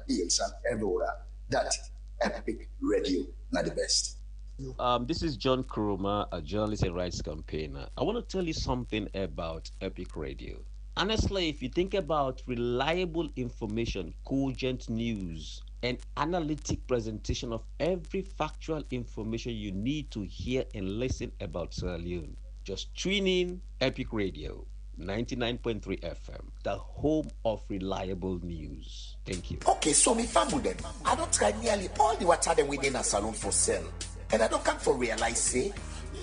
hills and everywhere. That Epic Radio, not the best. This is John Kuruma, a journalist and rights campaigner. I want to tell you something about Epic Radio. Honestly, if you think about reliable information, cogent news, and analytic presentation of every factual information you need to hear and listen about Sierra Leone, just tune in Epic Radio, 99.3 FM, the home of reliable news. Thank you. Okay, so me family them, I don't try nearly all the water them within a salon for sale. And I don't come for realize, say,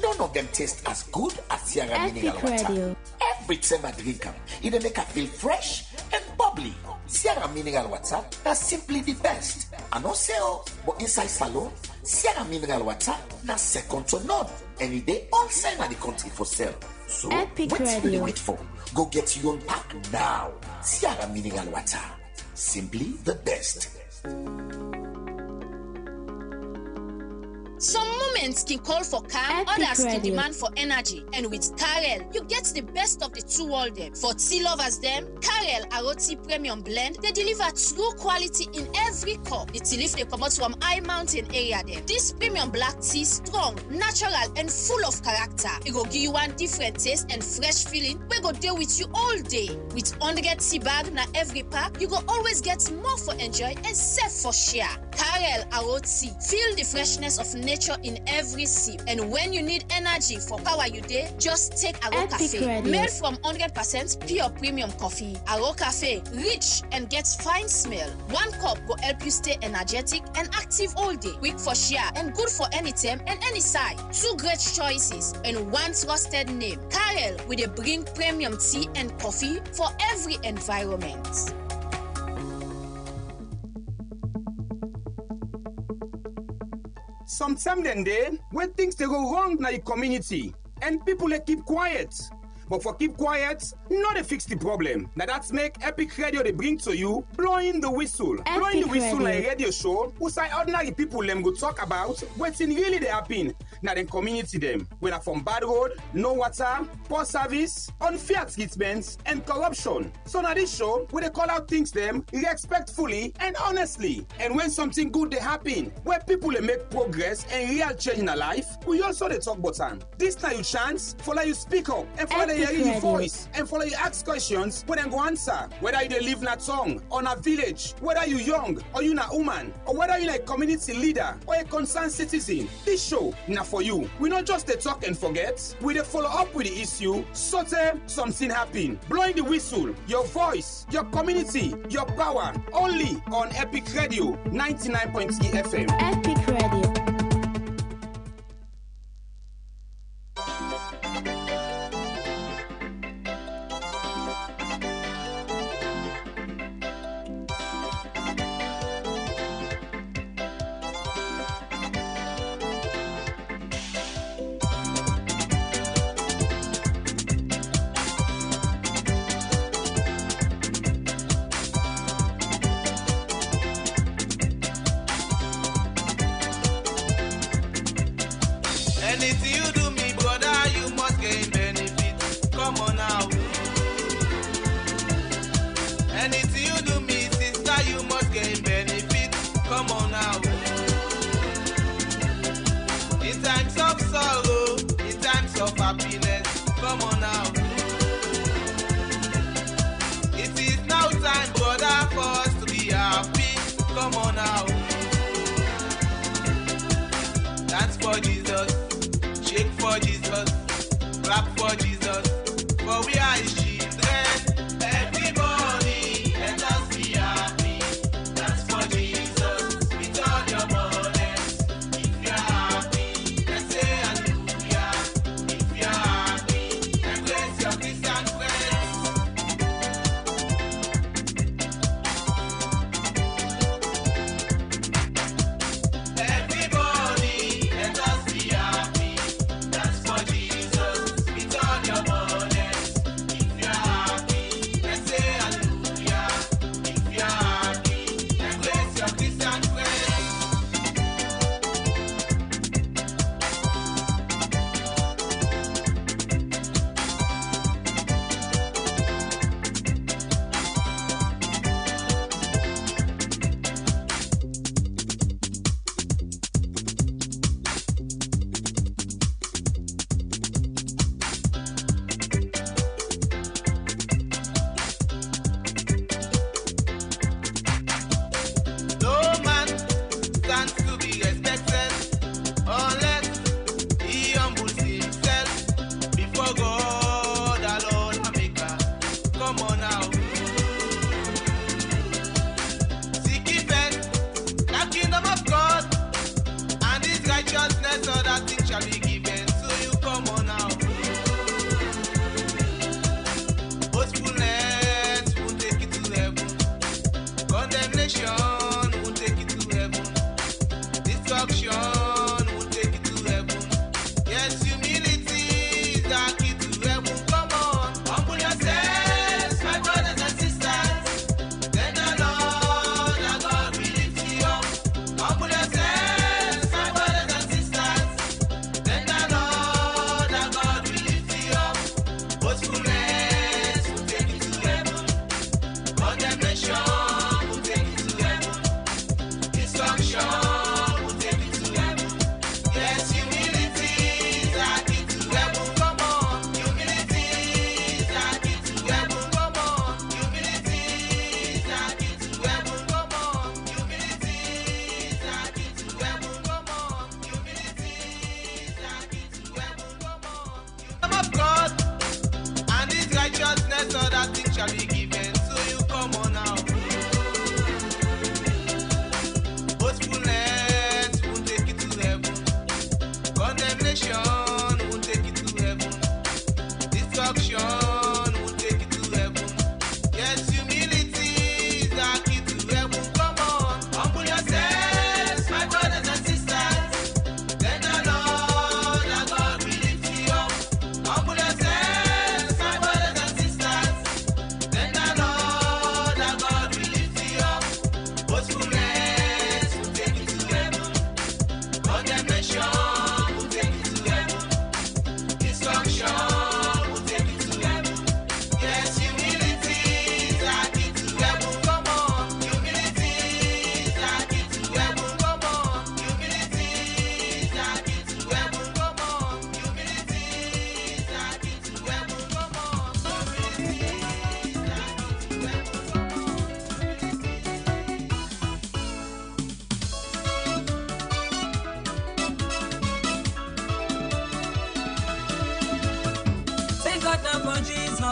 none of them taste as good as Sierra Mineral Water. Every time I drink them, it make I feel fresh and bubbly. Sierra Mineral Water is simply the best. I know so, but inside salon, Sierra Mineral Water is second to none. Any day, all sign of the country for sale. So, what do you wait for? Go get your own pack now. Sierra Mineral Water, simply the best. Some moments can call for calm, others can demand for energy. And with Karel, you get the best of the two worlds. For tea lovers them, Karel Aroti Premium Blend, they deliver true quality in every cup. The tea leaf they come out from high mountain area them. This premium black tea, strong, natural, and full of character. It will give you one different taste and fresh feeling. We go deal with you all day. With 100 tea bag na every pack, you go always get more for enjoy and safe for share. Karel Aroti, feel the freshness of nature in every sip. And when you need energy for power your day, just take Aro Cafe. Made from 100% pure premium coffee. Aro Cafe, rich and gets fine smell. One cup will help you stay energetic and active all day. Quick for share and good for any time and any size. Two great choices and one trusted name. Karel with a bring premium tea and coffee for every environment. Sometimes then when things they go wrong in the community and people they keep quiet. But for keep quiet, not to fix the problem. Now that's make Epic Radio they bring to you blowing the whistle. Blowing the whistle like a radio show who say ordinary people them go talk about what's in really they happen. Now then community them. When are from bad road, no water, poor service, unfair treatments, and corruption. So now this show, where they call out things them respectfully and honestly. And when something good they happen, where people they make progress and real change in their life, we also they talk button. This now you chance, follow you speak up, and follow you hear your voice, and follow you ask questions when they go answer. Whether you they live in a town, or a village, whether you young, or you a woman, or whether you a community leader, or a concerned citizen, this show now for you. We not just they talk and forget, we they follow up with the issue, so something happen. Blowing the whistle, your voice, your community, your power, only on Epic Radio 99.3 FM. Epic Radio.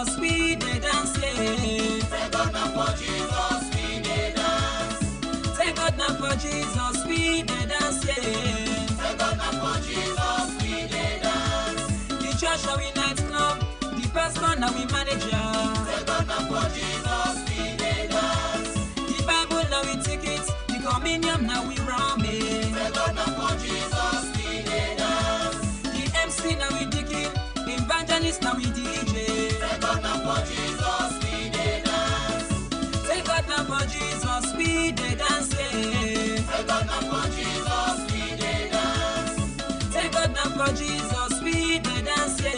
Jesus, we dey dance, yeah. Thank God now for Jesus, we dey dance. Thank God now for Jesus, we dey dance, yeah. Thank God now for Jesus, we dey dance. The church now we nightclub, the pastor now we manager. Thank God now for Jesus, we dey dance. The Bible now we ticket, the communion now we rum it. Thank God now for Jesus, we dey dance. The MC now we dicky, evangelist now we DJ. Thank God now for Jesus, we dey dance. Thank God now for Jesus, we dey dance, yeah. Thank God now for Jesus, we dey dance. Thank God now for Jesus, we dey dance, yeah.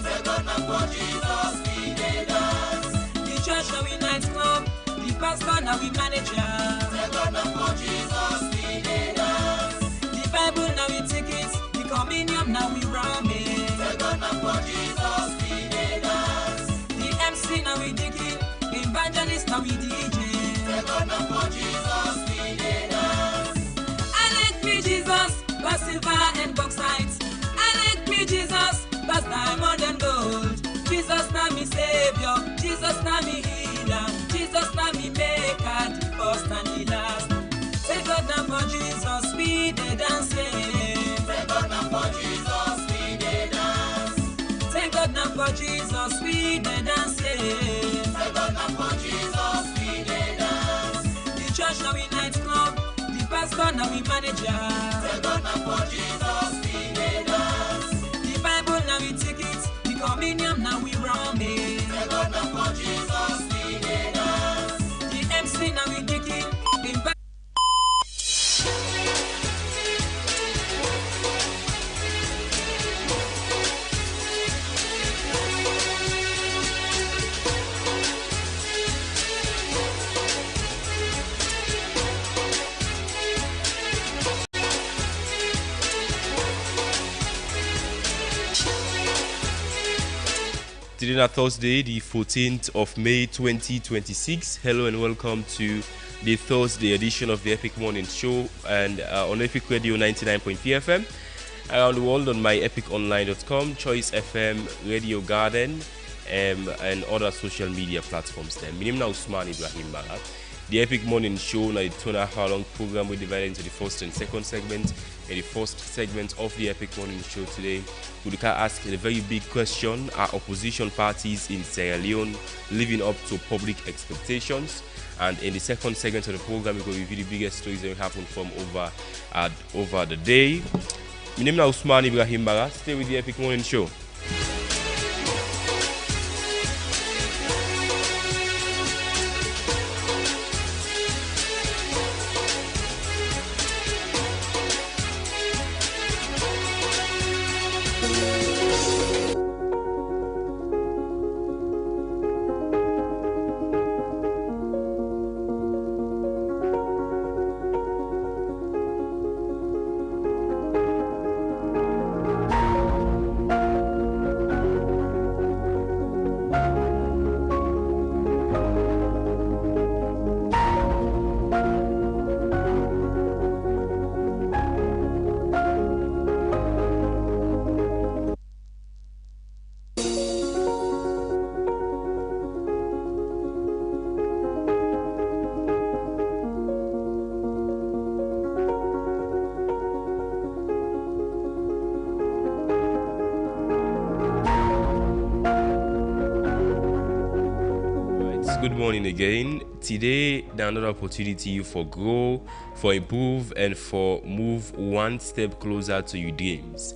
Thank God now for Jesus, we dey dance. The church now we nightclub, the pastor now we manager. Thank God now for Jesus, we dey dance. The Bible now we ticket, the communion now we rum it. Thank God now for Jesus, we dey dance. The MC now we dicky, evangelist now we DJ. Thank God now for Jesus, we dey dance. I like me Jesus, past silver and bauxite. I like me Jesus, past diamond and gold. Jesus now me savior, Jesus now me healer, Jesus now me maker, the first and the last. Thank God now for Jesus, we dey dance, yeah. Thank God now for Jesus, we dey dance. Thank God now for Jesus, we dey dance, yeah. Thank God now for Jesus, we dey dance. The church now we nightclub, the pastor now we manager. Thank God now for Jesus, we dey dance. The Bible now we ticket, the communion now we rum it. Thank God now for Jesus, we dey dance. The MC now we dicky, Today is Thursday, the 14th of May 2026. Hello and welcome to the Thursday edition of the Epic Morning Show and on Epic Radio 99.3 FM. Around the world on myepiconline.com, Choice FM, Radio Garden, and other social media platforms. There. My name is Usman Ibrahim Barat. The Epic Morning Show, a 2.5-hour-long program, we divided into the first and second segment. In the first segment of the Epic Morning Show today, we can ask a very big question: are opposition parties in Sierra Leone living up to public expectations? And in the second segment of the program, we will review the biggest stories that happened from over the day. My name is Usman Ibrahim Barat. Stay with the Epic Morning Show. Good morning again. Today, another opportunity for grow, for improve, and for move one step closer to your dreams.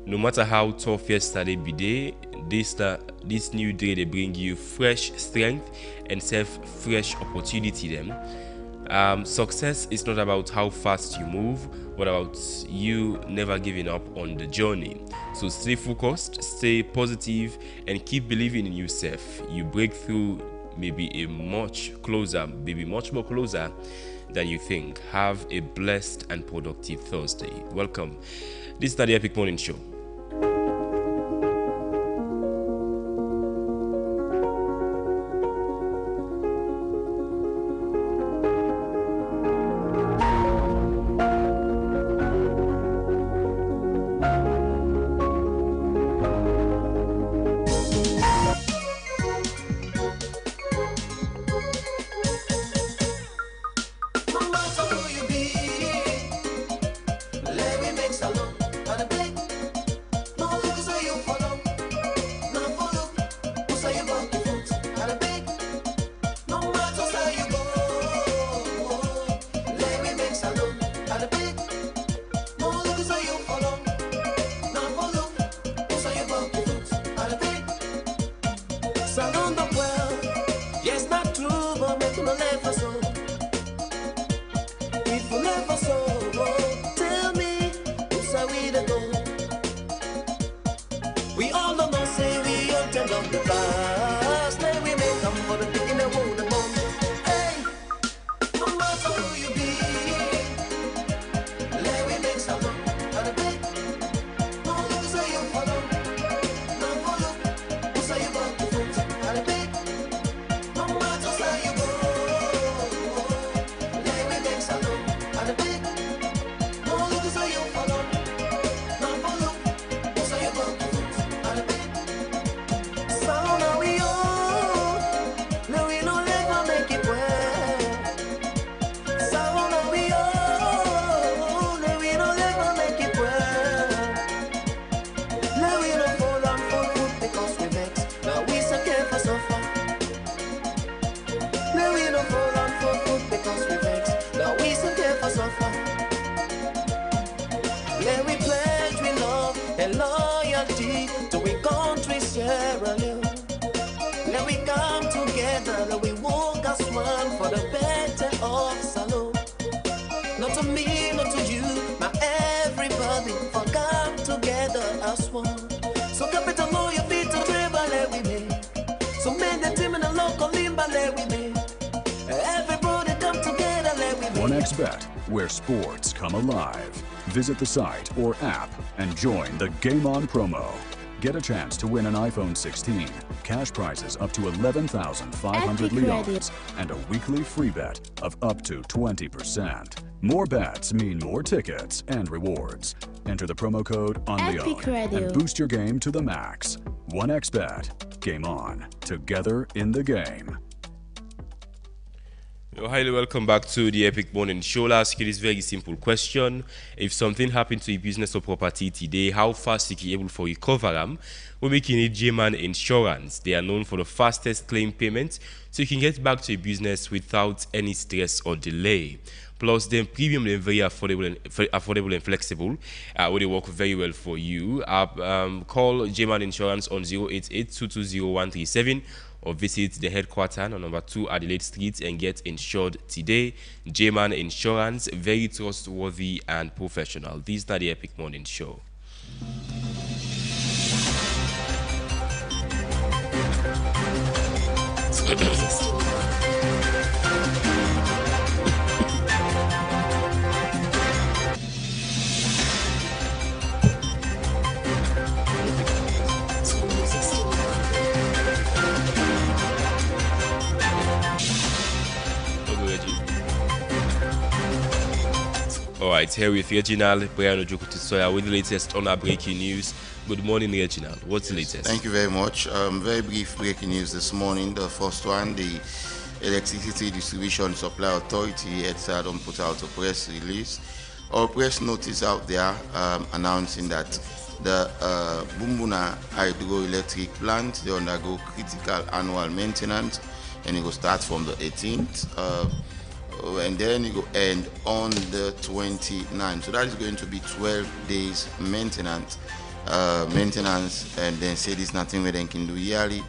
No matter how tough yesterday be day, this new day they bring you fresh strength and fresh opportunity. Success is not about how fast you move, but about you never giving up on the journey. So stay focused, stay positive, and keep believing in yourself. You break through maybe much more closer than you think. Have a blessed and productive Thursday. Welcome. This is the Epic Morning Show. if we never so, tell me, who's a way to go? We all don't know, say we all tell of the past. Let we make them for the picking of the bone. Hey, no matter who you be, let we make some out of it. No look say you follow, no follow. Who say you got the foot out of it? No matter where you go, let we make some out of it. No look say you follow, no follow. Who say you got the foot out of it? So now we all, now we don't ever make it well. So now we all, now we don't ever make it well. Now we don't fall on full foot because we vex. Now we so care for suffer. Now we don't fall on full foot because we vex. Now we so care for suffer. Let we pledge we love and loyalty to we country Sierra Leone. Let we come together, let we walk as one for the better of Salone. Not to me, not to you, but everybody for come together as one. So capital know your feet to treble, let we make. So men the team in the local limba, let we make. Everybody come together, let we make. 1xBet, where sports come alive. Visit the site or app and join the Game On promo. Get a chance to win an iPhone 16, cash prizes up to 11,500 leones, and a weekly free bet of up to 20%. More bets mean more tickets and rewards. Enter the promo code ONLEON and boost your game to the max. 1xBet. Game On. Together in the game. You're highly welcome back to the Epic Morning Show. I'll ask you this very simple question. If something happened to your business or property today, how fast you can able for recover them? We're making it J-Man Insurance. They are known for the fastest claim payment, so you can get back to your business without any stress or delay. Plus, the premium is very affordable and flexible. Where they work very well for you. Call J-Man Insurance on 088-220-137 or visit the headquarters on number 2 Adelaide Street and get insured today. J-Man Insurance, very trustworthy and professional. This is not the Epic Morning Show. Alright, here with Reginald Brian Ojokutusoya with the latest on our breaking news. Good morning, Reginald. What's the latest? Thank you very much. Very brief breaking news this morning. The first one, the Electricity Distribution Supply Authority EDSA don't put out a press release or press notice out there announcing that the Bumbuna hydroelectric plant, they undergo critical annual maintenance, and it will start from the 18th. And then it will end on the 29th. So that is going to be 12 days maintenance, and then say there's nothing where they can do yearly.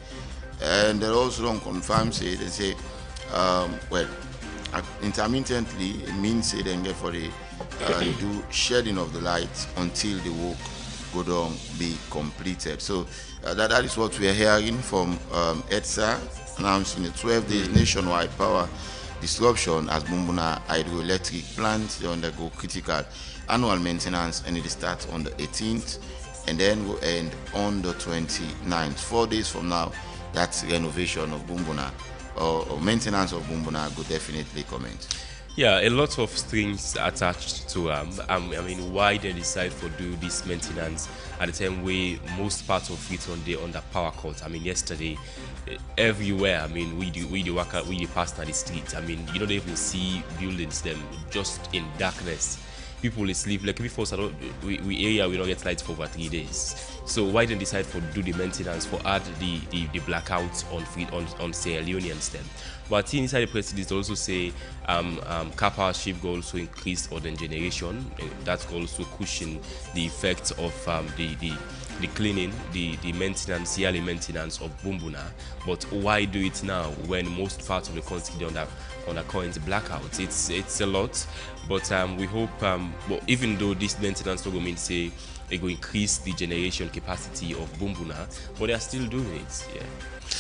And they also don't confirm, say, they say, well, intermittently, it means say they get for the do shedding of the lights until the work go down be completed. So that is what we are hearing from EDSA, announcing a 12 days nationwide power disruption as Bumbuna hydroelectric plant. They undergo critical annual maintenance, and it starts on the 18th and then will end on the 29th. 4 days from now, that's renovation of Bumbuna or maintenance of Bumbuna could definitely comment. Yeah, a lot of strings attached to I mean, why they decide to do this maintenance at the time where most parts of it on the under power cut. I mean, yesterday, everywhere. I mean, we pass down the streets. I mean, you don't even see buildings them just in darkness. People sleep like before. So we don't get lights for over 3 days. So why didn't decide to do the maintenance for add the blackouts on Sierra Leoneans then? But inside the press release, they also say car power shift will also increase urban generation. That will also cushion the effects of the the cleaning, the maintenance, yearly maintenance of Bumbuna. But why do it now when most parts of the country are undergoing blackouts? It's a lot, but we hope. But even though this maintenance program means say it will increase the generation capacity of Bumbuna, but they are still doing it. Yeah.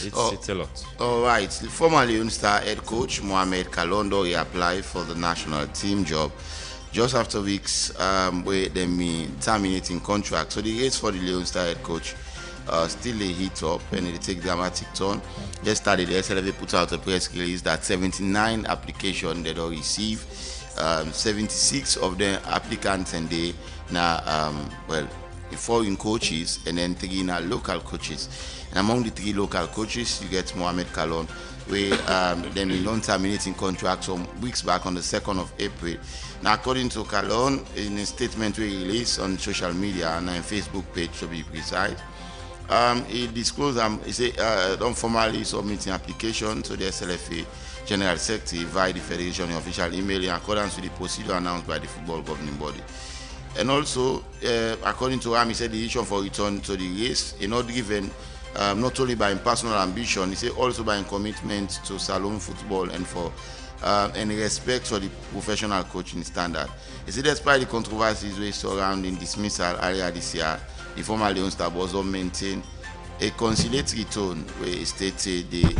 It's a lot. All right. The former Leon Star head coach Mohamed Kalondo reapplied for the national team job just after weeks where they mean terminating contract. So the race for the Leon Star head coach still a heat up and it take dramatic turn. Yesterday the SLFA put out a press release that 79 applications they don't receive. 76 of the applicants and they now foreign coaches and then 3 now local coaches. And among the 3 local coaches, you get Mohamed Kalon, where then we don't terminating contract some weeks back on the 2nd of April. Now, according to Kalon, in a statement we released on social media and on Facebook page to be precise, he disclosed he said don't formally submitting application to the SLFA General Secretary via the Federation official email in accordance with the procedure announced by the football governing body. And also, according to him, he said the decision for return to the race is not given not only by personal ambition, he said also by commitment to Salone football and for and respect for the professional coaching standard. He said despite the controversies surrounding dismissal earlier this year, the former Leon Star was maintained a conciliatory tone where he stated they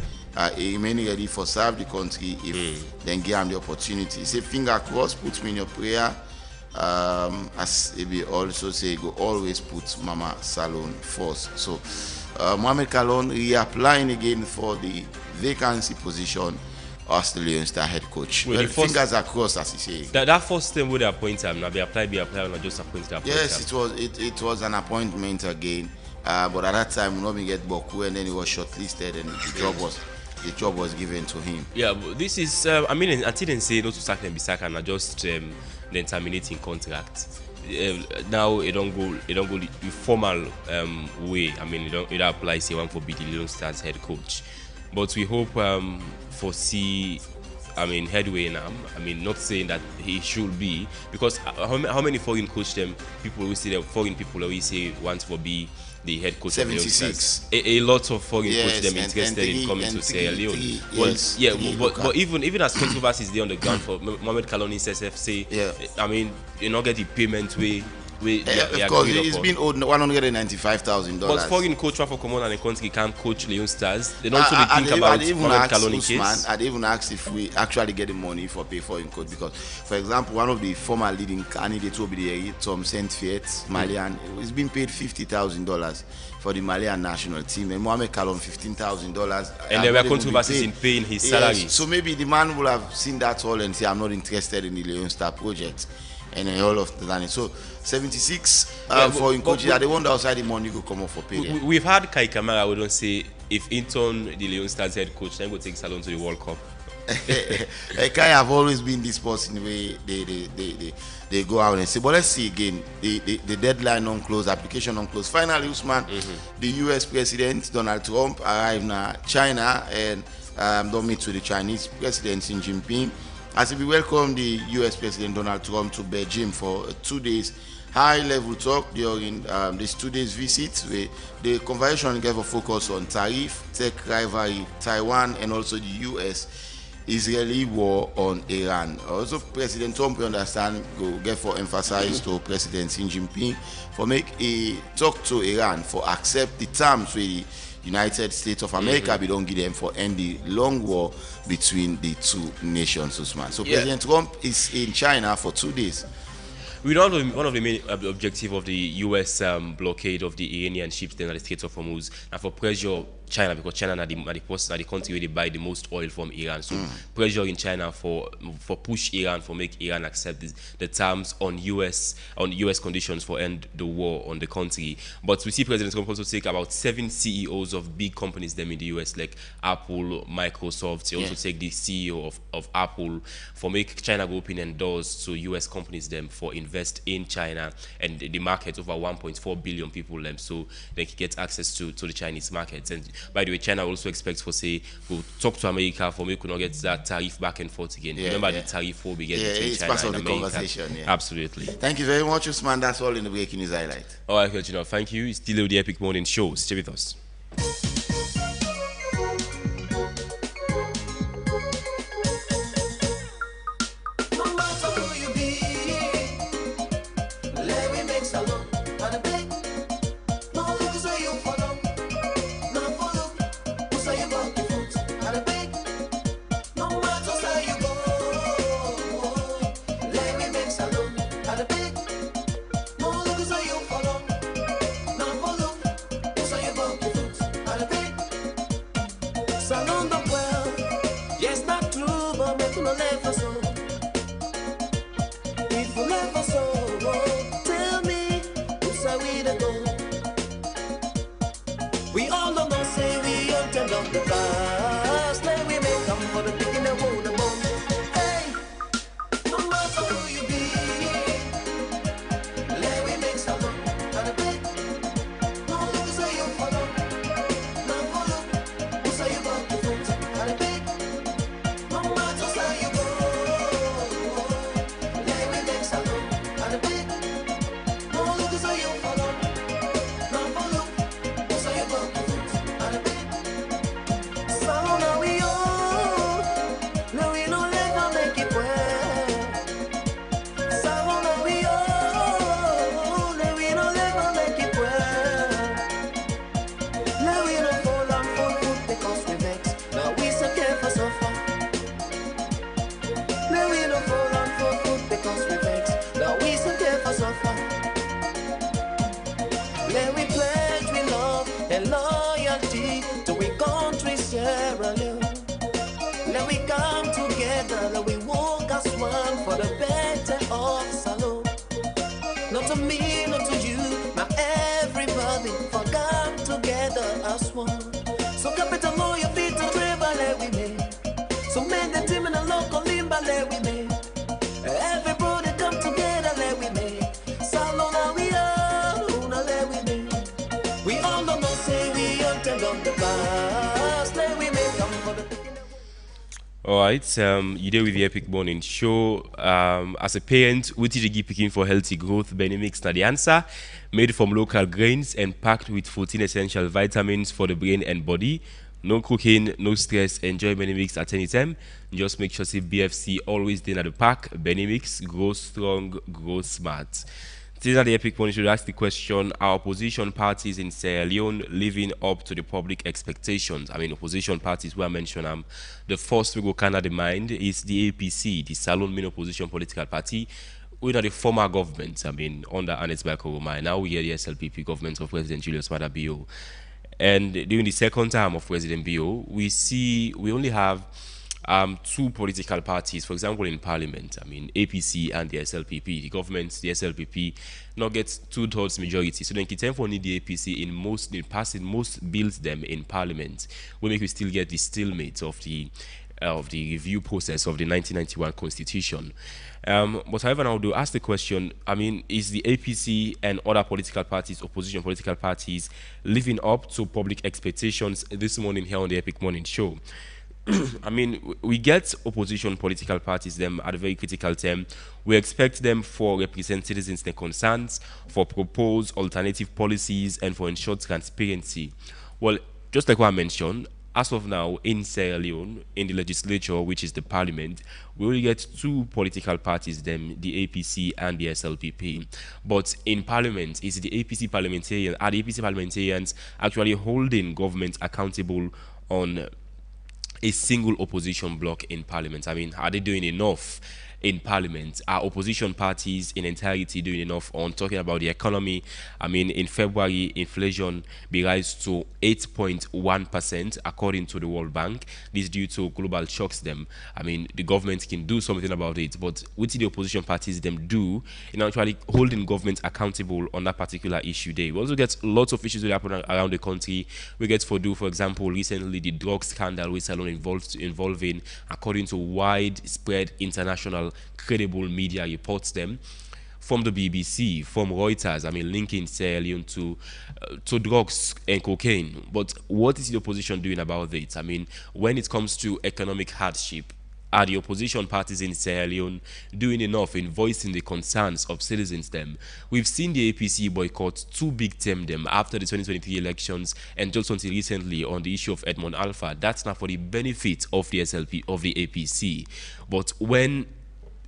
remain ready for serve the country if they give them the opportunity. He said finger crossed, put me in your prayer. As he also say, go always put Mama Salone first. So Mohamed Kalon reapplying again for the vacancy position as the Leon Star head coach. Well, fingers are crossed, as he say. That first time would appoint him. Now be applied, not just appoint him. Yes, it was an appointment again. But at that time, we not get Boku, and then he was shortlisted, and the job was given to him. Yeah, but this is until they say not to sack them, be sacked, and just then terminating contract. Now it don't go the formal way. I mean, it don't apply say one for be the Leon Stars head coach, but we hope foresee headway now. I mean, not saying that he should be, because how many foreign coach them people we see them foreign people always say want to be the head coach 76. Of a lot of foreign coach them interested in coming to Sierra Leone. Yes, but even as controversies there on the ground for Mohamed Kalon SSF say, you not get the payment way. Of course, it's been owed $195,000. But foreign coach for Common and the country can't coach Leon Stars. They don't really think about Mohamed Kalon in case. I'd even asked if we actually get the money for pay foreign coach, because, for example, one of the former leading candidates will be the Tom Saint Fiat Malian. He's been paid $50,000 for the Malian national team, and Mohamed Kalon $15,000. And there were controversies in paying his salary. So maybe the man will have seen that all and say, I'm not interested in the Leon Star project. And all of the so 76 for coaches are the one outside the money go come up for pay. We've had Kai Kamara who don't say if Inton the Leon Stars head coach then go take Salon to the World Cup. Kai have always been this person way they go out and say, but let's see again, the deadline on close, application on close. Finally, Usman, the US President Donald Trump arrived now China and don't meet with the Chinese President Xi Jinping. As we welcome the US President Donald Trump to Beijing for 2 days high-level talk during this 2 days visit, where the conversation gave a focus on tariff, tech rivalry, Taiwan, and also the US-Israeli war on Iran. Also, President Trump, we understand, go get for emphasize to President Xi Jinping for make a talk to Iran for accept the terms where the United States of America we don't give them for end the long war between the two nations, Usman. So President Trump is in China for 2 days. We know one of the main objectives of the U.S. blockade of the Iranian ships in the Strait of Hormuz and for pressure China, because China are the country where they buy the most oil from Iran. So pressure in China for push Iran, for make Iran accept the terms on U.S. conditions for end the war on the country. But we see President Trump also take about 7 CEOs of big companies them in the U.S. like Apple, Microsoft. He also take the CEO of Apple for make China go open and doors to U.S. companies them for invest in China and the market over 1.4 billion people them, so they can get access to the Chinese markets. And By the way, China also expects for say we'll talk to America for me could not get that tariff back and forth again. Remember the tariff war began between China and America. Conversation. Yeah. Absolutely. Thank you very much, Usman. That's all in the breaking news highlight. All right, Virginia, thank you. It's still the Epic Morning Show. Stay with us. Alright, you there with the Epic Morning Show. As a parent, what did you give picking for healthy growth? Benimix now the answer. Made from local grains and packed with 14 essential vitamins for the brain and body. No cooking, no stress. Enjoy Benimix at any time. Just make sure see BFC always there at the pack. Benimix, grow strong, grow smart. Today at the Epic Morning Show, ask the question: are opposition parties in Sierra Leone living up to the public expectations? I mean, opposition parties were mentioned. The first we go kind of the mind is the APC, the Salon main opposition political party. Under the former government, I mean, under Ernest Bai Koroma. Now we hear the SLPP government of President Julius Maada Bio. And during the second term of President Bio, we only have two political parties, for example, in Parliament. I mean, APC and the SLPP. The government, the SLPP, not gets 2/3 majority. So then, Kitem for need the APC in passing most bills them in Parliament. We make we still get the stalemate of the review process of the 1991 Constitution. But however, now do ask the question: I mean, is the APC and other political parties, opposition political parties, living up to public expectations this morning here on the Epic Morning Show? I mean, we get opposition political parties them at a very critical time. We expect them for represent citizens' their concerns, for propose alternative policies, and for ensure transparency. Well, just like what I mentioned, as of now in Sierra Leone, in the legislature, which is the parliament, we only get two political parties, them the APC and the SLPP. But in parliament, is the APC parliamentarians, are the APC parliamentarians actually holding government accountable on a single opposition bloc in parliament? I mean, are they doing enough in parliament? Are opposition parties in entirety doing enough on talking about the economy? I mean, in February, inflation be rise to 8.1% according to the World Bank. This is due to global shocks them. I mean, the government can do something about it, but what did the opposition parties them do in actually holding government accountable on that particular issue day? We also get lots of issues that happen around the country. We get for example, recently the drug scandal with Salon involving, according to widespread international credible media reports them. from the BBC, from Reuters, I mean, linking Sierra Leone to drugs and cocaine. But what is the opposition doing about it? I mean, when it comes to economic hardship, are the opposition parties in Sierra Leone doing enough in voicing the concerns of citizens them? We've seen the APC boycott 2 big term them after the 2023 elections and just until recently on the issue of Edmond Alpha. That's not for the benefit of the SLP, of the APC. But when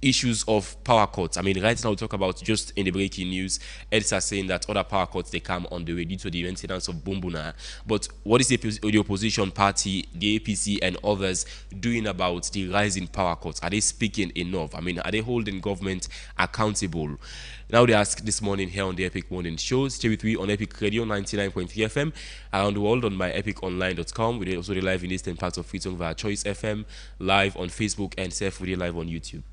issues of power cuts, I mean, right now we talk about, just in the breaking news, EDSA saying that other power cuts, they come on the way due to the maintenance of Bumbuna. But what is the opposition party, the APC and others doing about the rising power cuts? Are they speaking enough? I mean, are they holding government accountable? Now they ask this morning here on the Epic Morning Show. Stay with me on Epic Radio 99.3 FM, around the world on myepiconline.com. We're also live in eastern parts of Freetown via Choice FM, live on Facebook, and Surf Radio live on YouTube.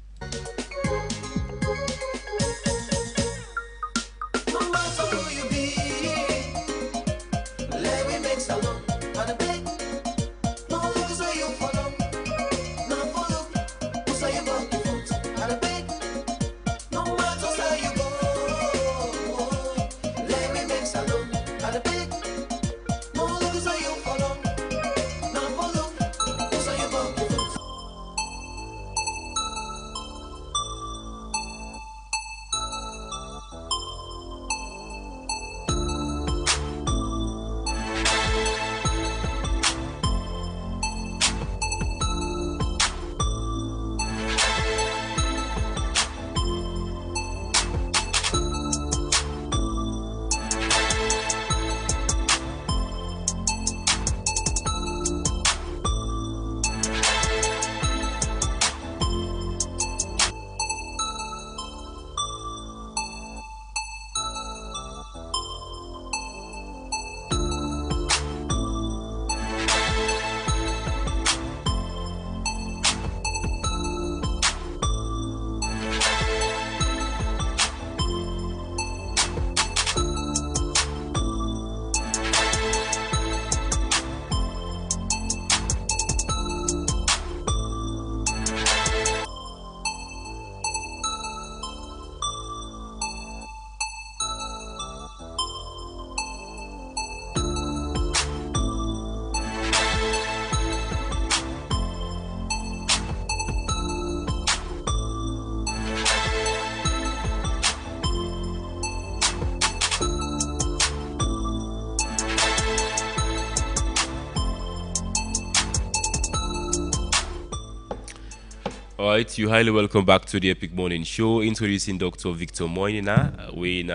All right, you're highly welcome back to the Epic Morning Show. Introducing Dr. Victor Moinina,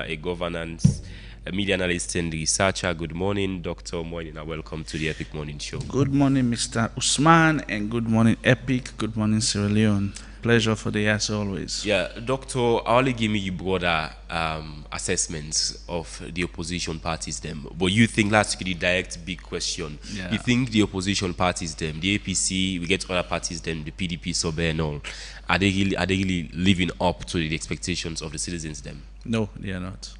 a governance, a media analyst and researcher. Good morning, Dr. Moinina. Welcome to the Epic Morning Show. Good morning, Mr. Usman, and good morning, Epic. Good morning, Sierra Leone. Pleasure for the year as always. Yeah, Doctor, I'll give me broader assessments of the opposition parties them. But you think, let's get the direct big question. Yeah. You think the opposition parties them, the APC, we get other parties them, the PDP, SOBE and all, are they really living up to the expectations of the citizens them? No, they are not.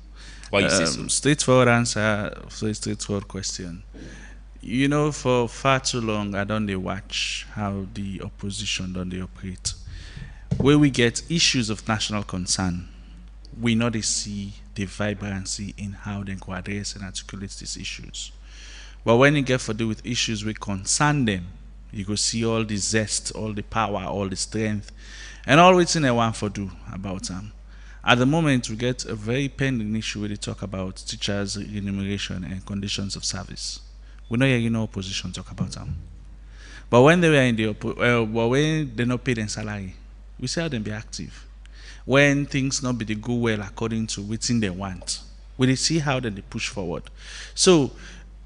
Why you say so? Straightforward answer for a straightforward question. You know, for far too long, I don't watch how the opposition don't they operate. Where we get issues of national concern, we not see the vibrancy in how they can address and articulate these issues. But when you get to do with issues which concern them, you go see all the zest, all the power, all the strength, and all what's in they want to do about them. At the moment, we get a very pending issue where they talk about teachers' remuneration and conditions of service. We know you know opposition talk about them. But when they were in the when they not pay their salary, we say how them be active. When things not be they go well according to within they want, we see how then they push forward. So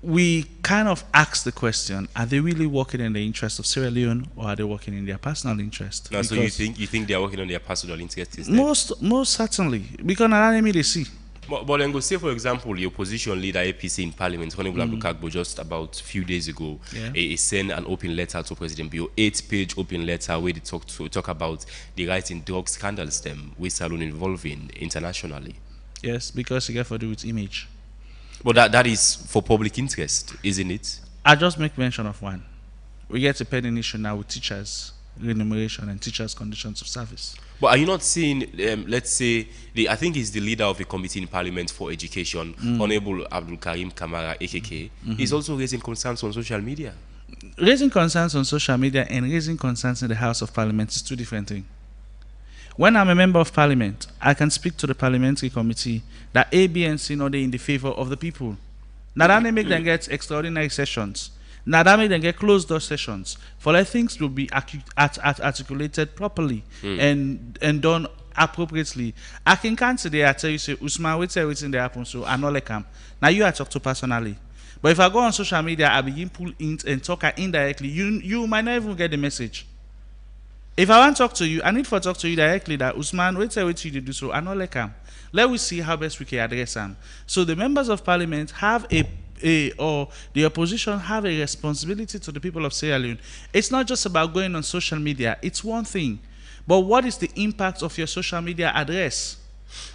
we kind of ask the question: are they really working in the interest of Sierra Leone, or are they working in their personal interest? No, so you think they are working on their personal interest instead? Most certainly, because I they see. But then go say, for example, the opposition leader APC in Parliament, Honorable Abdul just about a few days ago, he sent an open letter to President Bio, 8-page open letter where they talk about the rising drug scandals them with Salon involving internationally. Yes, because you get to do with image. But that is for public interest, isn't it? I just make mention of one. We get a pending issue now with teachers' remuneration and teachers' conditions of service. But are you not seeing, let's say, I think he's the leader of a committee in Parliament for Education, Honorable Abdul Karim Kamara, AKK, is also raising concerns on social media. Raising concerns on social media and raising concerns in the House of Parliament is two different things. When I'm a member of Parliament, I can speak to the parliamentary committee that A, B, and C not in the favor of the people. Now that they make them get extraordinary sessions. Now that make them get closed door sessions. For like things will be articulated properly and done appropriately. I can't today I tell you say Usman wait everything that happens so I not like him. Now you I talk to personally. But if I go on social media, I begin pull in and talk indirectly, you might not even get the message. If I want to talk to you, I need to talk to you directly that Usman, wait till you do so. I not like him. Let us see how best we can address him. So the members of parliament have or the opposition have a responsibility to the people of Sierra Leone. It's not just about going on social media. It's one thing. But what is the impact of your social media address?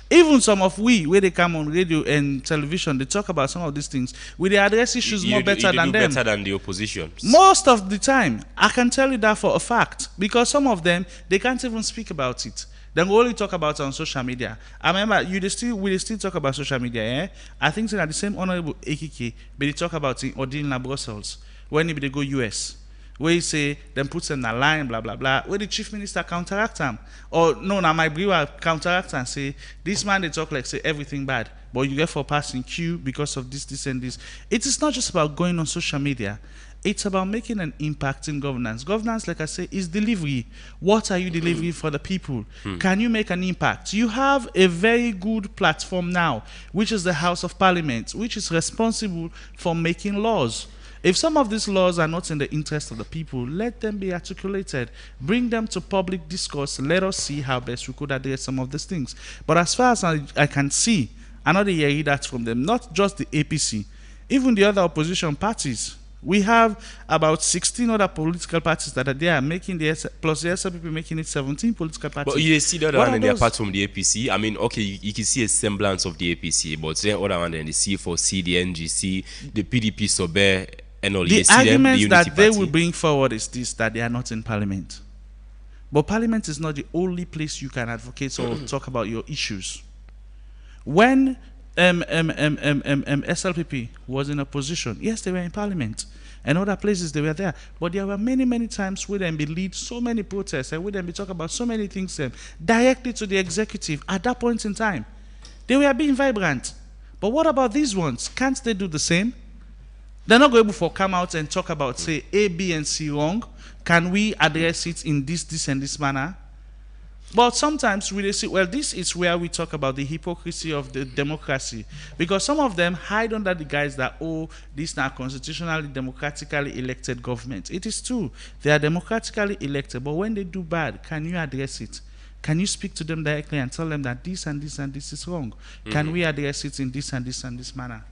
Even some of where they come on radio and television, they talk about some of these things. They address issues better than them. Better than the opposition. Most of the time, I can tell you that for a fact. Because some of them, they can't even speak about it. They will only talk about it on social media. I remember, we still talk about social media, eh? I think that the same Honorable AKK, but they talk about it or in Brussels, when they go US. Where you say, then puts them in a line, blah, blah, blah. Where the chief minister counteract them. Or, no, now my brewer counteract and say, this man, they talk like, say, everything bad. But you get for passing queue because of this, this, and this. It is not just about going on social media. It's about making an impact in governance. Governance, like I say, is delivery. What are you delivering for the people? Can you make an impact? You have a very good platform now, which is the House of Parliament, which is responsible for making laws. If some of these laws are not in the interest of the people, let them be articulated. Bring them to public discourse. Let us see how best we could address some of these things. But as far as I can see, another hear that from them, not just the APC, even the other opposition parties. We have about 16 other political parties that are there making plus the SLPP making it 17 political parties. But you see the other one and they're apart from the APC. I mean, okay, you can see a semblance of the APC, but the other one and the C4C, the NGC, the PDP, Sober, and all. The arguments that they will bring forward is this, that they are not in Parliament. But Parliament is not the only place you can advocate or talk about your issues. When SLPP was in opposition, yes, they were in Parliament. And other places they were there. But there were many, many times where they lead so many protests and where they talk about so many things directly to the executive at that point in time. They were being vibrant. But what about these ones? Can't they do the same? They're not going to come out and talk about, say, A, B, and C wrong. Can we address it in this, and this manner? But sometimes we say, well, this is where we talk about the hypocrisy of the democracy. Because some of them hide under the guise that, oh, this is not constitutionally, democratically elected government. It is true. They are democratically elected. But when they do bad, can you address it? Can you speak to them directly and tell them that this and this and this is wrong? Can we address it in this and this and this manner?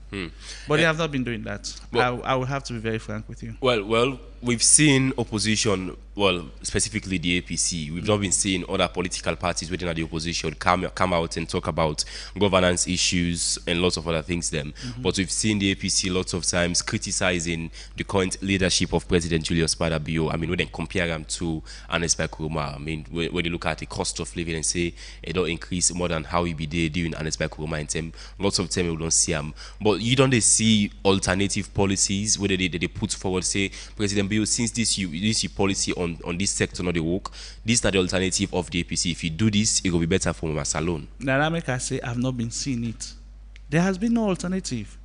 But they have not been doing that. Well, I will have to be very frank with you. Well, we've seen opposition, well, specifically the APC. We've not been seeing other political parties within the opposition come out and talk about governance issues and lots of other things then. But we've seen the APC lots of times criticizing the current leadership of President Julius Maada Bio. I mean, when they compare them to Ernest Bai Koroma, I mean, when you look at the cost of living and say it don't increase more than how it be there during Ernest Bai Koroma in time, lots of time we don't see them. But you don't see alternative policies where they put forward, say, President Bio, since this policy on this sector not the work, these are the alternative of the APC. If you do this, it will be better for my salon. Narameka say I've not been seeing it. There has been no alternative.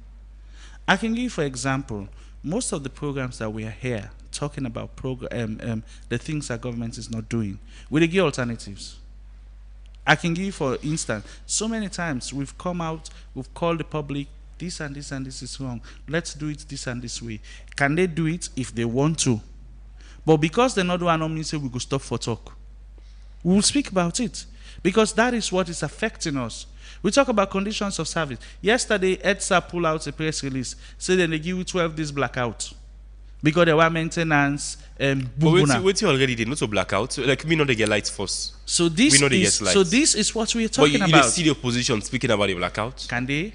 I can give, for example, most of the programs that we are here talking about the things that government is not doing, we give alternatives. I can give, for instance, so many times we've come out, we've called the public, this and this and this is wrong. Let's do it this and this way. Can they do it if they want to? But because they're not doing it, say we go stop for talk. We will speak about it. Because that is what is affecting us. We talk about conditions of service. Yesterday, EDSA pulled out a press release, said that they give you 12 days blackout. Because there were maintenance and But wait already did not to blackout. Like me not they get lights first. So this is what we are talking about. But you see the opposition speaking about the blackout. Can they?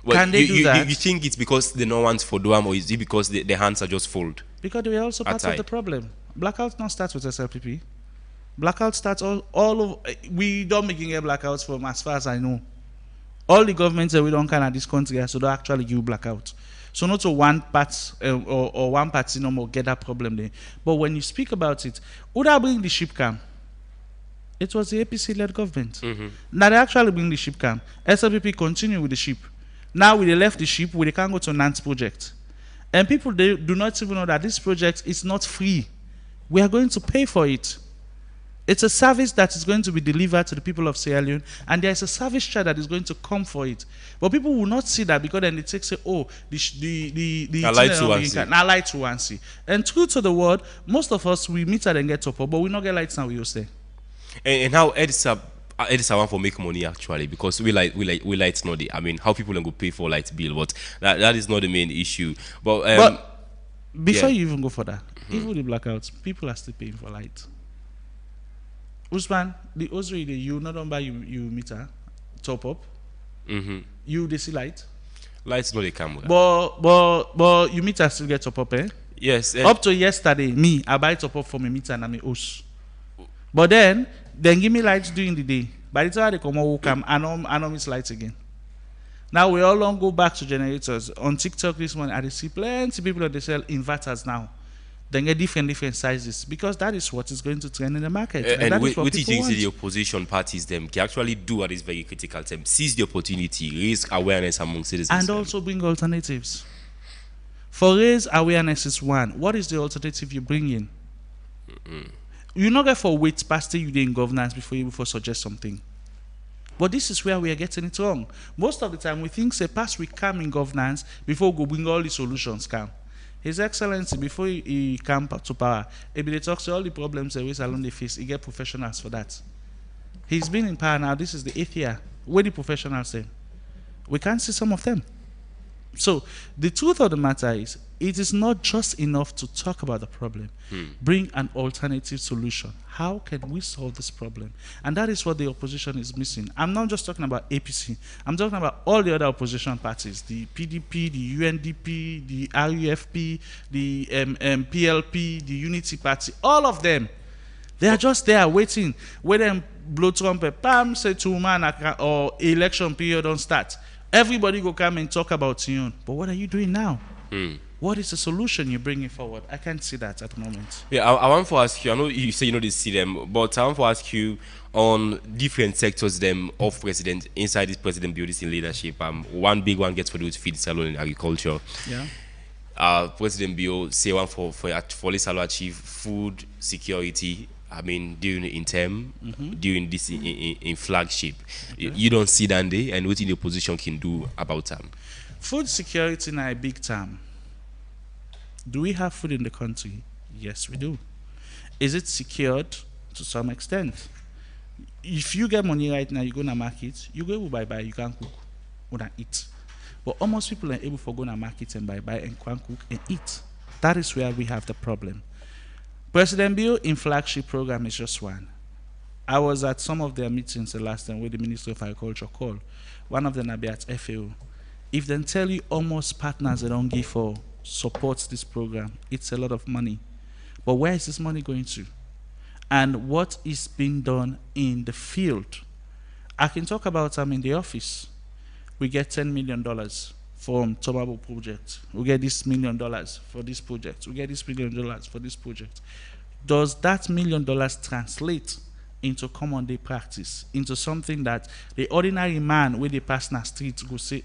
Well, can they do that? You think it's because they no want for Duam, or is it because their hands are just full? Because they are also part of the problem. Blackout not starts with SLPP. Blackout starts all over. We don't making a blackouts from as far as I know. All the governments that we don't kind of this country so don't actually give blackout. So not to one part or one party no more get that problem there. But when you speak about it, would I bring the ship cam? It was the APC-led government. Now they actually bring the ship cam. SLPP continue with the ship. Now we left the ship, we can go to Nantes project. And people they do not even know that this project is not free. We are going to pay for it. It's a service that is going to be delivered to the people of Sierra Leone, and there is a service charge that is going to come for it. But people will not see that because then they say, oh, the light to one see. And true to the word, most of us we meet and get top, but we not get lights now. We will stay. And how Edisa want for make money actually, because we lights not the. I mean, how people go pay for light bill, but that is not the main issue. But before you even go for that, even the blackouts, people are still paying for light. Usman, the Osiri, you not on buy you meter top up. You they see light. Lights not the camera. But you meter still get top up, eh? Yes. Up to yesterday, me I buy top up for my meter and I'm os. But then give me lights during the day. By the time they come out, I know miss lights again. Now we all long go back to generators. On TikTok this morning, I see plenty of people that they sell inverters now. Then get different sizes because that is what is going to trend in the market. And what do you think the opposition parties them can actually do at this very critical time? Seize the opportunity, raise awareness among citizens, and also bring alternatives. For raise awareness is one. What is the alternative you bring in? You not get for wait past you in governance before you suggest something. But this is where we are getting it wrong. Most of the time we think say past we come in governance before we go bring all the solutions come. His Excellency, before he came to power, he talks to all the problems that we along the face. He get professionals for that. He's been in power now. This is the 8th year. Where the professionals say? We can't see some of them. So the truth of the matter is, it is not just enough to talk about the problem. Bring an alternative solution. How can we solve this problem? And that is what the opposition is missing. I'm not just talking about APC. I'm talking about all the other opposition parties, the PDP, the UNDP, the RUFP, the PLP, the Unity Party, all of them. They are just there waiting. When them blow trumpet, bam, say 2 man or election period don't start. Everybody go come and talk about you. But what are you doing now? What is the solution you're bringing forward? I can't see that at the moment. Yeah, I want to ask you, I know you say you know they see them, but I want to ask you on different sectors them of president, inside this president buildings in leadership. One big one gets for those feed salon in agriculture. Yeah. President Bio say one for Lisalo achieve food security. I mean, during in term, during this in flagship, you don't see that day, and what the opposition can do about them. Food security in a big term. Do we have food in the country? Yes, we do. Is it secured to some extent? If you get money right now, you go to market, you go buy, you can cook or eat. But almost people are able to go to market and buy and can cook and eat. That is where we have the problem. President Bio in flagship program is just one. I was at some of their meetings the last time where the Minister of Agriculture called. One of them will be at FAO. If they tell you almost partners they don't give for supports this program, it's a lot of money. But where is this money going to? And what is being done in the field? I can talk about them in the office. We get $10 million from Tomabo project. We get this $1 million for this project. We get this $1 million for this project. Does that $1 million translate into common day practice, into something that the ordinary man with the pass na street go say,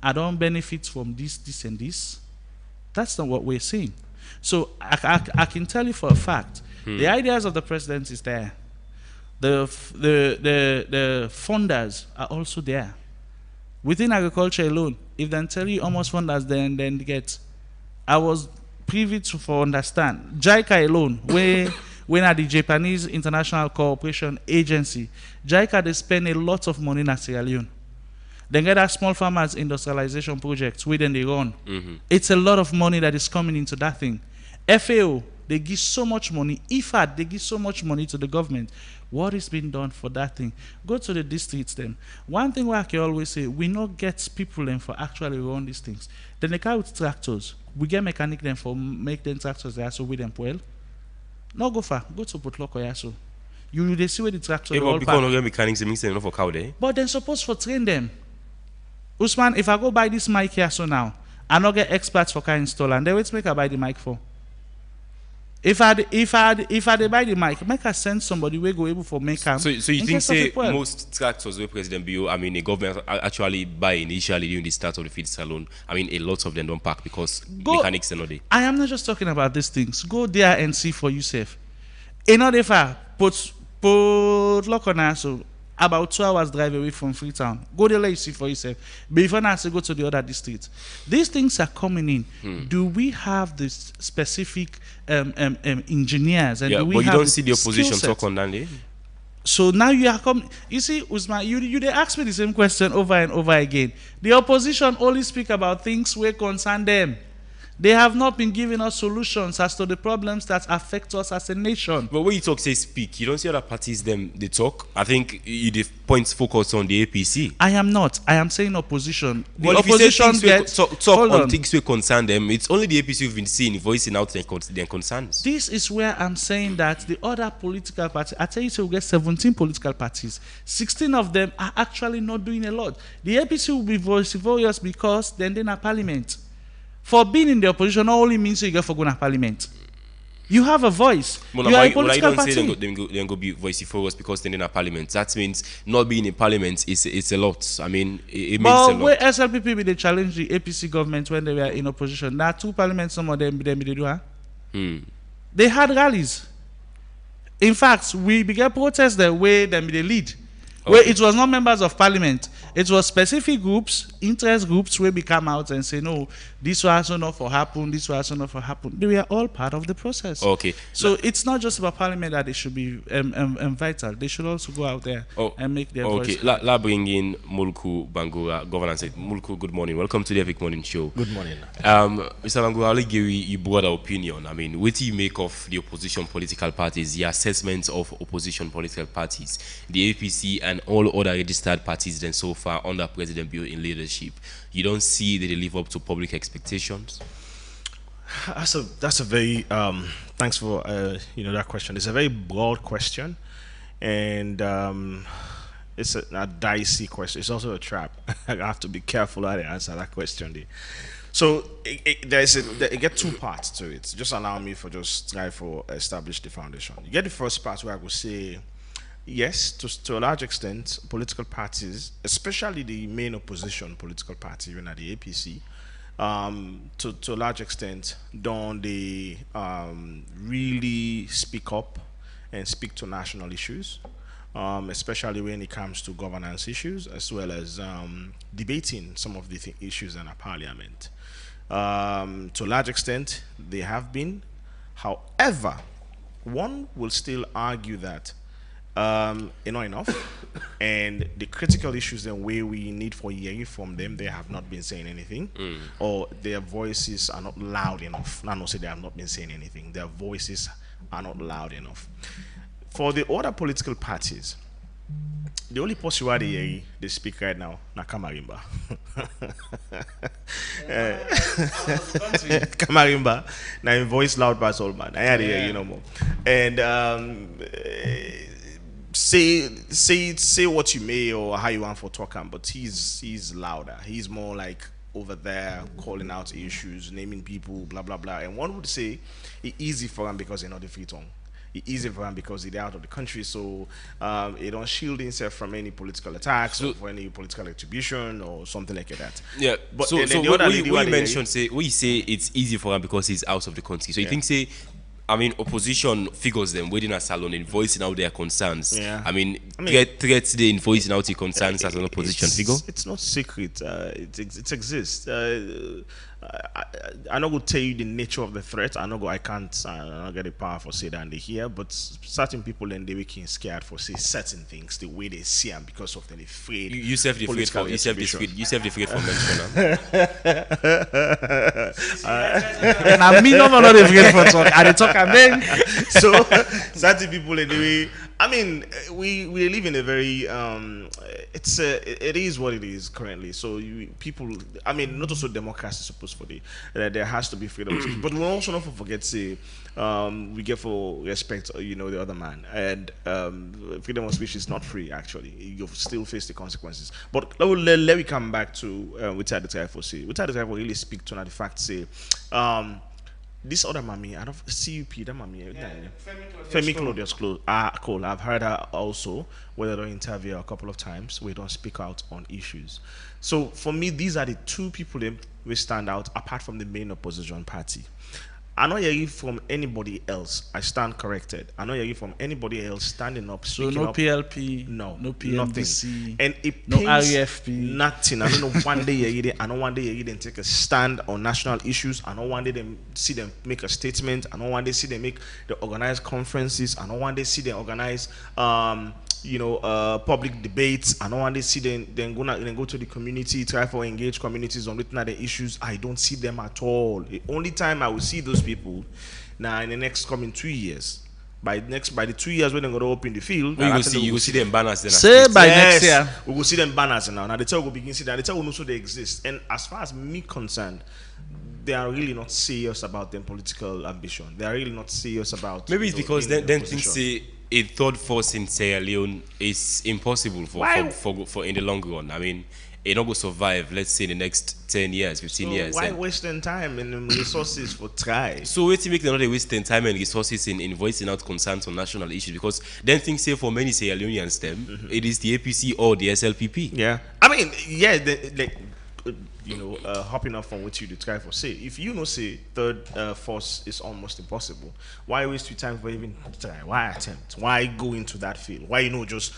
I don't benefit from this, and this? That's not what we're saying. So I can tell you for a fact, the ideas of the president is there. The funders are also there. Within agriculture alone, if they tell you almost funders, then get. I was privy to for understand. JICA alone, when at the Japanese International Cooperation Agency, JICA they spend a lot of money in Sierra Leone. They get a small farmers industrialization project within they run. It's a lot of money that is coming into that thing. FAO, they give so much money. IFAD, they give so much money to the government. What is being done for that thing? Go to the districts then. One thing I can always say, we not get people then for actually run these things. Then they carry with tractors. We get mechanic then for make them tractors there so with them well. No go far. Go to Potloko Yaso. They see where the tractor. Yeah, but because no mechanics, it means they're not for cow there. But they're supposed to train them. Usman, if I go buy this mic here so now, I not get experts for car install, and they wait make I buy the mic for. If I buy the mic, make I send somebody we go able for make them. So you think say most tractors where President Bio, I mean, the government actually buy initially during the start of the feed salon. I mean, a lot of them don't pack because mechanics are not there. I am not just talking about these things. Go there and see for yourself. Another far put lock on us. So about 2 hours drive away from Freetown. Go there, let you see for yourself. Before now, to go to the other districts. These things are coming in. Do we have this specific engineers? And do we but you have don't see the opposition talk on that. So now you are coming. You see, Usman, you they ask me the same question over and over again. The opposition only speak about things where concern them. They have not been giving us solutions as to the problems that affect us as a nation. But when you talk, say speak, you don't see other parties them they talk. I think the points focus on the APC. I am not. I am saying opposition. The well, opposition if you say talk on things we concern them, it's only the APC who've been seeing voicing out their concerns. This is where I'm saying that the other political parties, I tell you, so we get 17 political parties. 16 of them are actually not doing a lot. The APC will be vociferous because then they're in parliament. For being in the opposition not only means you get for going to parliament. You have a voice. Well, you are a political political party. party. They go be vociferous because they're in a parliament. That means not being in parliament is a lot. I mean, it means a lot. But where SLPP they challenge the APC government when they were in opposition. There are 2 parliaments, some of them they do, huh? They had rallies. In fact, we began protests the way they lead. Where it was not members of parliament, it was specific groups, interest groups, where we come out and say, no, this was also not for happen, this was also not for happen. They were all part of the process. Okay. So it's not just about parliament that they should be vital. They should also go out there and make their voice. Okay. La bring in Mulku Bangura, governance. Mulku, good morning. Welcome to the Epic Morning Show. Good morning. Mr. Bangura, I'll give you your broader opinion. I mean, what do you make of the opposition political parties, the assessment of opposition political parties, the APC and all other registered parties then so far under President Bio in leadership? You don't see that they live up to public expectations? That's a very thanks for that question. It's a very broad question, and it's a dicey question. It's also a trap. I have to be careful how I answer that question. So it get 2 parts to it. Just allow me for just try for establish the foundation. You get the first part where I would say, yes, to a large extent, political parties, especially the main opposition political party, even at the APC, to a large extent, don't they really speak up and speak to national issues, especially when it comes to governance issues, as well as debating some of the issues in our parliament. To a large extent, they have been. However, one will still argue that not enough, and the critical issues and where we need for hearing from them, they have not been saying anything, or their voices are not loud enough. Not say they have not been saying anything. Their voices are not loud enough. For the other political parties, the only person where they speak right now, na Kamarimba. Kamarimba, na in voice loud by soul man. I had hear more. And say what you may or how you want for talking, but he's louder. He's more like over there calling out issues, naming people, blah blah blah. And one would say it's easy for him because not the free tongue. It's easy for him because he's out of the country, so he don't shield himself from any political attacks or for any political attribution or something like that. Yeah. But so what you mentioned, you say it's easy for him because he's out of the country. So you think opposition figures them within a salon in voicing out their concerns. Yeah. Threats they in voicing out their concerns as an opposition figure. It's not secret. It exists. I'm not going to tell you the nature of the threat. I can't get the power for say that in the here, but certain people then they become scared for say certain things the way they see them because of the afraid. You self defeat for mention them. And I mean, I'm not afraid for talk. I talk again. So certain people anyway I mean, we live in a very it is what it is currently. So people, I mean, not also democracy supposed for there has to be freedom of speech, but we also not forget say we get for respect the other man, and freedom of speech is not free actually. You still face the consequences. But let me come back to what I try for say. What I try for really speak to the fact say. This other mommy, I don't CUP, that mommy, Femi Claudius Cole. I've heard her also, whether they don't interview her a couple of times, we don't speak out on issues. So for me, these are the two people that we stand out apart from the main opposition party. I'm not hearing from anybody else. I stand corrected. I'm not hearing from anybody else standing up, speaking so no up. PLP, no PMDC, nothing. And it no pains REFP, nothing. I don't know one day I know one day you didn't take a stand on national issues. I know one day them see them make a statement. I know one day see them make the organized conferences. I know one day see them organize public debates. I know one day see them then go to the community, try for engage communities on written other issues. I don't see them at all. The only time I will see those people now in the next coming 2 years. By the 2 years when they're going to open the field, you will see them banners. Say by next year, we will see them banners now. Now the tell will begin to see that. The tell will know so they exist. And as far as me concerned, they are really not serious about their political ambition. They are really not serious about. Maybe it's because then things say a third force in Sierra Leone is impossible for in the long run. I mean, it not go survive, let's say, in the next 10 years, 15 years. Why wasting time and resources for try? So wait to make them not wasting time and resources in voicing out concerns on national issues, because then things say for many Sierra Leoneans it is the APC or the SLPP. Yeah. I mean, yeah, hopping up from what you try for say, if you know say third force is almost impossible, why waste your time for even try? Why attempt? Why go into that field? Why just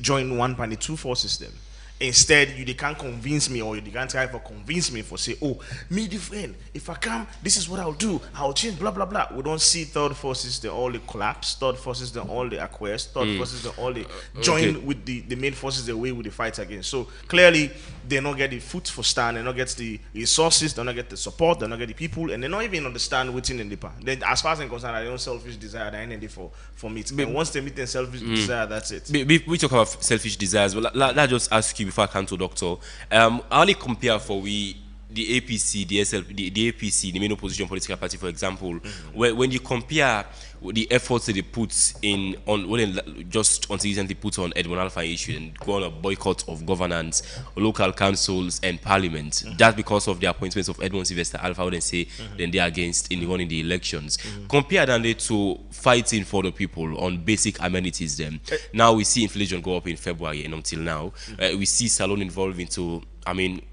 join one party, two forces them? Instead, they can't convince me, or they can't try for convince me for say, oh, me the friend, if I come, this is what I'll do, I'll change, blah blah blah. We don't see third forces, they all they collapse, third forces, they all they acquiesce, third forces, they all they join with the main forces the way with the fight against. So clearly they don't get the foot for stand, they don't get the resources, they don't get the support, they don't get the people, and they don't even understand what's in the part. Then as far as I'm concerned, I don't selfish desire, I ain't for me. And once they meet their selfish desire, that's it. We talk about selfish desires, but let just ask you before I come to doctor. I only compare for the APC, the APC, the main opposition political party, for example, when you compare the efforts that they put in on when they just until recently put on Edmond Alpha issue and go on a boycott of governance, local councils and parliament, that's because of the appointments of Edmond Sylvester Alpha, would say then they are against in running the elections. Compare that to fighting for the people on basic amenities. Then now we see inflation go up in February, and until now we see Salon involved into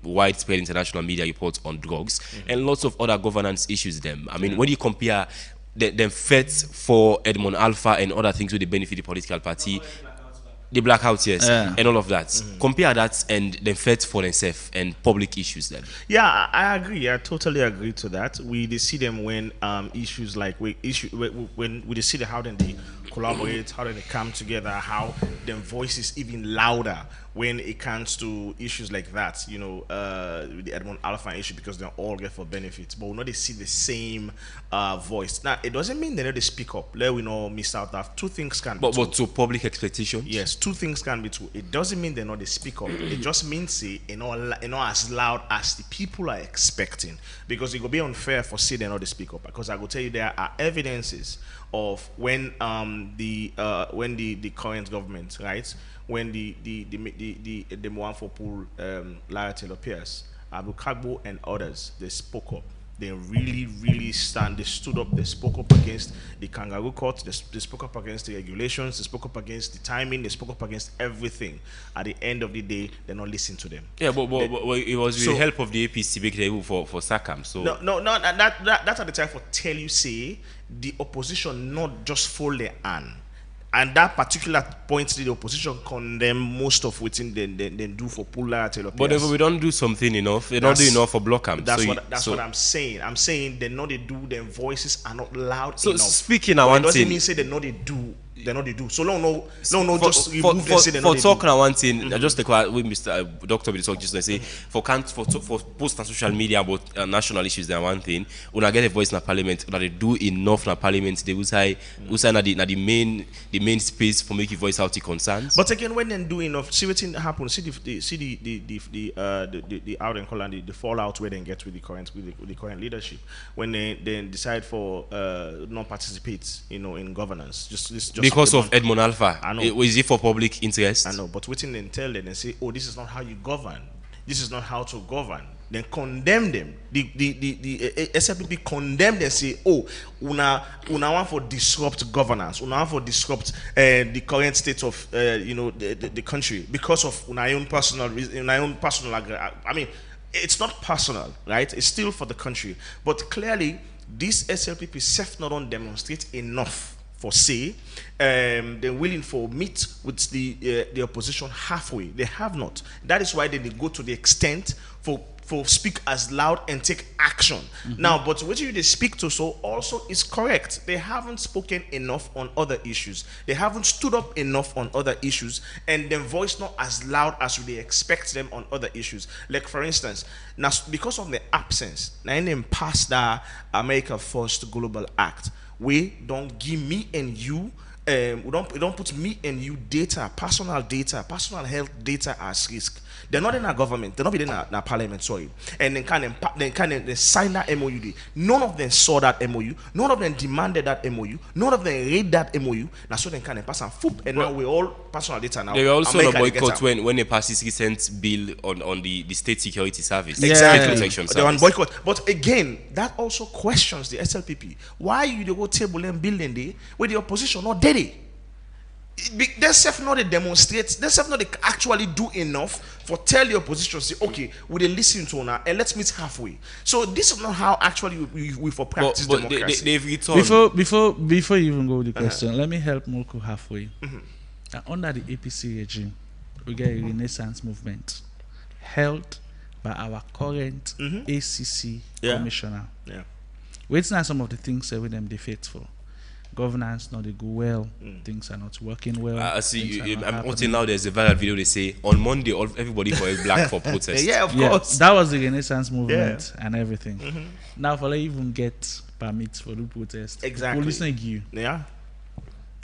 widespread international media reports on drugs and lots of other governance issues. When you compare them fights for Edmond Alpha and other things with the benefit the political party, the blackouts, yes, and all of that. Compare that and then fight for themselves and public issues then. Yeah, I agree. I totally agree to that. We see them when issues like when we see how then they collaborate, how they come together, how their voice is even louder when it comes to issues like that, the Edmond Alpha issue, because they all get for benefits, but we know they see the same voice. Now, it doesn't mean they know they speak up. Let we know miss out that two things can be true. But to public expectations? Yes, two things can be true. It doesn't mean they know they speak up. It just means say, as loud as the people are expecting, because it will be unfair for say they know they speak up, because I will tell you there are evidences of when the current government, right, when the one for Pool Lara Taylor Pierce, Abu Kagbo and others, they spoke up. They really they stood up, they spoke up against the kangaroo court, they spoke up against the regulations, they spoke up against the timing, they spoke up against everything. At the end of the day, they're not listening to them. Yeah, but it was with the help of the APC make the able for SACAM. So no, that's at the time for tell you say the opposition not just fold their hand. And that particular point, the opposition condemn most of what they do for Pula Taylor. But if we don't do something enough, they don't do enough for Blockam. That's what I'm saying. I'm saying they know they do, their voices are not loud so enough. Speaking of one thing, it doesn't mean say they know they do They know they do. So no, just for remove them, say they know they talking do. on one thing, just declare with Mr. Doctor be talk just like say for post on social media about national issues, they are one thing. When I get a voice in parliament, that they do enough in parliament, they will say the main space for making voice out the concerns. But again, when they do enough, see what happens. See the out and call and the fallout where they get with the current leadership when they decide for not participate, in governance. Just because of Edmond Alpha. I know. Is it for public interest? I know, but waiting and tell them and say, oh, this is not how you govern. This is not how to govern. Then condemn them. The SLPP condemn them and say, oh, una want for disrupt governance. Una want for disrupt the current state of the country because of una own personal. I mean, it's not personal, right? It's still for the country. But clearly, this SLPP self not on demonstrate enough for say they're willing for meet with the opposition halfway. They have not. That is why they go to the extent for speak as loud and take action. Now, but what you they speak to so also is correct. They haven't spoken enough on other issues. They haven't stood up enough on other issues, and their voice not as loud as they expect them on other issues. Like for instance, now because of the absence, now in them pass the America First Global Act, we don't give me and you. We don't put me and you data, personal health data as risk. They're not in our government. They're not in our parliament. Sorry, and they sign that MOU. None of them saw that MOU. None of them demanded that MOU. None of them read that MOU. Now so they can pass and foop, and now we all personal data now. They were also a boycott when they passed this recent bill on the state security service. Exactly, protection they were on service. boycott. But again, that also questions the SLPP. Why you they go table and building day where the opposition not dead? They self not they demonstrate. They self not they actually do enough for tell the opposition say, okay, we they listen to now and let's meet halfway. So this is not how actually we for practice democracy. They've returned. Before you even go with the question, let me help Mulku halfway. Under the APC regime, we get a renaissance movement held by our current ACC commissioner. Yeah. Waiting on some of the things that with them they faithful. Governance not they go well. Things are not working well. I see. Until now, there's a viral video. They say on Monday, everybody for black for protest. Yeah, of course. That was the Renaissance movement and everything. Now, for like even get permits for the protest, exactly. Police not give you. Yeah.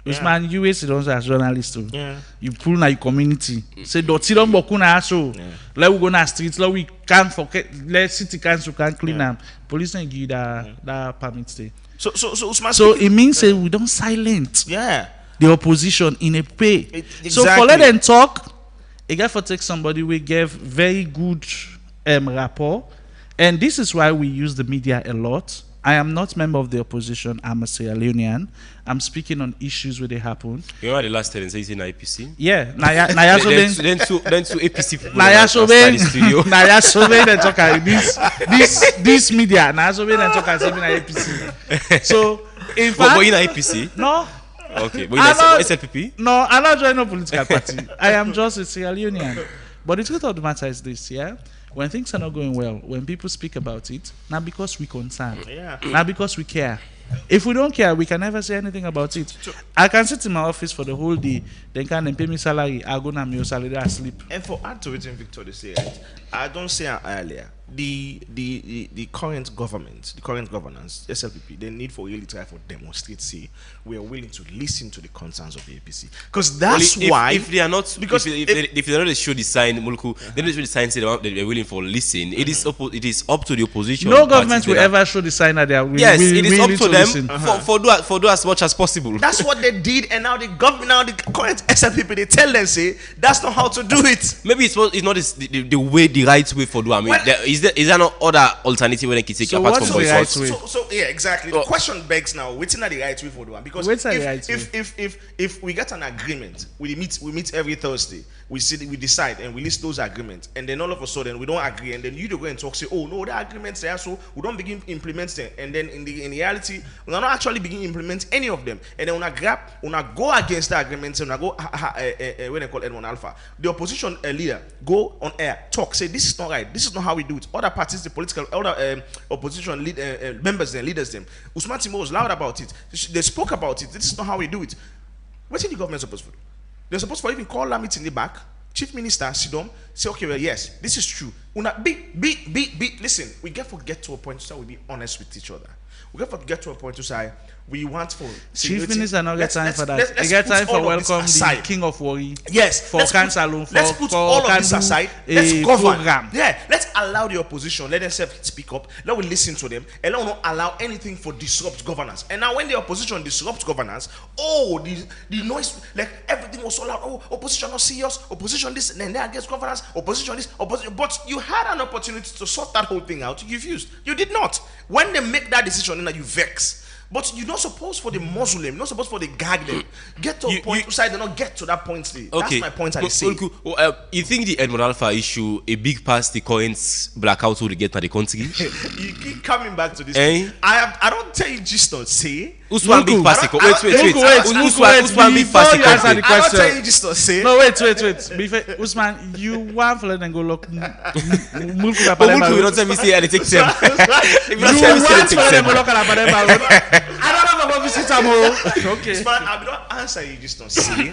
Usman, you waste it also as journalist too. Yeah. You pull na your community. Say doti don't boku na aso. Let we go na streets. Let we can forget. Let city council can clean them. Police not give you that permit stay. So Usman. So it means we don't silent. Yeah. The opposition in a pay. Exactly. So for let them talk, a guy for take somebody we gave very good rapport, and this is why we use the media a lot. I am not member of the opposition. I'm a Sierra Leonean. I'm speaking on issues where they happen. You know the last time say it's in IPC? Yeah. Then to APC people. Naya Sobe they talk this media. Naya Sobe they talk as even APC. So in fact, but in IPC? No. Okay, but in SLPP? No, I'm not joining no political party. I am just a Sierra Leonean. But the truth of the matter is this, yeah. When things are not going well, when people speak about it, not because we concern, not because we care. If we don't care, we can never say anything about it. I can sit in my office for the whole day, then can pay me salary, I go na my salary, I sleep. And for add to it in Victor, they say, right, I don't say earlier, the current government, the current governance, SLPP, they need for really try for demonstrate, say, we are willing to listen to the concerns of the APC. Because that's why. If they are not, because if they don't show the sign, Mulku, they don't show the sign say they are willing for listen. It is up to the opposition. No government will ever show the sign that they are willing. Yes, it is up to them listen. for do as much as possible. That's what they did, and now the government, now the current SLPP, they tell them say that's not how to do it. Maybe it's not the right way for do. I mean, is there no other alternative when they can take apart from boycott? So yeah, exactly. The question begs now, what's not the right way for do? Because if we get an agreement, we meet every Thursday. We decide and we list those agreements, and then all of a sudden we don't agree, and then you go and talk, say, oh no, the agreements there, so we don't begin implement them, and then in reality we not actually begin implement any of them, and then when I go against the agreements, and I go when they call Edmond Alpha, the opposition leader go on air, talk, say this is not right, this is not how we do it. Other parties, the political opposition members and leaders, them Usman Timo was loud about it. They spoke about it. This is not how we do it. What's the government supposed to do? They're supposed to even call Lamit in the back, chief minister, sit down, say, okay, well, yes, this is true. Listen, we get to a point to say we be honest with each other. We get to a point to say we want for chief minister not get time for that. He get time for welcome the king of Warri. Yes, for cancer alone. Let's put all of this aside. Let's govern. Program. Yeah, let's allow the opposition. Let them speak up. Let we listen to them, and let not allow anything for disrupt governance. And now when the opposition disrupts governance, the noise, like everything was so loud. Oh, opposition not serious. Opposition this, and then they against governance. Opposition this, opposition. But you had an opportunity to sort that whole thing out. You refused. You did not. When they make that decision, you vex. But you're not supposed for the Muslim, you're not supposed for the gag them. Get to a point side, they not get to that point still. Okay. That's my point I say. You think the Edmond Alpha issue a big past the coins blackout will get to the country? You keep coming back to this. I don't tell you just not say. Usman big past the wait. Usman big past the answer the question. I don't tell you just not say. No, wait. Usman, you want to let them go look. Mulku will not tell me say I take them. You want to let them go look at I don't have a visit tomorrow. Okay. Usman, I will not answer you just not say.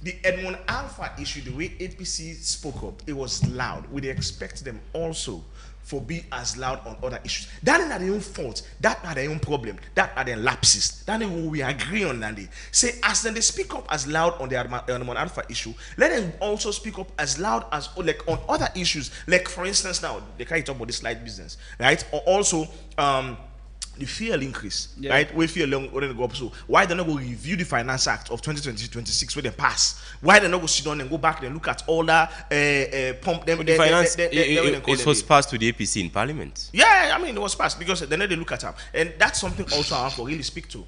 The Edmond Alpha issue, the way APC spoke up, it was loud. We expect them also for be as loud on other issues. That is not their own fault. That are their own problem. That are their lapses. That is what we agree on. That they say as then they speak up as loud on the Edmond Alpha issue, let them also speak up as loud as like on other issues. Like for instance, now they can't talk about the slide business, right? Or also the fuel increase, right? We feel long when they go up. So why they not go review the Finance Act of 2020-26 where they pass? Why they not go sit down and go back and look at all that pump them? The finance it was passed to the APC in Parliament. Yeah, I mean it was passed because then they look at them, and that's something also I want to really speak to.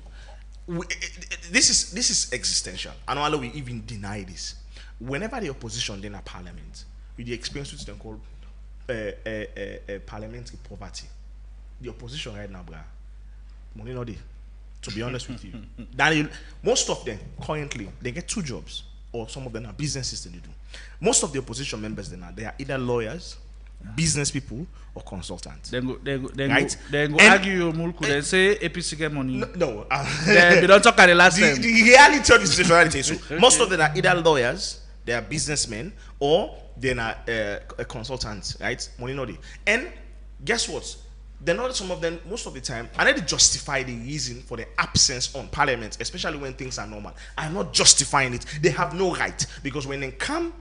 This is existential. I don't know we even deny this. Whenever the opposition then a parliament, with the experience which they call parliamentary poverty, the opposition right now, bruh, money not there. To be honest with you, most of them currently they get 2 jobs, or some of them are businesses that they do. Most of the opposition members they are either lawyers, business people, or consultants. Then go and argue Mulku. They say APC get money. No. They don't talk at the last time. The reality of the reality. So most of them are either lawyers, they are businessmen, or they are consultants, right? Money not there. And guess what? They're not some of them most of the time. I need to justify the reason for the absence on parliament, especially when things are normal. I'm not justifying it. They have no right, because when they come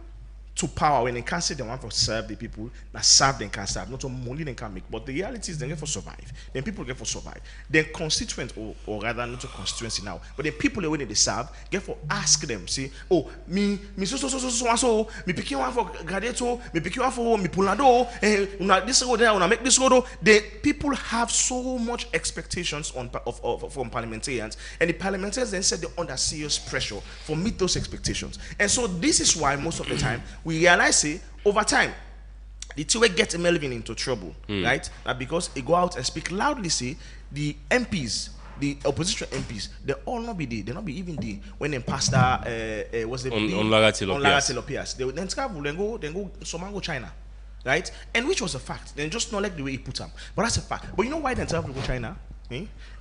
to power, when they can't say they want to serve the people, that serve them can serve, not some money they can make. But the reality is they get for survive. Then people get for survive. Then constituent, or rather not a constituency now, but the people when they serve get for ask them, say, oh, me so, me picking one for graduate, me picking one for me pulado, this road there, I make this road. The people have so much expectations from parliamentarians, and the parliamentarians then said they're under serious pressure for meet those expectations. And so this is why most of the time we realize, say, over time, the two way get Melvin into trouble, right? Because he go out and speak loudly, say, the MPs, the opposition MPs, they all not be there. They not be even there when they pass that, what's the on Lagatilopias. They then travel, then go, some go China, right? And which was a fact. Then just not like the way he put them. But that's a fact. But you know why they travel to go China?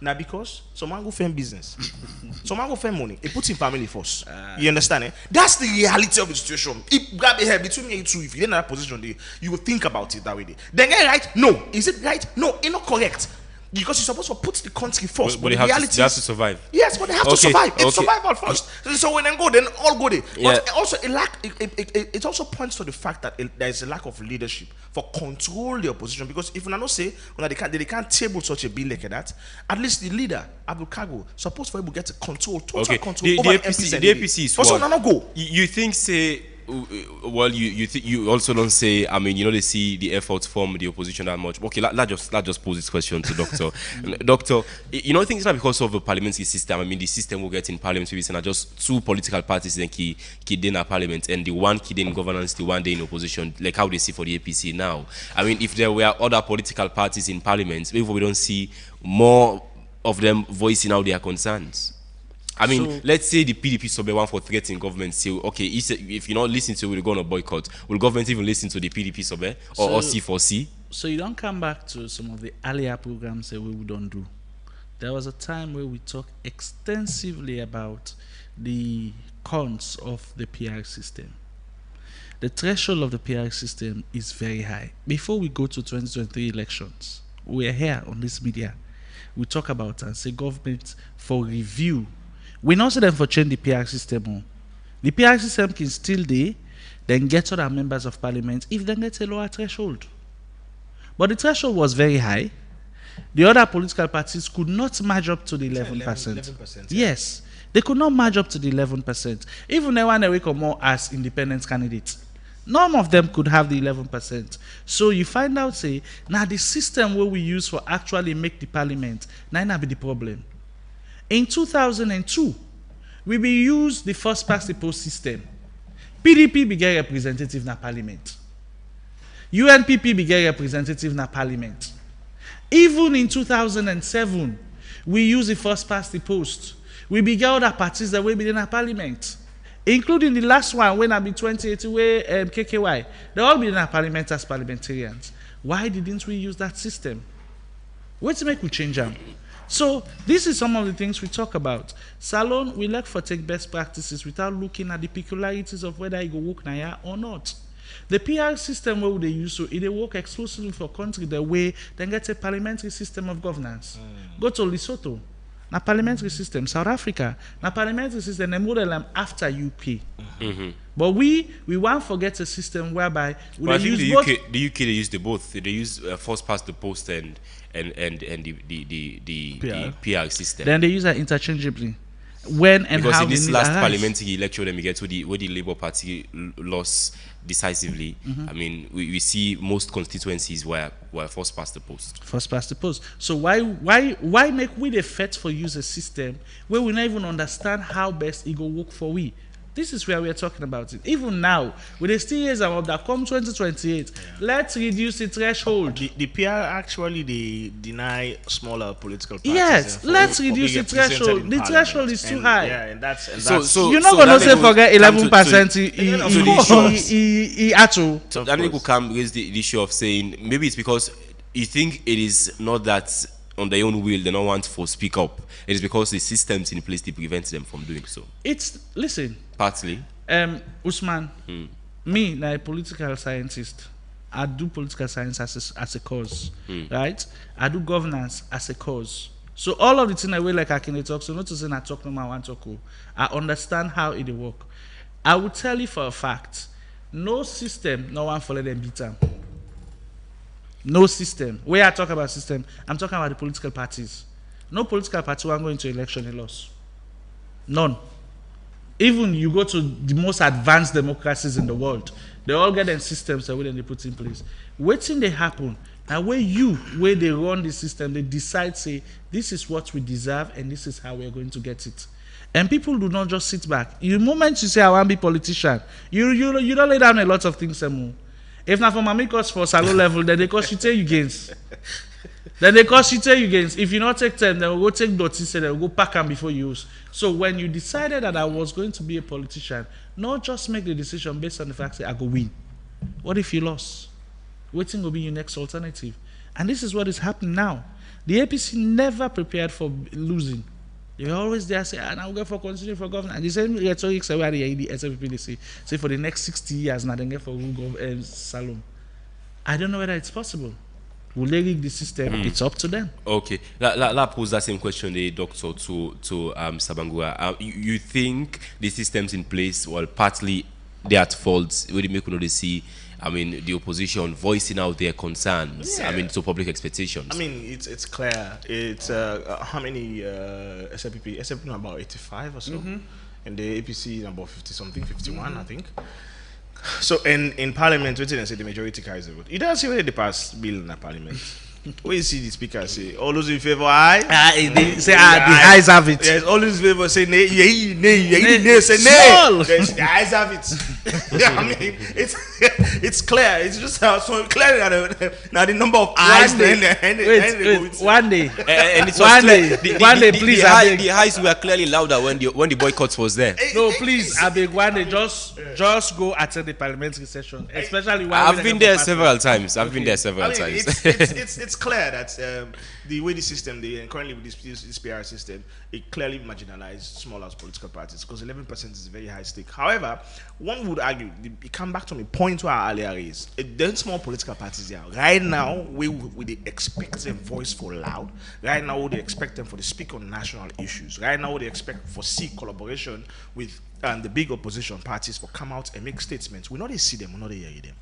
Now because someone go firm business, someone go firm money, it puts in family first. You understand? That's the reality of the situation. If grab a head between me and you, if you're in that position there, you will think about it that way. Then get right? No. Is it right? No, it's not correct. Because you're supposed to put the country first. But they have to survive. Yes, but they have to survive. It's survival first. So when they go, then all go there. But also it also points to the fact that there is a lack of leadership for control the opposition. Because if you not say they can't table such a bill like that, at least the leader, Abdul Kago, supposed for him to get total control over MPs. The APC is also not go. You think say. Well, you also don't say. I mean, they see the efforts from the opposition that much. Okay, let's just pose this question to Doctor. Doctor, I think it's not because of the parliamentary system. I mean, the system will get in parliament with not just 2 political parties then key in a parliament, and the one key in governance, the one day in opposition, like how they see for the APC now. I mean, if there were other political parties in parliament, maybe we don't see more of them voicing out their concerns. I mean, let's say the PDP sub one for threatening government say, okay, if you're not listening to it, we're going to boycott. Will government even listen to the PDP sub or C4C? So you don't come back to some of the earlier programs that we don't do. there was a time where we talked extensively about the cons of the PR system. The threshold of the PR system is very high. Before we go to 2023 elections, we're here on this media. We talk about and say government for review. We not say them for change the PR system. The PR system can still then get other members of parliament if they get a lower threshold. But the threshold was very high. The other political parties could not match up to the 11%. 11%, Yes, they could not match up to the 11%. Even they want to come more as independent candidates. None of them could have the 11%. So you find out, say, now the system where we use for actually make the parliament, now be the problem. In 2002, we be use the first past the post system. PDP began representative in parliament. UNPP began representative in parliament. Even in 2007, we use the first past the post. We began other parties that will be in parliament, including the last one when I be 2018 where KKY. They all be in parliament as parliamentarians. Why didn't we use that system? What's to make we change them? So this is some of the things we talk about. Salon, we like for take best practices without looking at the peculiarities of whether it go work now or not. The PR system where they use so it work exclusively for country the way then get a parliamentary system of governance. Go to Lesotho, na parliamentary system. South Africa, na parliamentary system. They model them after UK. But we want forget a system whereby we But I think use the both. UK they use the both. They use first past the post and the PR system. Then they use that interchangeably. When and because how in this they need last arise. parliamentary election, then we get where the Labour Party lost decisively. I mean, we see most constituencies were first past the post. First past the post. So why make we the fit for use a system where we not even understand how best it go work for we? This is where we are talking about it. Even now, with the still years about that come 2028, let's reduce the threshold. The PR actually they deny smaller political parties. Yes, let's reduce the threshold. The threshold is too high. Yeah, and that's So you're not gonna say forget 11%. So that could come raise the issue of saying maybe it's because you think it is not that on their own will they don't want to speak up. It is because the systems in place they prevent them from doing so. Listen. Partly. Usman, me, like a political scientist, I do political science as a cause, right? I do governance as a cause. So all of the things I will like I can talk. So not to say I talk no man want to talk. I understand how it work. I will tell you for a fact, no system, no one follow them beat them. No system. Where I talk about system, I'm talking about the political parties. No political party will go into election and loss. None. Even you go to the most advanced democracies in the world, they all get them systems that they put in place. Waiting they happen, and where they run the system, they decide, say, this is what we deserve and this is how we're going to get it. And people do not just sit back. The moment you say, I want to be politician, you don't lay down a lot of things anymore. If not for Mami cost for salon level, then they cost you tell you gains. If you not take time, then we'll go take notice and then we'll go pack them before you use. So when you decided that I was going to be a politician, not just make the decision based on the fact that I go win. What if you lost? Waiting will be your next alternative. And this is what is happening now. The APC never prepared for losing. They were always there say, now we'll go for continuing for government. And the same rhetoric say where the SFP they say for the next 60 years now they get for Salon. I don't know whether it's possible. Will they rig the system? It's up to them. Okay. La pose that same question, the doctor to Sabangura. You think the systems in place, well, partly they're at fault. When they make you see, I mean, the opposition voicing out their concerns. Yeah. I mean, to public expectations. I mean, it's clear. It's how many SFP about 85 or so, and the APC is about 50 something, 51, I think. So in Parliament, we didn't say the majority carries the vote. You don't see whether they pass bill in the Parliament. Where you see the speaker say, all those in favor, aye. They say, the ayes have it. Yes, all those in favor say, nay, say nay. Yes, the ayes have it. Yeah, I mean, it's clear. It's just so clear now the number of eyes. One day. And it's one day. One day, please. The highs were clearly louder when the boycott was there. No, please. I beg one day. Just go attend the parliamentary session, especially. I've been there several times. It's clear that the way the system, currently with this PR system, it clearly marginalized smaller political parties because 11% is a very high stake. However, one would argue, it come back to me, point to our earlier is, then small political parties here, right now, we expect them voice for loud. Right now, they expect them for to speak on national issues. Right now, they expect for collaboration with the big opposition parties for come out and make statements. We not see them, we not hear them.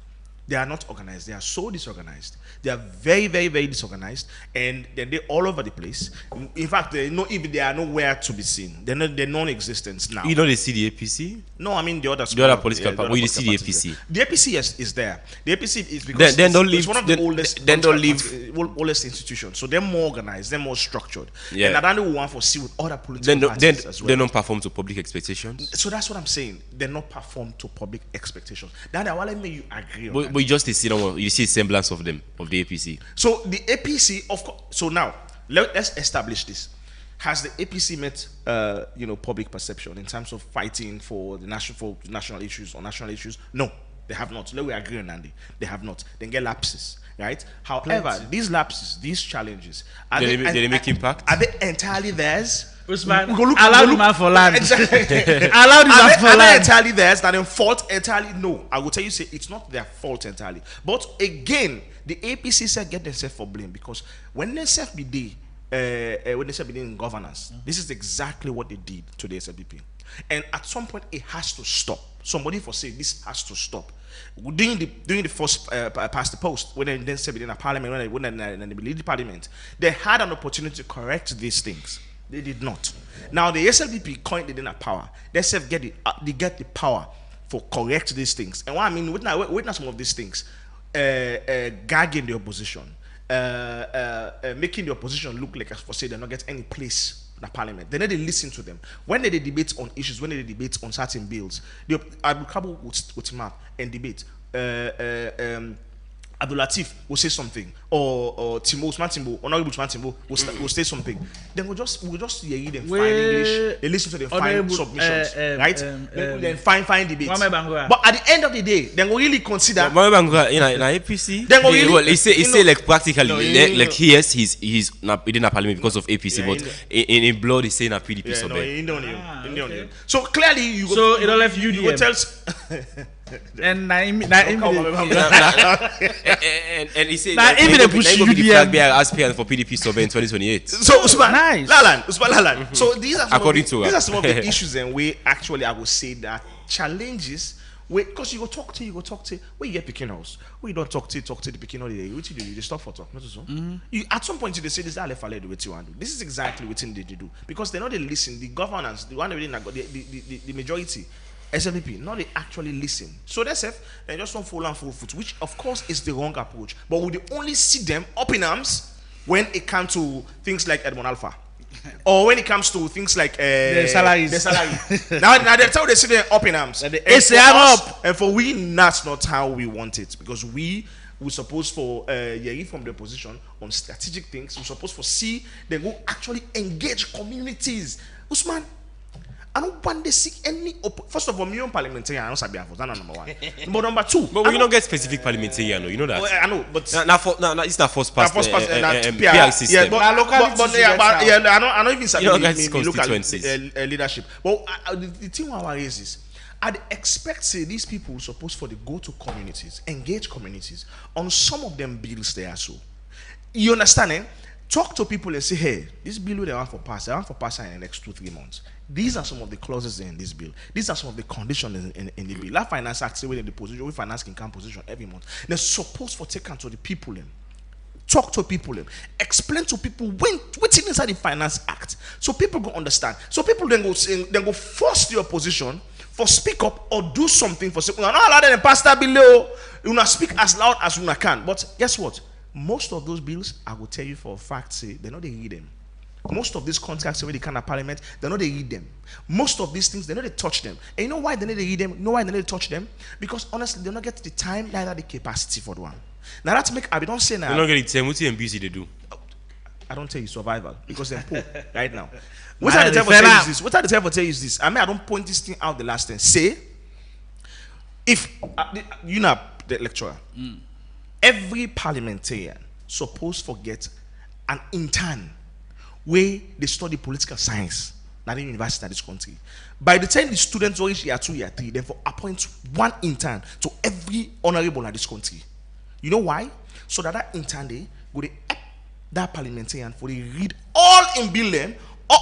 They are not organized. They are so disorganized. They are very, very, very disorganized, and they're all over the place. In fact, they are nowhere to be seen. They're non-existent now. You know, they see the APC. No, I mean the other political party. You see the APC. The APC is there. The APC is because it's one of the oldest institutions. So they're more organized. They're more structured. Yeah. And I don't want to see with other political parties as well. They don't perform to public expectations. So that's what I'm saying. They're not perform to public expectations. That's why I make you agree on that. But you see semblance of them, of the APC. So the APC, of course. So now let's establish this. Has the APC met, public perception in terms of fighting for national issues or national issues? No, they have not. Let me agree on Andy. They have not. They get lapses, right? However, these lapses, these challenges, did they make impact? Are they entirely theirs? Usman, allow the man for land. Exactly. Allow the man for land. Are they entirely theirs? That in fault entirely? No. I will tell you, say it's not their fault entirely. But again, the APC said get themselves for blame because when they self be in governance, this is exactly what they did to the SLPP. And at some point, it has to stop. Somebody for say this has to stop. During the first past the post, when they then said in a parliament, when they lead the parliament, they had an opportunity to correct these things. They did not. Now the SLPP coined it in a power. They self get the power for correct these things. And what I mean, witness some of these things, gagging the opposition, making the opposition look like, as for say, they not get any place in the parliament. They need to listen to them. When they debate on issues, when they debate on certain bills, I will come with him up and debate. Abdul Latif will say something, or Usman Timbo, Honorable Usman Timbo will say something. Then we'll just hear them fine English. They listen to the fine submissions, right? Then fine debates. But at the end of the day, then we really consider. In APC, then he say like practically like he's not within a parliament because of APC, but in blood he's saying a PDP something. So clearly you go. So it don't left UDM. You go tell. And he said even the push UDM aspirant for PDP survey in 2028. So Usman Lalan. So these are some of the issues and we actually I would say that challenges because you go talk to where you get picking house. Where you don't talk to the picking all the day. What you do? You stop for talk, not so. You at some point they say this is what you want to do. This is exactly what they do because they know they listen. The governance, the one the majority. SLPP, not they actually listen. So that's it. They just want full foot, which of course is the wrong approach. But we only see them up in arms when it comes to things like Edmond Alpha, or when it comes to things like the salary. now that's how they see them up in arms. And for we, that's not how we want it because we supposed for Yeri from the opposition on strategic things. We supposed for see they go actually engage communities. Usman. I don't want to see any. First of all, me own parliamentarian. I don't sabi for that's number one. But number two, but we don't get specific parliamentarian. You know that. I know, but it's not first past. PR system. Yeah, but I don't even sabi local leadership. But the thing I raise is, I'd expect say these people supposed for the go to communities, engage communities on some of them bills they are so. You understand? Eh? Talk to people and say, hey, this bill they want for pass in the next 2-3 months. These are some of the clauses in this bill. These are some of the conditions in the bill. That Finance Act say within the position, we finance can come position every month. They're supposed for take to the people in. Talk to people in. Explain to people what's inside the Finance Act. So people go understand. So people then go force the opposition for speak up or do something for say, not allow them to pass that bill. You not speak as loud as you can. But guess what? Most of those bills, I will tell you for a fact, say they know they read them. Most of these contracts already kind of parliament, they know they read them. Most of these things, they know they touch them. And you know why they need to read them? You know why they need to touch them? Because honestly, they don't get the time, neither the capacity for the one. Now that's make I don't say now. They don't get the time. What you busy they do? I don't tell you survival because they're poor right now. What are the time for tell you this? What are the time for tell you this? I mean, I don't point this thing out the last time. Say, if you know the lecturer, every parliamentarian supposed to get an intern where they study political science at the university in this country. By the time the students reach year 2, year 3, then for appoint one intern to every honorable in this country. You know why? So that intern they go to that parliamentarian for they read all in bill them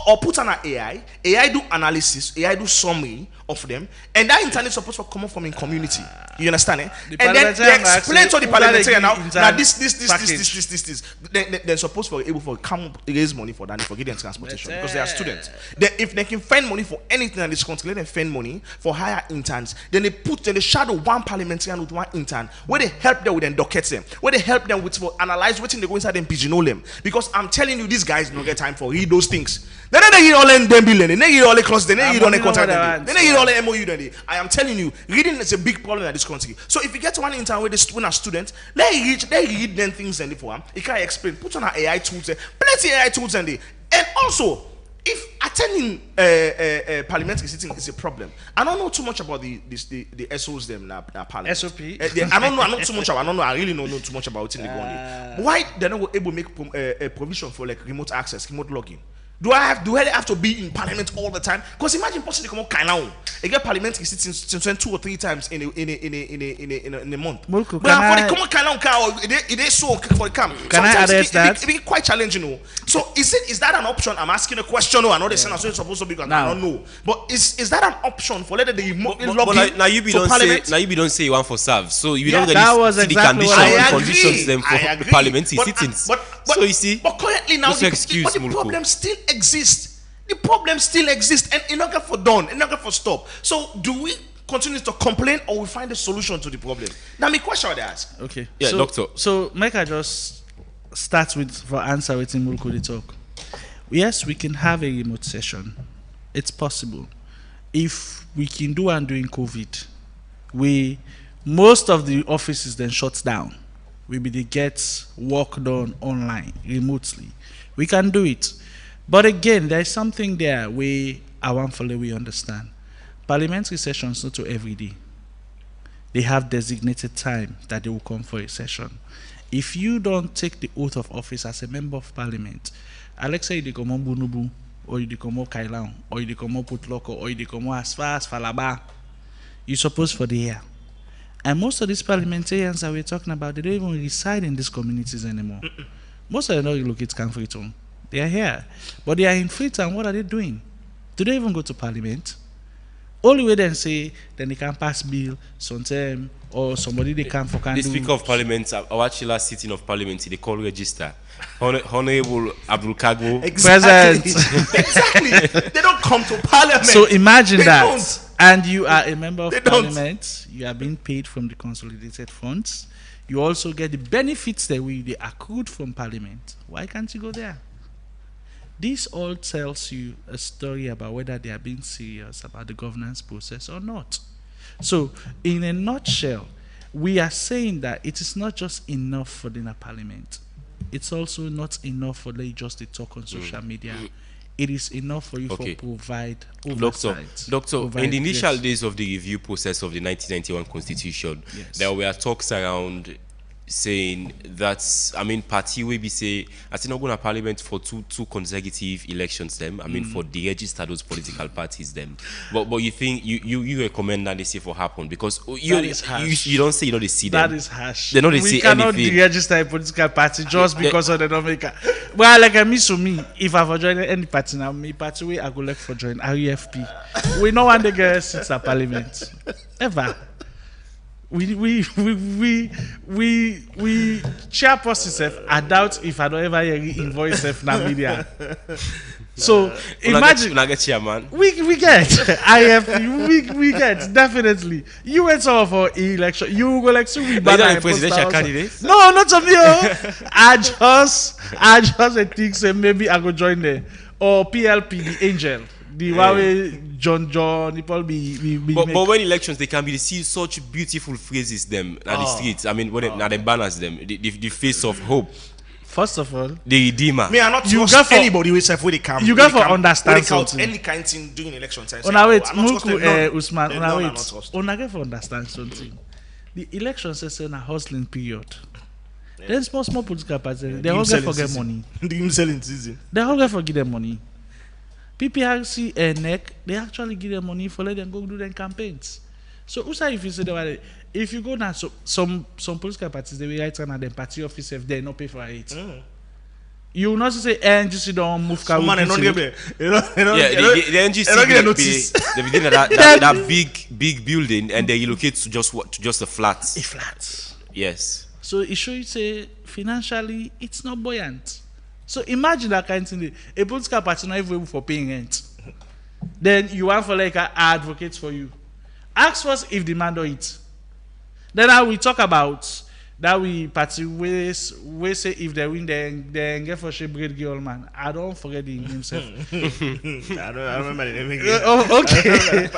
or put on an AI do analysis, AI do summary of them, and that intern is supposed to come up from in community. You understand? And then they explain to the parliamentarian now this. They're supposed to be able to raise money for that for getting transportation because they are students. If they can find money for anything in this country, let them find money for hire interns. Then they shadow one parliamentarian with one intern where they help them with them docket them, where they help them with for analyze what they go inside them pigeonhole them. Because I'm telling you, these guys don't get time for read those things. Then they read all them billion, they read all the clause, they read all the contract, they read all the MOU. I am telling you, reading is a big problem in this country. So if you get one intern where they are students, they read them things and for them. You can explain. Put on our AI tools, plenty AI tools and also if attending parliamentary sitting is a problem. I don't know too much about the SOs them now parliament. SOP. I don't know too much about. I really don't know too much about it. Why they're not able to make a provision for like remote access, remote login? Do I have to be in parliament all the time? Because imagine possibly come out. I get parliamentary sitting 2 or 3 times in a month. Mulku, it is so for the camp. Can I address that? It be quite challenging. So is that an option? I'm asking a question. I know the Senate is supposed to be. I don't know. But is that an option for letting the lobby? Now you don't say you want for serve. So you don't that was see exactly the conditions them for parliamentary sittings. So you see, but currently now the problem still exists. The problem still exists, and it's not going for done. It's not going for stop. So do we continue to complain, or we find a solution to the problem? Now, my question I ask. Okay. Yeah, doctor. So make I just start with for answer with Mulku talk. Yes, we can have a remote session. It's possible. If we can do and during COVID, most of the offices then shuts down. We be get work done online, remotely. We can do it. But again, there's something there where I want to we understand. Parliamentary sessions not to every day. They have designated time that they will come for a session. If you don't take the oath of office as a member of parliament, Alexa you come on Bunubu, or you come on Kailan, or you come on Putloko, or you come on as far as Falaba, you're supposed for the year. And most of these parliamentarians that we're talking about, they don't even reside in these communities anymore. Most of them don't relocate to Freetown. They are here. But they are in Freetown. What are they doing? Do they even go to parliament? Only way they say, then they can pass bill sometime, or somebody they can for can the do. Speaker of Parliament, our actual last sitting of Parliament, they call register. Honorable Abdul Kago. Present. Exactly. They don't come to parliament. So imagine they that. Don't. And you are a member of parliament. You are being paid from the consolidated funds. You also get the benefits that they accrued from parliament. Why can't you go there? This all tells you a story about whether they are being serious about the governance process or not. So, in a nutshell, we are saying that it is not just enough for the parliament. It's also not enough for them just to talk on social media. It is enough for you to provide oversight. Doctor, in the initial days of the review process of the 1991 Constitution, there were talks around saying that, I mean, party will be say, I think not going to parliament for two consecutive elections them. I mean, for the register those political parties them. But you think you recommend that they say for happen because you don't say they see them. That is harsh. They know they we say cannot anything. deregister a political party just because of the non-maker. Well, like I miss to me, if I for join any party now, me party way I go look for join REFP. We no one the girls sits at parliament ever. we chairperson self. I doubt if I don't ever hear invoice self na media. So imagine get chairman. We get IFP, we get definitely. You went off for election. You go like so we the presidential candidate? No, not of you. I just think say maybe I go join there or PLP the angel. The way John Paul but when elections they can be see such beautiful phrases them at the streets. I mean when they banners them the face of hope. First of all, the redeemer. Me, I not trust anybody with self where they come. You got to understand something. Any kind of thing during election time. Una wait, Muku Usman. Una wait. Una get to understand something. The election session a hustling period. Then small political parties they all get for get money. The selling season. They all get for give them money. PPRC and NEC they actually give them money for let them go do their campaigns. So Usa if you say that if you go now some political parties they will write on them party office if they not pay for it. You will not say NGC don't move car. The NGC they begin that big building and they relocate to just a flat. A flat. Yes. So it shows you say financially it's not buoyant. So imagine that kind of thing. A political party not even for paying rent. Then you want for like an advocate for you. Ask first if the man do it. Then now we talk about that we party we say if they win then get for shape great girl man. I don't forget the name himself. I remember the name again. Okay.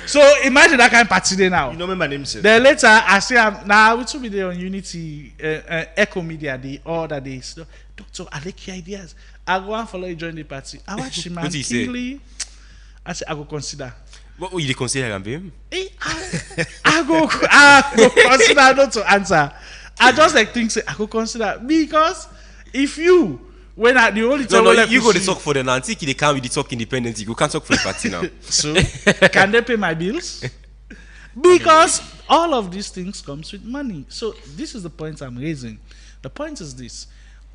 So imagine that kind of party there now. You don't remember the name himself. Then later I say now we should be there on Unity Echo Media the other days. So, Dr. Aleki ideas. I go and follow you join the party. I watch him and Kingly. I say I go consider. What would you consider him? I go consider not to answer. I just like think say I go consider because if you when I the only time you go to talk for the antique they can't really talk independently. You can't talk for the party now. So can they pay my bills? Because all of these things comes with money. So this is the point I'm raising. The point is this.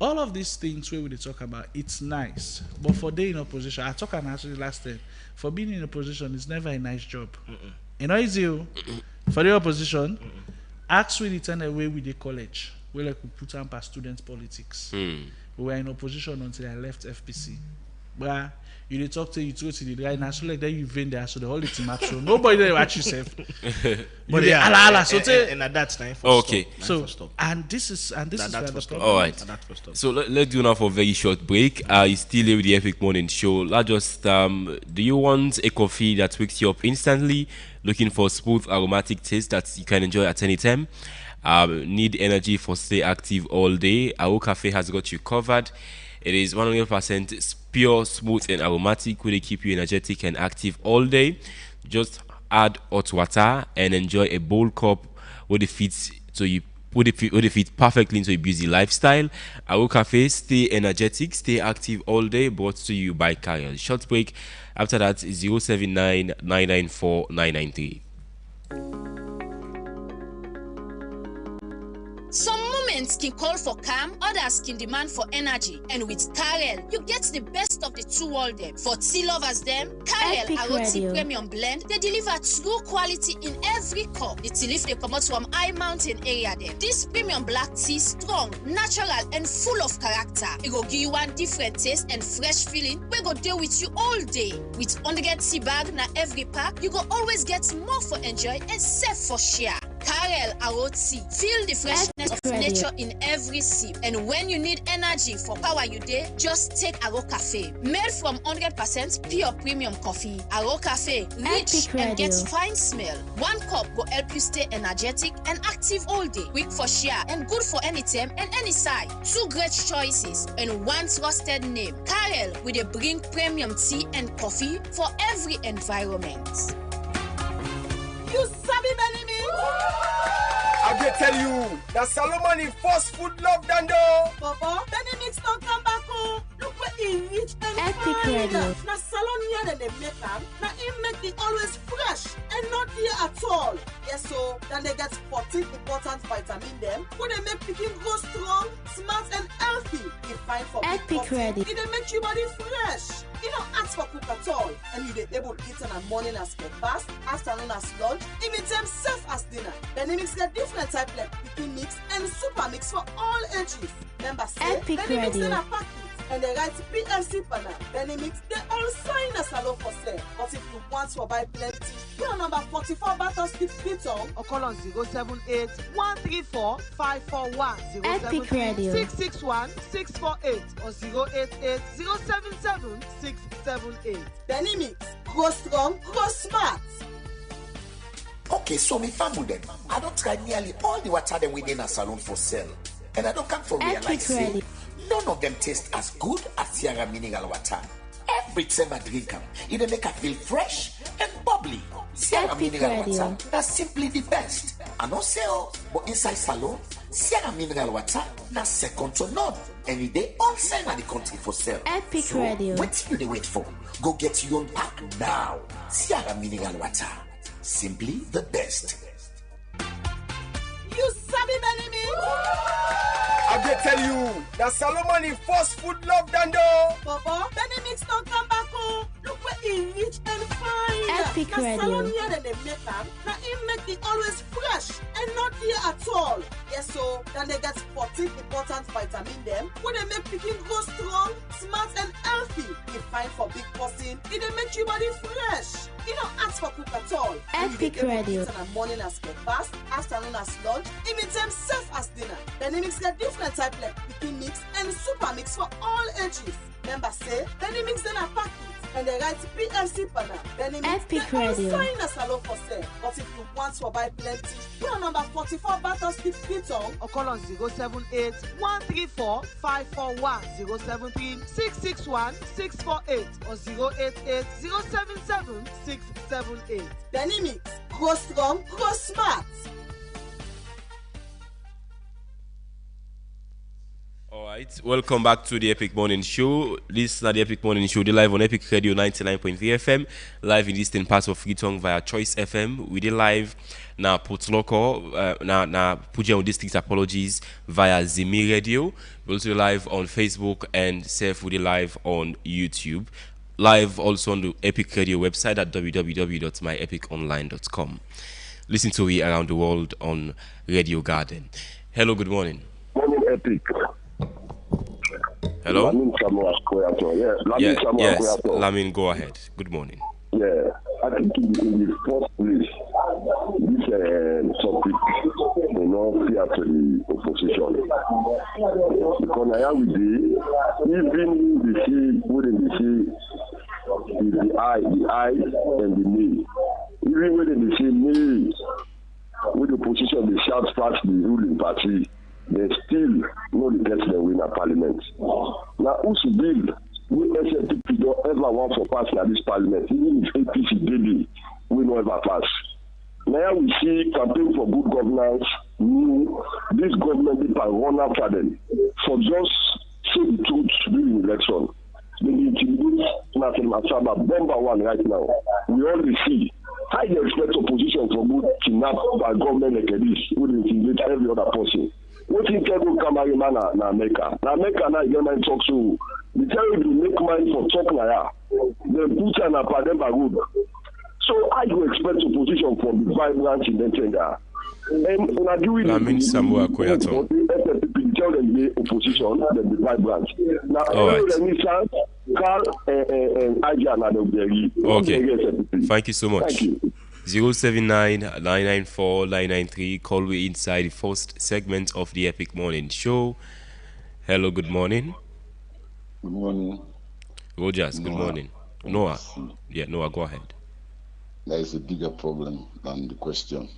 All of these things where we talk about, it's nice. But for being in opposition, I talked actually last time. For being in opposition, it's never a nice job. You know, it's you. For the opposition, ask we return away with the college. Where like we put on past student politics. We were in opposition until I left FPC. But you talk to you go to the guy now, so like that you vend there, so the whole team up. So nobody there watch yourself. But yeah, and at that time. Okay. So and this is where the problem. All right. So let's do now for a very short break. You still here with the Epic Morning Show. Let's just do you want a coffee that wakes you up instantly? Looking for smooth aromatic taste that you can enjoy at any time? Need energy for stay active all day? Our Cafe has got you covered. It is 100% pure, smooth, and aromatic, where they keep you energetic and active all day. Just add hot water and enjoy a bold cup where it fits perfectly into a busy lifestyle. Our Cafe, stay energetic, stay active all day. Brought to you by Carrier. Short break. After that is 079 994 993. Some moments can call for calm, others can demand for energy. And with Carel, you get the best of the two worlds. For tea lovers them, Carel Aroti Premium Blend, they deliver true quality in every cup. The tea leaf they come out from high mountain area them. This premium black tea strong, natural and full of character. It will give you one different taste and fresh feeling. We go deal with you all day. With on the get tea bag na every pack, you go always get more for enjoy and safe for share. Carel Aroti, feel the freshness of nature in every sip. And when you need energy for power you day, just take Aro Cafe. Made from 100% pure premium coffee. Aro Cafe, rich and gets fine smell. One cup will help you stay energetic and active all day. Quick for share and good for any time and any size. Two great choices and one trusted name. Carel with a bring premium tea and coffee for every environment. You sabi Benny I will tell you that Solomon is first food love than though. Papa, Benny Mix don't come back home. oh. Look where he reach and Epic fine. Radio. Na salon here than they make am. Na him make it always fresh and not here at all. Yes, so then they get 14 important vitamin them. When they make picking grow strong, smart and healthy. It fine for Epic Radio. It they make your body fresh. You don't ask for cook at all. And you they able to eat in the morning as breakfast, afternoon as lunch, even them self as dinner. Then they mix the different type like picking mix and super mix for all ages. Remember say, Epic then they mix in Radio. a packet. And they write PLC banner. Then they mix they all sign a salon for sale. But if you want to buy plenty, your number 44 Battle Street Freetown or call on 078 134 541 Epic Radio. 661 648 or 088 077 678. Benny Mix. Grow strong, grow smart. Okay, so me family then. I don't try nearly all the water them within a salon for sale. And I don't come for Epic realize say, Radio. none of them taste as good as Sierra mineral water. Every time I drink them, it make I feel fresh and bubbly. Sierra Epic mineral Radio. water, that's simply the best. I don't say oh, but inside salon, Sierra mineral water, that's second to none. Any day, all sign at the country for sale. Epic So, Radio. what you they wait for? Go get your own pack now. Sierra mineral water, simply the best. You sabi Benny Mix? I can tell you, that Solomon in fast food love Dando. Baba, Benny Mix don't come back oh. Look where he rich and fine. Epic na Radio. salon here than they make am. Na him make it always fresh and not here at all. Yes, so then they get 14 important vitamin them. When they make picking grow strong, smart and healthy. It fine for big person. It they make your body fresh. You don't ask for cook at all. Epic You dey able to Radio. eat in the morning as breakfast, afternoon as lunch, even them self as dinner. Then they mix the different type like picking mix and super mix for all ages. Remember say, then they mix them a packet and they write PLC banner. Then they mix Epic they all Radio. sign a salon for sale. But if you want to buy plenty, your number 44 Battle Street Freetown or call on 078 134 541 073 661 648 or 088 077 678. Benny Mix. Grow strong, grow smart. All right, welcome back to the Epic Morning Show. This is not the Epic Morning Show. They live on Epic Radio 99.3 FM, live in the eastern parts of Freetown via Choice FM. We did live na Port Loco, na Pujehun District, apologies, via Zimi Radio. We also live on Facebook and Surf. We did live on YouTube. Live also on the Epic Radio website at www.myepiconline.com. Listen to it around the world on Radio Garden. Hello, good morning. Morning, Epic. Hello? Lamin Samuel Koyato. Yeah, Lamin Samuel yes, Koyato. Lamin, go ahead. Good morning. Yeah, I think in the first place, this topic will not fear to the opposition. Because now we do, even the see, wouldn't the see, is the eye and the knee. Even when they say knee, with the opposition, they shout past the ruling party. They still know the person that win a parliament. Now, who's bill? We SNP don't ever want to pass at this parliament. Even if APC daily, we don't ever pass. Now we see campaign for good governance. This government people run after them for just say the truth during election. They intimidate Nathan Masaba, number one right now. We already see. How do you expect opposition for good kidnap by government like this? Would intimidate every other person. What you tell them come man na America? Na America na get mind talk so. The tell you make mind for talk na ya. Then put an them by good. So how you expect opposition from the vibrant in the tender? And when I do it, Lamin Samuel Koyato. Tell them the opposition, then the vibrant. Now, all right. Carl and Ajan are okay. Thank you so much. Thank you. 079-994-993. Call we inside the first segment of the Epic Morning Show. Hello, good morning. Good morning. Rogers, good morning. Noah. Yeah, Noah, go ahead. There is a bigger problem than the question.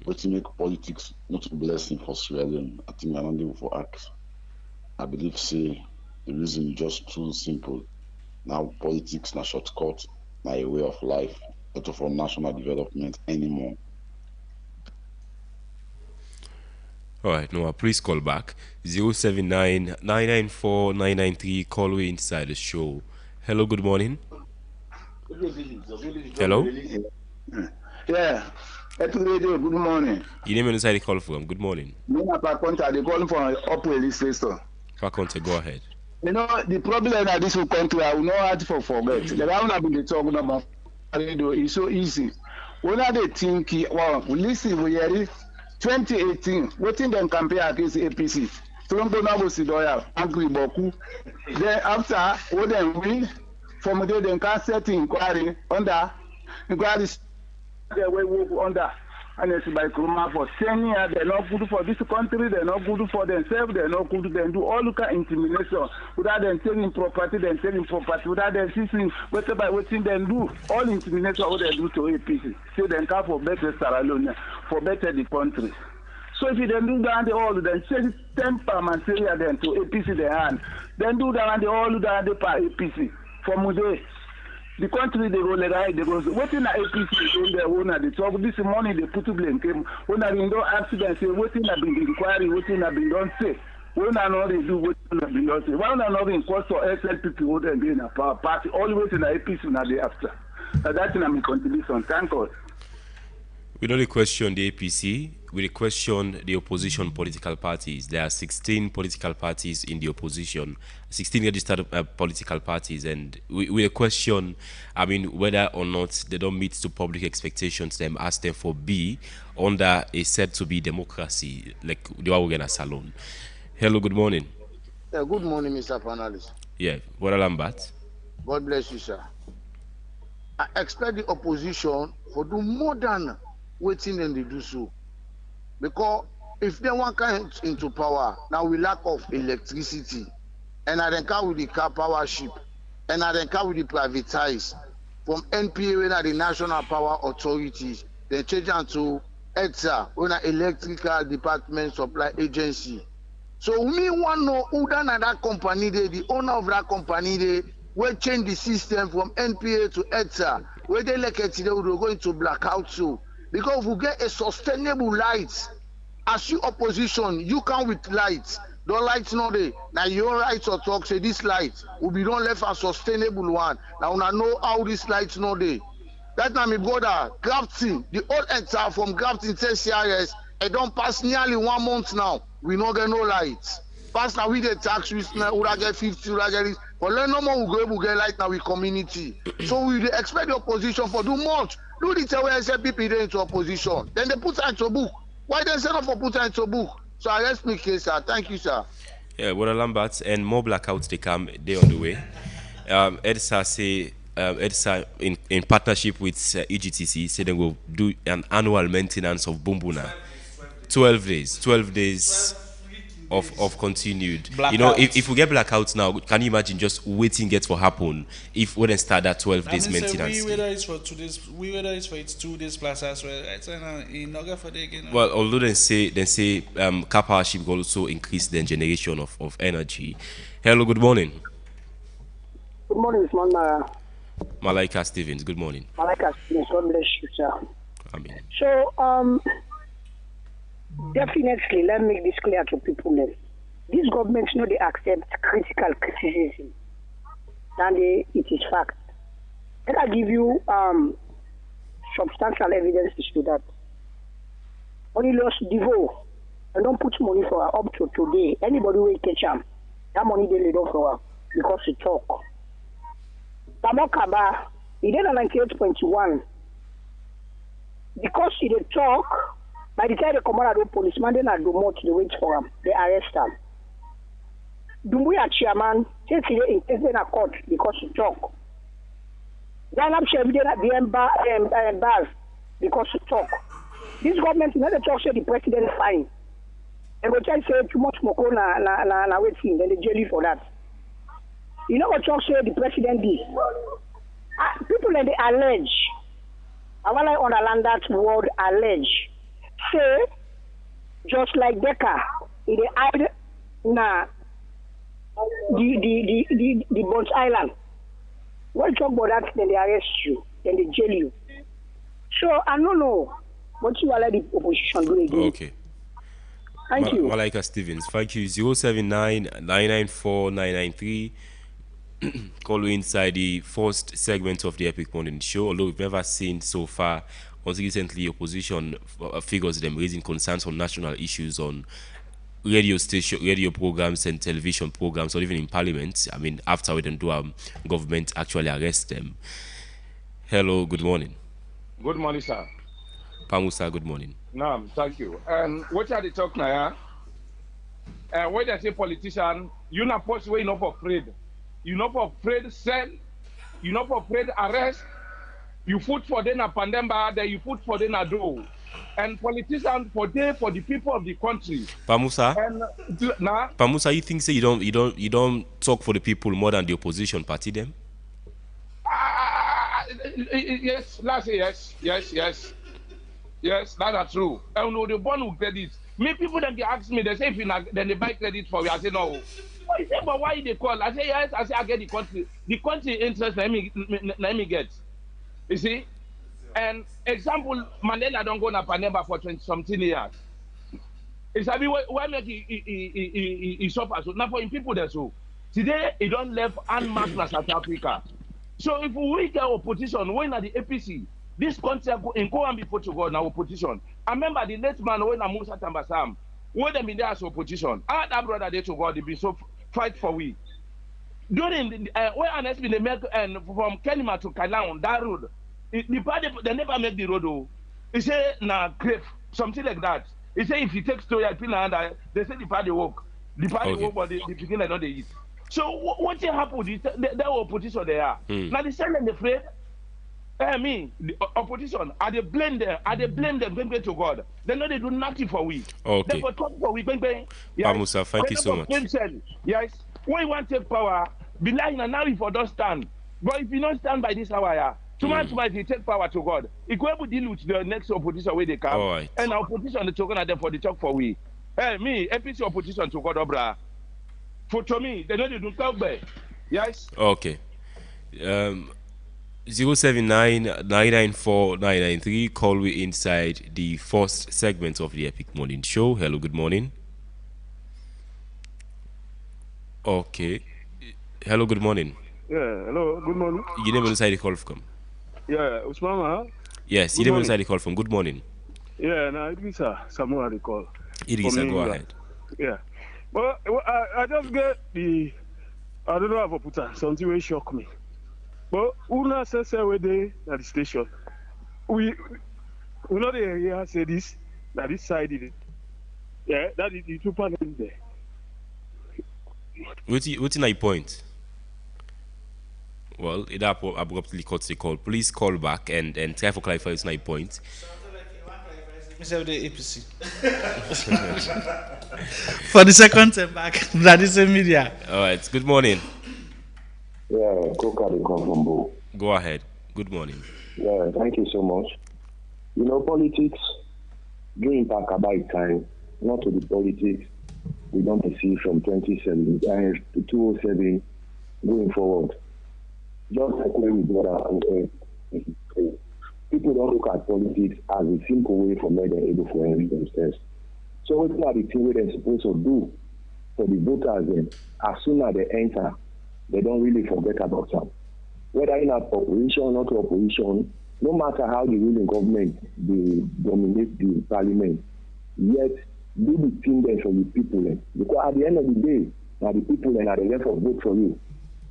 What to make politics not a blessing for Sierra Leone, I think I'm not able for act. I believe say the reason is just too simple. Now politics na shortcut, na a way of life, not for national development anymore. All right, Noah, please call back 079 994 993. Call way inside the show. Hello, good morning. Hello? Yeah. Epic Radio, good morning. Your name and inside the call from. Good morning. Me na Pakonta, they calling from Upper Legislator. Pakonta, go ahead. You know, the problem that this will country, I will not hard to forget. The round I've been talking about radio is so easy. When are they thinking, well, listen, we are 2018, waiting them campaign against APC. Toronto now was Sidoya, Angry Boku. Then after, what they win, from there, they can set inquiry under, inquiry the way we under. And it's by Kuruma for 10 years, they're not good for this country, they're not good for themselves, they're not good, they do all kind of intimidation without them selling property, without them seeing whatever waiting they do, all intimidation what they do to APC. Say they can for better Sierra Leone, for better the country. So if you then do that the all, then change temper and say then to APC the hand. Then do that and the all that the APC. From today. The country they go like they go waiting at APC in their own at the top. This morning they put to blame came when I been no accident say waiting have been inquiry, waiting have been done say. When I know they do waiting have been done say. Why not in cost for SLPP would have been a party always in the APC na the after. That's in my contribution. Thank God. We don't question the APC, we question the opposition political parties. There are 16 political parties in the opposition, 16 registered political parties, and we question, I mean, whether or not they don't meet to public expectations, them ask them for B under a said to be democracy, like the Wawugena Salon. Hello, good morning. Yeah, good morning, Mr. Panelist. Yeah, Brother Lambert. God bless you, sir. I expect the opposition for do more than waiting and they do so. Because if they want come into power, now we lack of electricity, and I then come with the car power ship, and I then come with the privatize from NPA and the National Power Authorities, then change them to ETSA, when an electrical department supply agency. So me want to know who done at that company, the owner of that company, will change the system from NPA to ETSA, where they like it, they will go into blackout too. Because if we get a sustainable light, as you opposition, you come with lights. The lights not there. Now your rights or talk say this light will be done left a sustainable one. Now I know how this lights not there. That time my brother Grafton, the old entire from Grafton 10 CRS, it don't pass nearly 1 month now. We not get no lights. Pass now we get tax we get 50, we get this. But let no more we get light now with community. So we expect the opposition for do much. Do the tell where people into opposition. Then they put her into book. Why they set up for put her into book? So I rest my case, sir. Thank you, sir. Yeah, Brother Lambert, and more blackouts they come, they on the way. EDSA say EDSA in partnership with EGTC say they will do an annual maintenance of Bumbuna. 12 days of continued. Blackout. You know, if we get blackouts now, can you imagine just waiting get for happen if we then start that 12 days maintenance? Whether it's for 2 days, whether it's for 2 days plus as well. It's in Noga for the again. Well, although they say car power ship will also increase the generation of energy. Hello, good morning. Good morning, Usman. Malaika Stevens, good morning. Malaika Stevens, God bless you, sir. Amen. So, definitely, let me make this clear to people. These governments know they accept critical criticism, and it is fact. Let I give you substantial evidence to that. Only lost Devo, and don't put money for her up to today. Anybody will catch them. That money they laid off for her because he talk. Tamokaba, he did a 98.1 because he did talk. By the time they come out of the policeman, they not do much, they wait for him. They arrest him. Dumbuya chairman, since he in case they not caught because he talk. Then I'm sure they not be embarrassed because he talk. This government, you know, they talk say the president is fine. And we try to say too much more na waiting, then they jail you for that. You know what talk say the president did? People that they allege, I want to underline that word allege. Say, just like Becca, he hide na the Bones Island. When you talk about that, then they arrest you, then they jail you. So I don't know what you allow the opposition do again. Okay. Thank you. Malaika Stevens. Thank you. 079-994-993. Call you inside the first segment of the Epic Morning Show. Although we've never seen so far, until recently, opposition figures them raising concerns on national issues on radio station, radio programs and television programs, or even in parliament. I mean, after we don't do government actually arrest them. Hello, good morning. Good morning, sir. Pamusa, good morning. No, thank you. And what are they talking now? When they say politician, you're not supposed to not afraid. You're not afraid sell. You're not afraid arrest. You vote for them a pandemba, then you vote for them a do. And politicians for the people of the country. Pamusa. And nah. Pamusa, you think say you don't talk for the people more than the opposition party them? Yes, last year, yes. Yes, that's true. And no, the one who credit. Me people then they ask me, they say if you not, then they buy credit for me. I say no. I say, but why they call? I say yes. I say I get the country interest. Let me get. You see, and example, Mandela don't go na Panema for 20-something years. It's a bit why make he suffer so. Now for him people there so today he don't left en masse na South Africa. So if we get opposition, when at the APC, this country go and be put to God now opposition. I remember the late man when Musa Tambasam, when them in there as opposition, that brother they to God, they be so fight for we. During the when honestly they make and from Kenima to Kailan that road, the party they never make the road. Oh, he say na grave something like that. He say if you take story I pin under, they say the party walk, walk, but the beginning don't they eat. So what happened? The opposition they are now the same and afraid. Me, the opposition, are they blame them? Are they blame them? Bang to God. They know they do nothing for we. Okay. They for talk for we. Bang. Yes. Pamusa, thank you so much. Yes. When you want to take power, be lying and now if you don't stand. But if you don't stand by this hour, tomorrow if you take power to God, you go able to deal with the next opposition where they come. All right. And our opposition they talking at them for the talk for we. Me, APC opposition to God, obra. For to me, they know they do talk by. Yes. Okay. 079-994-993. Call we inside the first segment of the Epic Morning Show. Hello, good morning. Okay. Hello, good morning. Yeah, hello, good morning. You never inside the call from? Yeah, Usman, huh? Yes, you never inside the call from. Good morning. Yeah, no, Idrissa, Samuel the call. Idrissa, go ahead. Yeah. But I just get the, I don't know how to put that, something will shock me. But Una says where they at the station. We know the area say this, that this side did it. Yeah, that is the two panels there. What's your point? Well, it abruptly cuts the call. Please call back and try to clarify it's not point. Mr. APC. For the second time back, that is a media. All right. Good morning. Yeah, Coca they come from Bo. Go ahead. Good morning. Yeah, thank you so much. You know, politics during Pakabai time, not to the politics we don't see from 2007 to 2007 going forward. Just like when we brought out people don't look at politics as a simple way for men they're able to enrich themselves. So what are the things they're supposed to do for the voters then? As soon as they enter, they don't really forget about them. Whether in opposition or not opposition, no matter how the ruling government they dominate the parliament, yet do the thing there for the people then. Because at the end of the day, now the people then are the left of vote for you.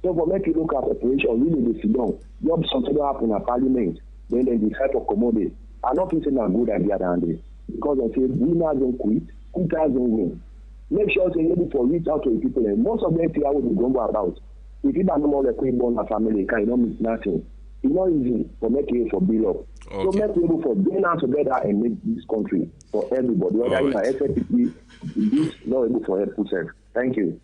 So for make you look at operation, really they sit down. Job something happen at parliament, then they decide to accommodate. I'm not thinking a good idea than this. Because I say winners don't quit, quitters don't win. Make sure you're able to reach out to the people and most of them see how we go about. If you don't know more like born a family, you don't miss nothing. It's not easy for making it for build up. Okay. So make able for being out together and make this country for everybody. Whether you are SFPP, this not able for help yourself. Thank you.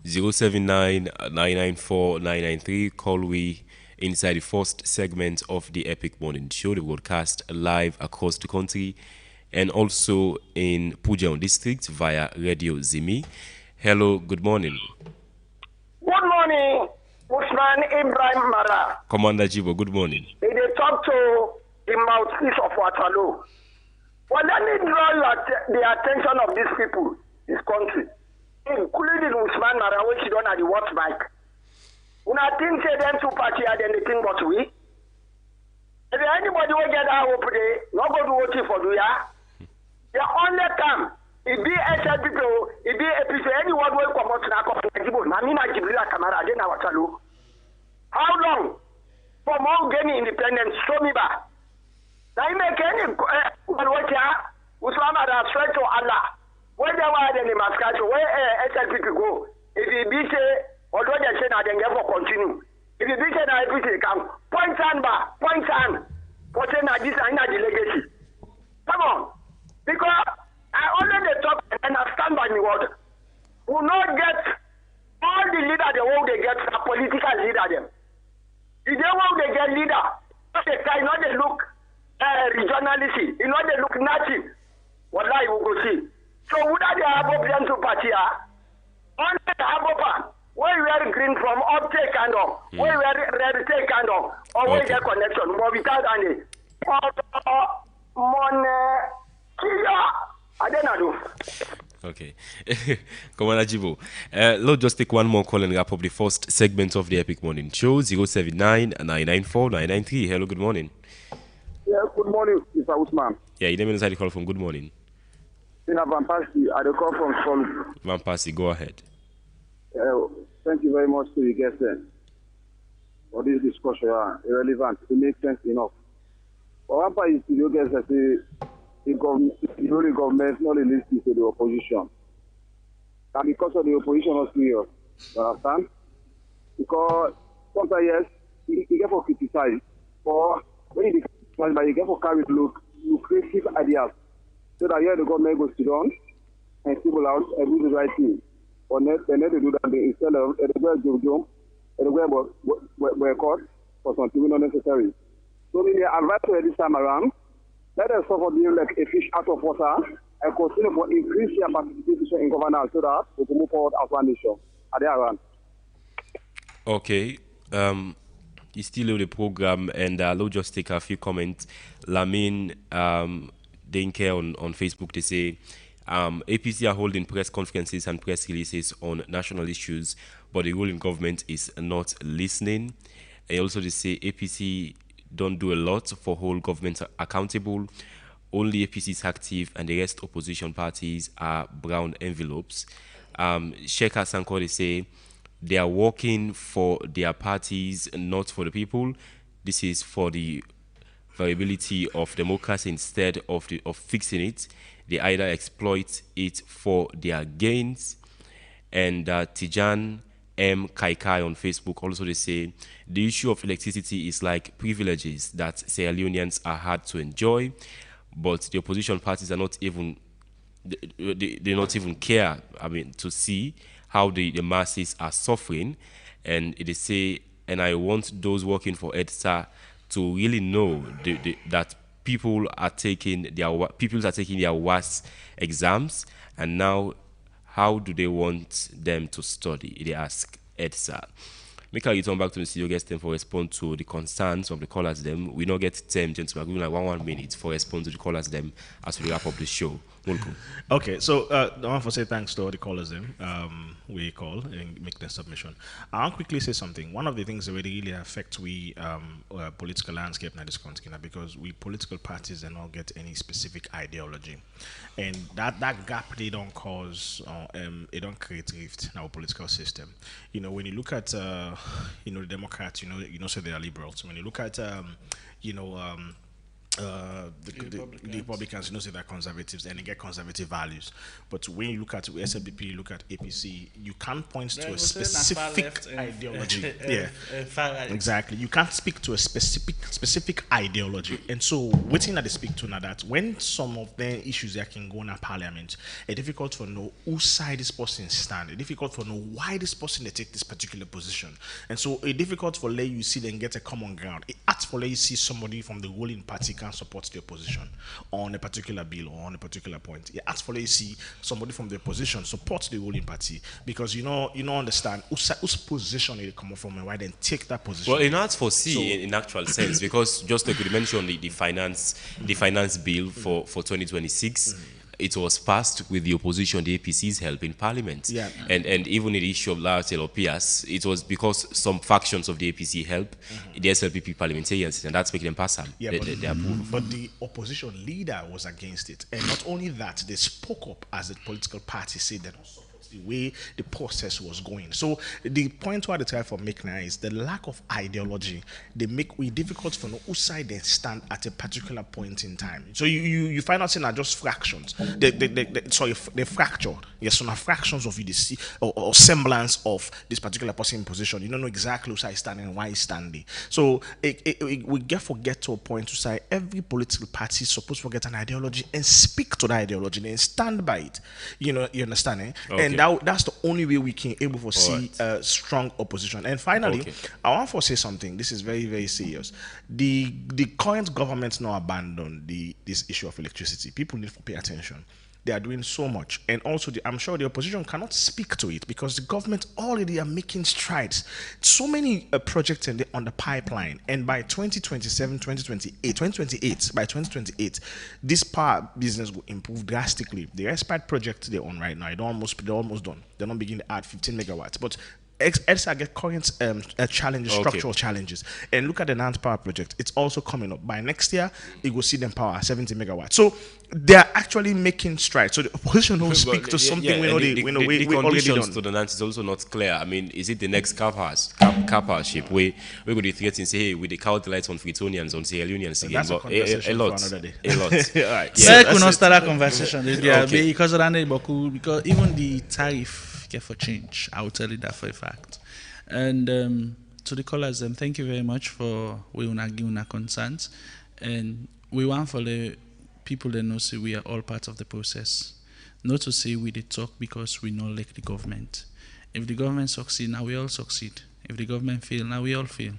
079-994-993. Call we inside the first segment of the Epic Morning Show. The broadcast live across the country and also in Pujaon District via Radio Zimi. Hello, good morning. Good morning, Usman Ibrahim Mara. Commander Jibo, good morning. They talk to the mouthpiece of Waterloo. Well, let me draw the attention of these people, this country, including Usman Mara, which don't have the watch mic. When I think say them two party are then the thing but we. If anybody will get out of today, not go to vote for you, the only time it be SLP, it be APC, anyone will come out now. Namina Jibrila Kamara, then our Chalu. How long for more gaining independence? Show me back. Now you make any Usman Mara swear to Allah. Where they were in the Mascacho, where SLP go, if you be say, although they say that they never continue. If you be say that APC come, point and for saying that this is the legacy. Come on. Because I already talk and I stand by my word. We will not get all the leader the world they get a political leader them. If they want they get leader, they try not they look regionalism, you know they look native. What I will go see. So would I have option to party? Only have open. Where you are green from uptake and on, where you are red take and on, or where you connection, but without any. I don't know. Okay. Commander Jibo, let's just take one more call and wrap up the first segment of the Epic Morning Show. 079-994-993. Hello, good morning. Yeah, good morning, Mr. Usman. Yeah, you name inside the call from good morning. Tina Van Persie, I call from Solid. Van Persie, go ahead. Thank you very much to the guests for this discussion. Irrelevant. It makes sense enough. But one part is you guys that say the government not listening to the opposition. And because of the opposition not serious. You understand? Because sometimes yes, you get for criticize. Or when you criticize, but you get for carry look, you creative ideas. So that here the government goes to down and people out and do the right thing. Or they need to do that instead of the jump, and the boycott for something not necessary. So we advise this time around, let us suffer being like a fish out of water and continue for increase their participation in governance so that we can move forward as one nation. Are they around? Okay. You still have the program, and I'll just take a few comments. Lamin Denke on Facebook, they say, APC are holding press conferences and press releases on national issues, but the ruling government is not listening. And also they say APC don't do a lot for hold government accountable. Only APC is active and the rest opposition parties are brown envelopes. Sheikh Sanko, they say they are working for their parties, not for the people. This is for the variability of democracy instead of fixing it. They either exploit it for their gains. And Tijan M. Kaikai on Facebook also they say the issue of electricity is like privileges that Sierra Leoneans are hard to enjoy, but the opposition parties are not even they not even care. I mean, to see how the masses are suffering, and they say, and I want those working for EDSA to really know that people are taking their WAS exams, and now how do they want them to study? They ask EDSA. Make you turn back to the studio guest them for respond to the concerns of the callers them. We not get 10 gentlemen, we're giving like 1 minute for respond to the callers them as we wrap up the show. Welcome. Okay, so I want to say thanks to all the callers them. We call and make the submission. I want to quickly say something. One of the things that really affect we political landscape in this country because we political parties do not get any specific ideology, and that gap they don't cause it don't create rift in our political system. You know, when you look at the Democrats, so they are liberals. When you look at the Republicans, say they're conservatives and they get conservative values. But when you look at SLPP, you look at APC, you can't point to a specific ideology. Exactly. You can't speak to a specific ideology. And so, waiting that they speak to now that when some of the issues that can go in a parliament, it's difficult to know whose side this person stand. It's difficult to know why this person they take this particular position. And so, it's difficult for let you see them get a common ground. It's hard for let you see somebody from the ruling party can't support the opposition on a particular bill or on a particular point. He asked for, you see, somebody from the opposition support the ruling party because you know understand whose position it come from and why then take that position. Well, in not foresee in actual sense because just like you mentioned the finance bill for 2026. It was passed with the opposition, the APC's help in Parliament. Yeah. And even in the issue of Laotel or Pias, it was because some factions of the APC help the SLPP parliamentarians, and that's making them pass them. Yeah, but the opposition leader was against it. And not only that, they spoke up as a political party, said that the way the process was going. So the point why they try for make now is the lack of ideology. They make it difficult for no whose side they stand at a particular point in time. So you find out saying are just fractions. They fractured. Yes, some are fractions of you see or semblance of this particular person in position. You don't know exactly whose side standing and why he's standing. So we forget to a point to say every political party is supposed to get an ideology and speak to that ideology and stand by it. You understand? Eh? Okay. And that's the only way we can able to see strong opposition. And finally, I want to say something. This is very, very serious. The current government now abandoned this issue of electricity. People need to pay attention. They are doing so much. And also, I'm sure the opposition cannot speak to it because the government already are making strides. So many projects on the pipeline. And by 2028, this power business will improve drastically. The Respite project they're on right now, they're almost done. They're not beginning to add 15 megawatts. But EDSA get current challenges, structural challenges. And look at the Nant Power project. It's also coming up. By next year, it will see them power 70 megawatts. So they're actually making strides. So the opposition will speak to something we already conditions done. To the Nant is also not clear. I mean, is it the next Kappa ship where we're going to threaten say, hey, with the cow lights on Fritonians, on Sierra Leoneans again? That's a conversation for another day. A lot. All right. Yeah, we not start that conversation. Because of that, because even the tariff for change. I will tell you that for a fact. And to the callers, thank you very much for we wanna give our concerns. And we want for the people that know say we are all part of the process. Not to say we did talk because we not like the government. If the government succeed, now we all succeed. If the government fail, now we all fail.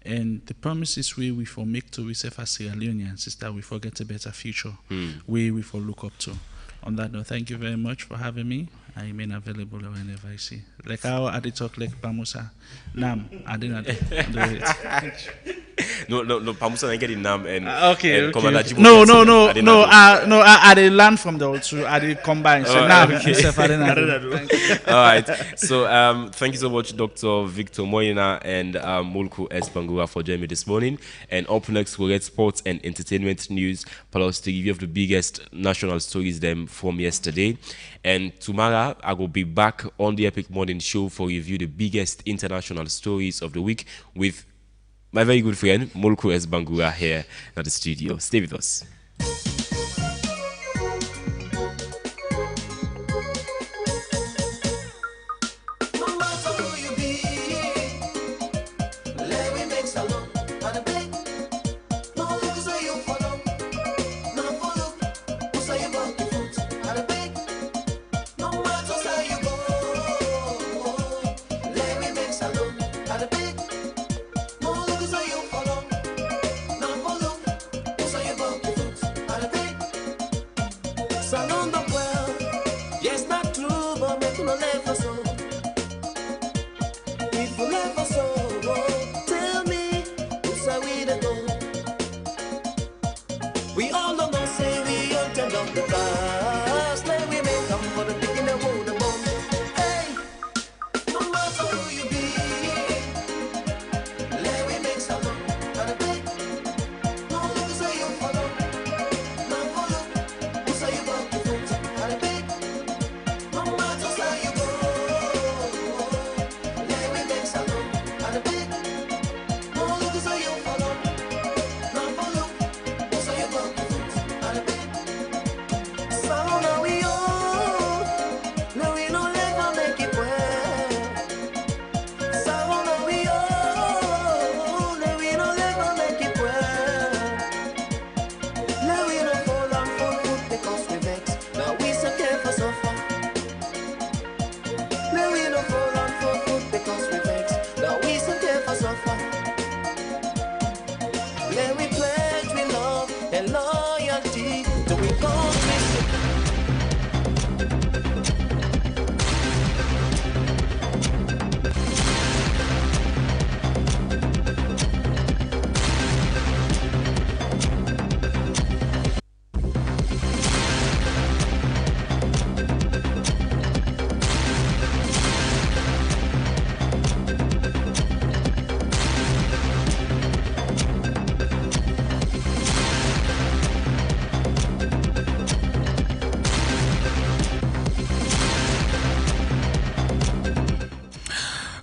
And the promises we for make to ourselves as Sierra Leoneans is that we forget a better future. We for look up to. On that note, thank you very much for having me. I remain available whenever I see. Like how I did talk like Pamusa. Nam, I didn't do it. No, Pamusa I get in Nam and okay. Commander Jibo. No, I did learn from the old two. I did combine. So now myself I didn't do. All right. So thank you so much, Dr. Victor Moyena and Mulku S. Bangura for joining me this morning. And up next we'll get sports and entertainment news plus to give you the biggest national stories them from yesterday. And tomorrow I will be back on the Epic Morning Show for review the biggest international stories of the week with my very good friend Mulku S. Bangura here at the studio. Stay with us.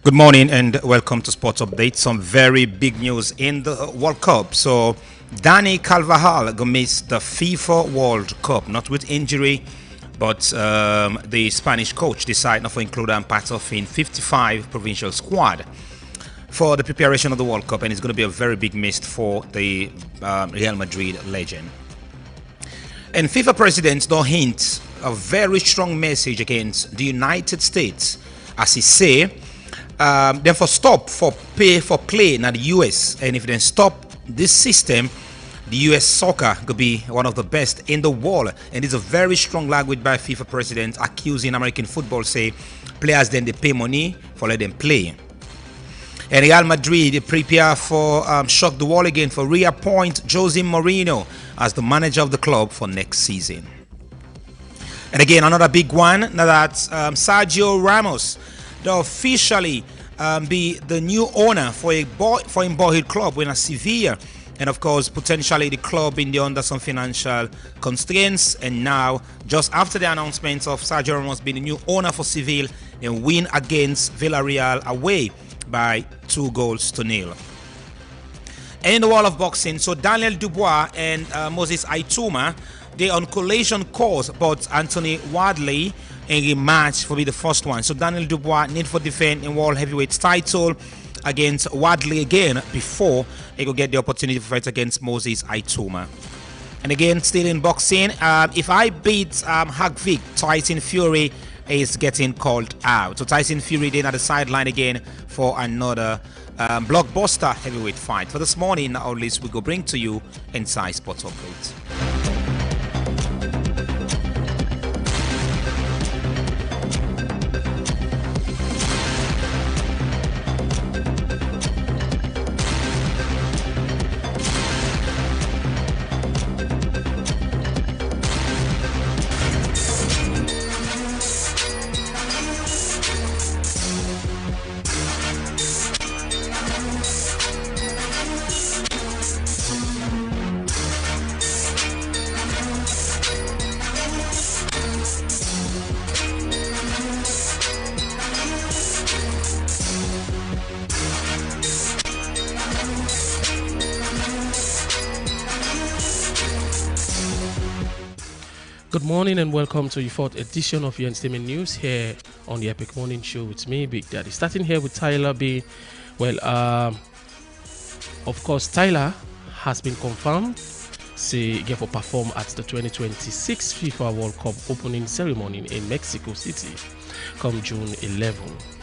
Good morning and welcome to Sports Update. Some very big news in the World Cup. So, Dani Carvajal gonna miss the FIFA World Cup, not with injury, but the Spanish coach decided not to include him part of in 55 provincial squad for the preparation of the World Cup, and it's going to be a very big miss for the Real Madrid legend. And FIFA president don't hint a very strong message against the United States, as he say, therefore stop for play in the US, and if they stop this system, the US soccer could be one of the best in the world. And it's a very strong language by FIFA president accusing American football, say players then they pay money for let them play. And Real Madrid they prepare for shock the wall again for reappoint Jose Mourinho as the manager of the club for next season. And again, another big one, now that Sergio Ramos will officially be the new owner for a boyhood club in Sevilla. And of course, potentially the club being under some financial constraints. And now, just after the announcement of Sergio Ramos being the new owner for Seville, and win against Villarreal away by 2-0. And in the world of boxing, so Daniel Dubois and Moses Aituma, they on collision course, but Anthony Wadley in a rematch will be the first one. So Daniel Dubois need for defend in world heavyweight title against Wadley again before he will get the opportunity to fight against Moses Aituma. And again, still in boxing, if I beat Hagvik, Tyson Fury is getting called out. So Tyson Fury then at the sideline again for another blockbuster heavyweight fight. For this morning, at least we go bring to you Inside Sports Update. Good morning and welcome to your fourth edition of your entertainment news here on the Epic Morning Show with me, Big Daddy. Starting here with Tyler B. Well, of course, Tyler has been confirmed to get for perform at the 2026 FIFA World Cup opening ceremony in Mexico City come June 11.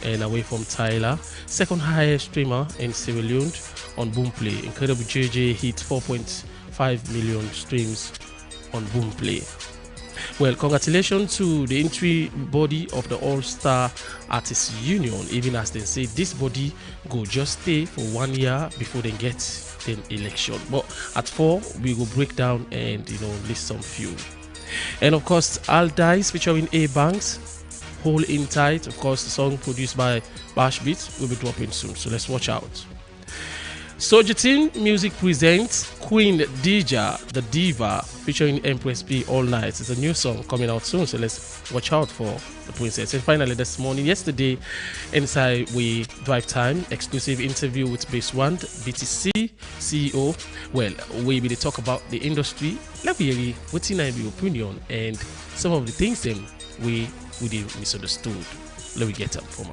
And away from Tyler, second highest streamer in Sierra Leone on Boomplay. Incredible JJ hit 4.5 million streams on Boomplay. Well, congratulations to the entry body of the All-Star Artists Union, even as they say this body go just stay for 1 year before they get the election. But at 4, we will break down and list some few. And of course, All Dice featuring A Banks, Hold In Tight. Of course, the song produced by Bash Beat will be dropping soon, so let's watch out. Sojitin Music presents Queen Dija, the Diva, featuring Empress P All Night. It's a new song coming out soon, so let's watch out for the princess. And finally, yesterday, inside We Drive Time, exclusive interview with Base One, BTC CEO. Well, we will talk about the industry, like we hear what's in your opinion, and some of the things them we misunderstood. Let me get them from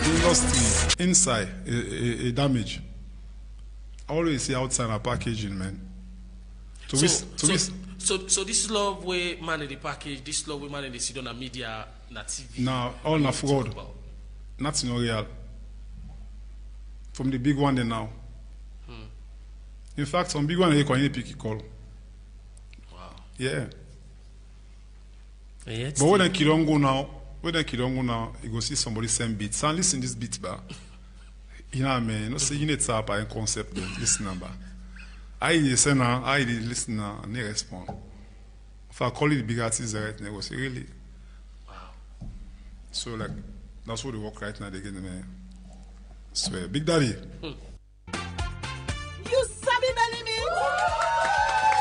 industry inside a damage. I always see outside a packaging, man. So this love we manage the package, this love we manage the sit on the media, na TV. Now all na fraud. Nothing real. From the big one then now. In fact, some big one they can pick a call. Wow. Yeah. But when I Kidongo now, you go see somebody send beats. And listen this beat bar. You know what I mean? You know, say you need to have a concept, listen number. I listen now, I listen now, and they respond. If I call it the big artists right now, they go say, really? Wow. So like that's what they work right now, they get me. Swear. Big Daddy. You sabi Benny Mix?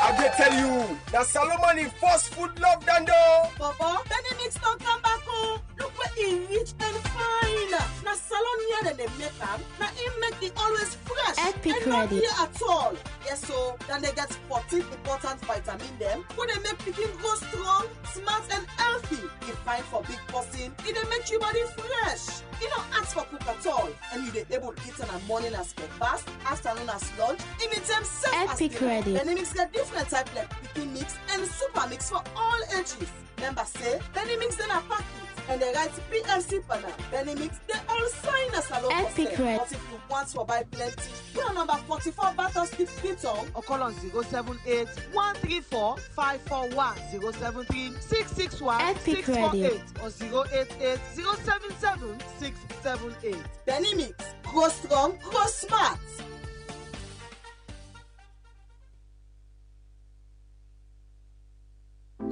I dey tell you, that Solomon in fast food love Dando. Baba, Benny Mix don't come back home. Look what e rich and fine. Na salon here dem dey make am. Na im make it always fresh Epic and not ready. here at all. Yes, so then they get 14 important vitamin them. When they make pikin grow strong, smart and healthy. E fine for big person. E dey make your body fresh. You don't ask for cook at all, and you dey able to eat on a morning as breakfast, afternoon as lunch, even time self as Epic dinner. ready. Then they mix get different type like pikin mix and super mix for all ages. Remember say, then they mix then a packet. And they write PLC panel. Then they mix they all sign as a local Epic sale. red. But if you want to buy plenty, we are number 44 Battle Street, Piton, or call on 078 134 541 073 661 Epic 648 or 088 077 678. Benny Mix. Grow strong, grow smart.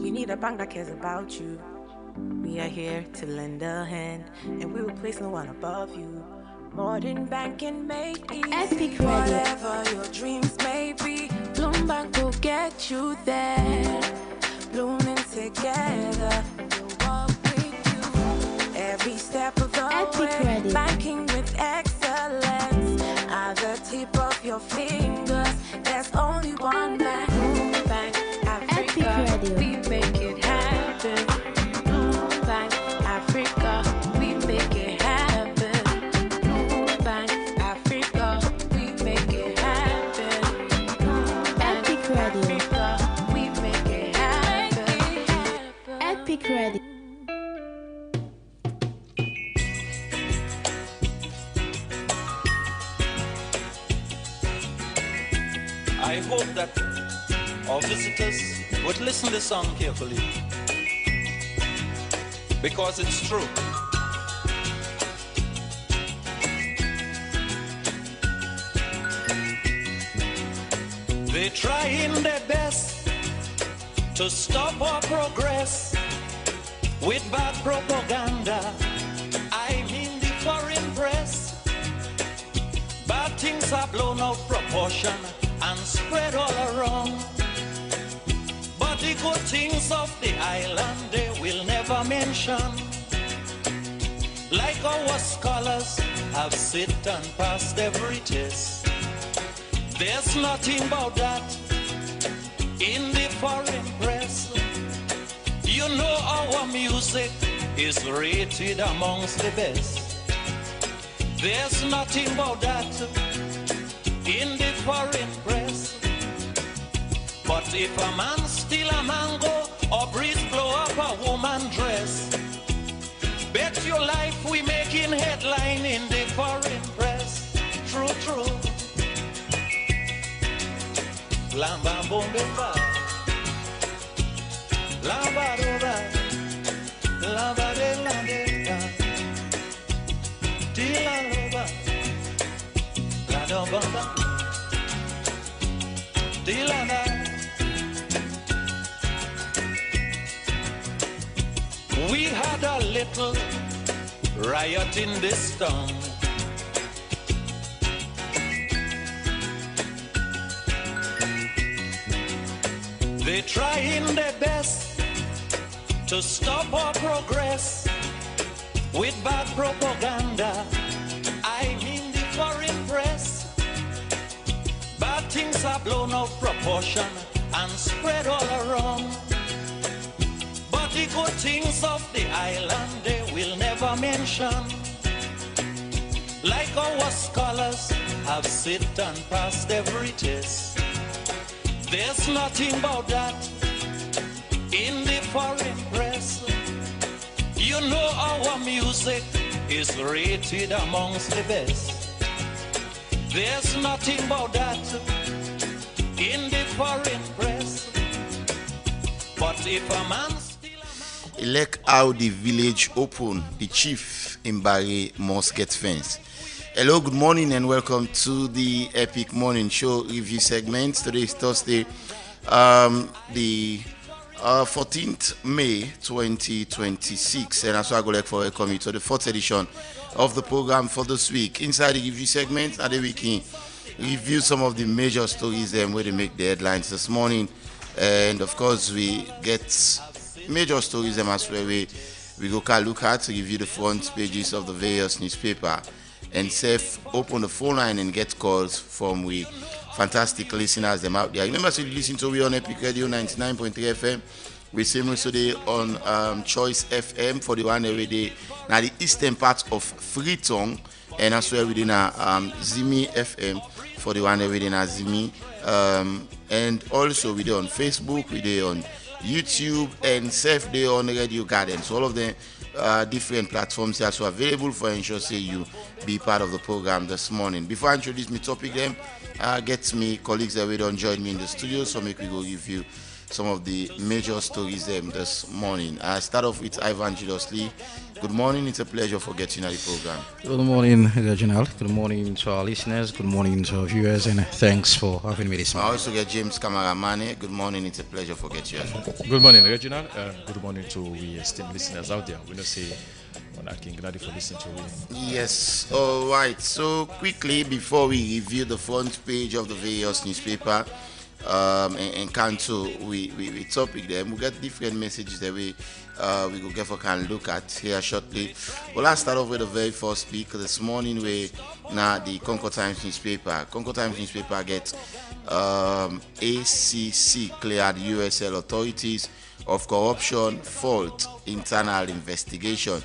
You need a bank that cares about you. We are here to lend a hand, and we will place no one above you. Modern banking made easy. Epic ready. Whatever your dreams may be, Bloombank will get you there. Blooming together, we'll walk with you every step of the Epic way. ready. Banking with excellence at the tip of your fingers. There's only one bank, Bloombank Africa. Epic ready. We make it happen. Bloombank Africa, we make it happen. Bloombank Africa, we make it happen. Bloombank Epic ready. Africa, we make it happen. Epic ready. I hope that our visitors would listen to this song carefully, because it's true. They're trying their best to stop our progress with bad propaganda. I mean the foreign press. Bad things are blown out of proportion and spread all around. But the good things of the island they will never mention. Like our scholars have sit and passed every test. There's nothing about that in the foreign press. You know our music is rated amongst the best. There's nothing about that in the foreign press. But if a man steal a mango or breeze blow up a woman dress, bet your life we making headline in the foreign press. True, true. Lamba bombe ba, lamba roba, lamba de la de da, di la roba, la do bomba, di la da. We had a little riot in this town. They're trying their best to stop our progress with bad propaganda. I mean the foreign press. Bad things are blown out of proportion and spread all around. But the good things of the island they will never mention. Like our scholars have sit and passed every test. There's nothing about that in the foreign press. You know our music is rated amongst the best. There's nothing about that in the foreign press. But if a man elect how the village open, the chief in Barry must get fence. Hello, good morning and welcome to the Epic Morning Show review segment. Today is Thursday, the 14th May 2026, and as well I would like to welcome you to the 4th edition of the program for this week. Inside the review segment, we can review some of the major stories where they make the headlines this morning, and of course we get major stories as well we we go can look at to review the front pages of the various newspaper and safe open the phone line and get calls from we fantastic listeners them out there. Remember to listen to we on Epic Radio 99.3 FM. We same today on Choice FM for the one every day. Now the eastern part of Freetown, and as well within Zimi FM for the one every day na Zimi. And also we do on Facebook, we do on YouTube, and safe day on Radio Garden. So all of them different platforms are also available for ensure say you be part of the program this morning. Before I introduce my topic them, get me colleagues that will don't join me in the studio, so make we go give you some of the major stories them this morning. I start off with Ivan Lee. Good morning, it's a pleasure for getting on the program. Good morning, Reginald. Good morning to our listeners. Good morning to our viewers, and thanks for having me this morning. I also get James Kamaramane. Good morning, it's a pleasure for getting you. Good morning, Reginald. Good morning to we esteemed listeners out there. We don't say King Glady for listening to we. Yes, all right. So quickly before we review the front page of the various newspaper. And cancel we topic them. We get different messages that we go get for can look at here shortly. Well, let's start off with the very first speak this morning where now the Concord Times newspaper. Concord Times newspaper gets ACC cleared USL authorities of corruption, fault, internal investigation.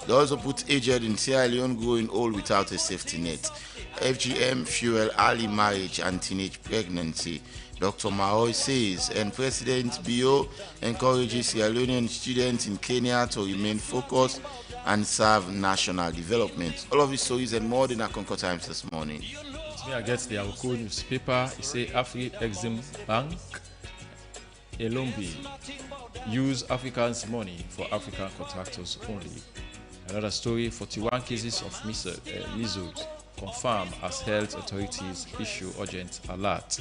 They also put aged in Sierra Leone growing old without a safety net. FGM fuel early marriage and teenage pregnancy. Dr. Mahoy says, and President Bio encourages Sierra Leonean students in Kenya to remain focused and serve national development. All of these stories and more in our Concord Times this morning. Me, I get the Awoko newspaper. It say Afri Exim Bank, Elombi, use Africans' money for African contractors only. Another story: 41 cases of measles confirmed as health authorities issue urgent alert.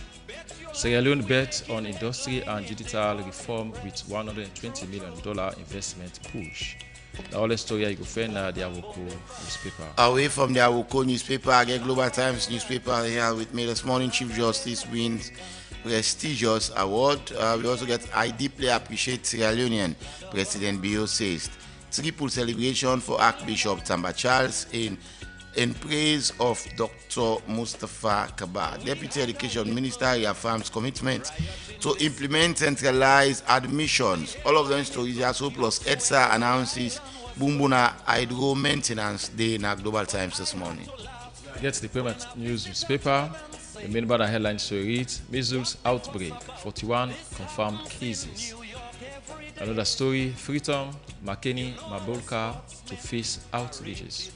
Sierra Leone bet on industry and digital reform with $120 million investment push. The only story I go find the Awoko newspaper. Away from the Awoko newspaper, I get Global Times newspaper here with me this morning. Chief Justice wins prestigious award. We also get I deeply appreciate Sierra Leonean President Bio says. Triple celebration for Archbishop Tamba Charles in praise of Dr. Mustafa Kaba. Deputy Education Minister reaffirms commitment to implement centralized admissions. All of them stories also plus EDSA announces Bumbuna Hydro Maintenance Day in our Global Times this morning. Get the Permanent News newspaper. The main banner headline story reads measles outbreak, 41 confirmed cases. Another story, Freetown, Makeni, Mabolka to face outrages.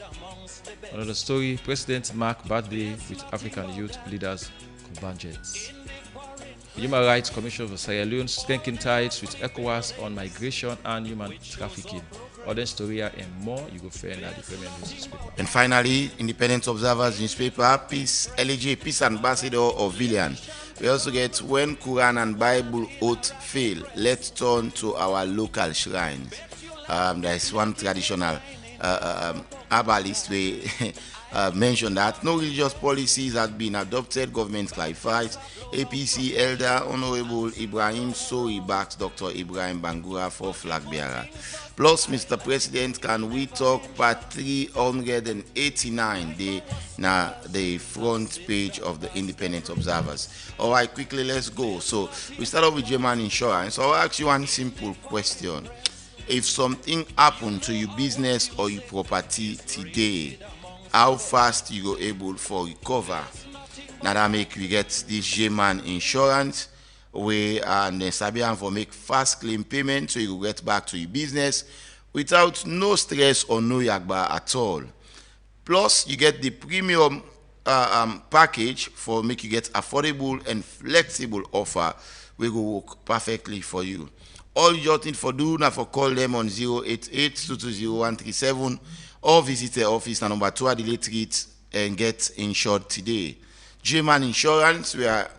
Another story, President Mark birthday with African youth leaders convergence. Human Rights Commission of Sierra Leone strengthening ties with ECOWAS on migration and human trafficking. Other story and more you go find at the Premier News newspaper. And finally, Independent Observers newspaper, Peace LG, Peace Ambassador of Villian. We also get when Quran and Bible oath fail, let's turn to our local shrines. There is one traditional herbalist we mentioned that no religious policies have been adopted. Government clarifies. APC Elder Honorable Ibrahim Sori backs Dr. Ibrahim Bangura for flag bearer. Plus, Mr. President, can we talk part 389 the front page of the Independent Observers. All right, quickly, let's go. So we start off with German Insurance. I'll ask you one simple question. If something happened to your business or your property today, how fast you go able for recover? Now that make we get this German Insurance where and Sabian for make fast claim payment so you go get back to your business without no stress or no yagba at all. Plus you get the premium package for make you get affordable and flexible offer we go work perfectly for you. All you need for do now for call them on 088-220-137 or visit the office at number 2 Adelaide Street and get insured today. German Insurance, we are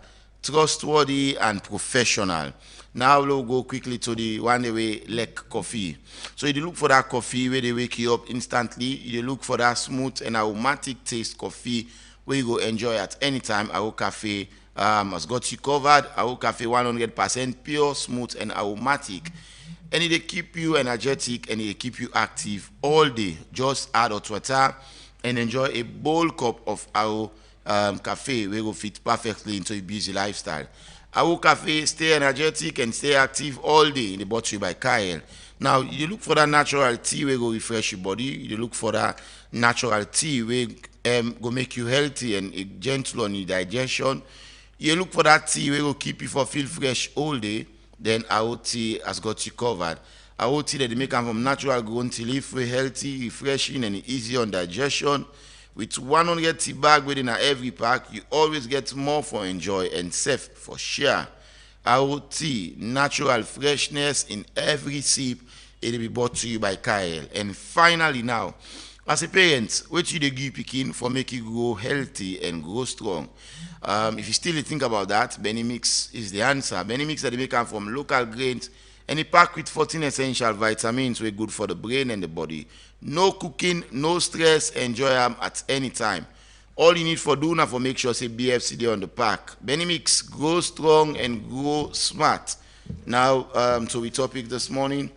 trustworthy and professional. Now we'll go quickly to the one way Lek coffee. So if you look for that coffee where they wake you up instantly, you look for that smooth and aromatic taste coffee where you go enjoy at any time. Our cafe has got you covered. Our cafe 100% pure, smooth and aromatic. and it keep you energetic and it keep you active all day. Just add hot water and enjoy a bold cup of our cafe where will fit perfectly into a busy lifestyle. Our cafe stay energetic and stay active all day in the bottle by Kyle. Now you look for that natural tea where go refresh your body. You look for that natural tea where go make you healthy and gentle on your digestion. You look for that tea where go keep you for feel fresh all day. Then our tea has got you covered. Our tea that they make from natural grown tea leaf, healthy, refreshing, and easy on digestion. With 100 tea bag within every pack, you always get more for enjoy and safe for share. Our tea, natural freshness in every sip, it will be brought to you by Kyle. And finally now, as a parent, what you give picking for make you grow healthy and grow strong? If you still think about that, Benny Mix is the answer. Benny Mix that they make from local grains and it packed with 14 essential vitamins which are good for the brain and the body. No cooking, no stress, enjoy them at any time. All you need for do now for make sure say BFCD on the pack. Benny Mix, grow strong and grow smart. Now, so we topic this morning.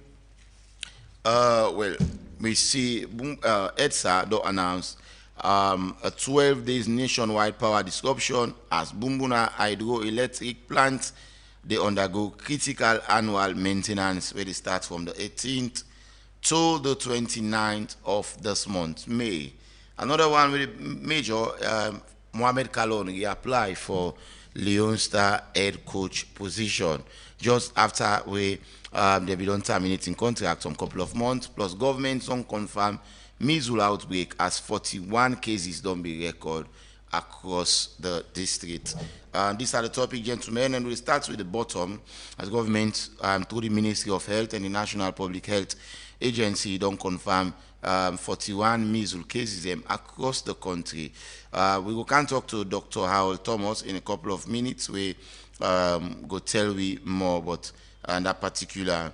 Well, we see EDSA do announce a 12 days nationwide power disruption as Bumbuna hydroelectric plant they undergo critical annual maintenance where they start from the 18th to the 29th of this month, May. Another one with major Mohamed Kalon reapply for Leon Star head coach position just after we they be done terminating contract some couple of months, plus government don't confirm measles outbreak as 41 cases don't be recorded across the district. These are the topic, gentlemen, and we'll start with the bottom as government through the Ministry of Health and the National Public Health Agency don't confirm 41 measles cases across the country. We will can talk to Dr. Harold Thomas in a couple of minutes. We go tell we more about that particular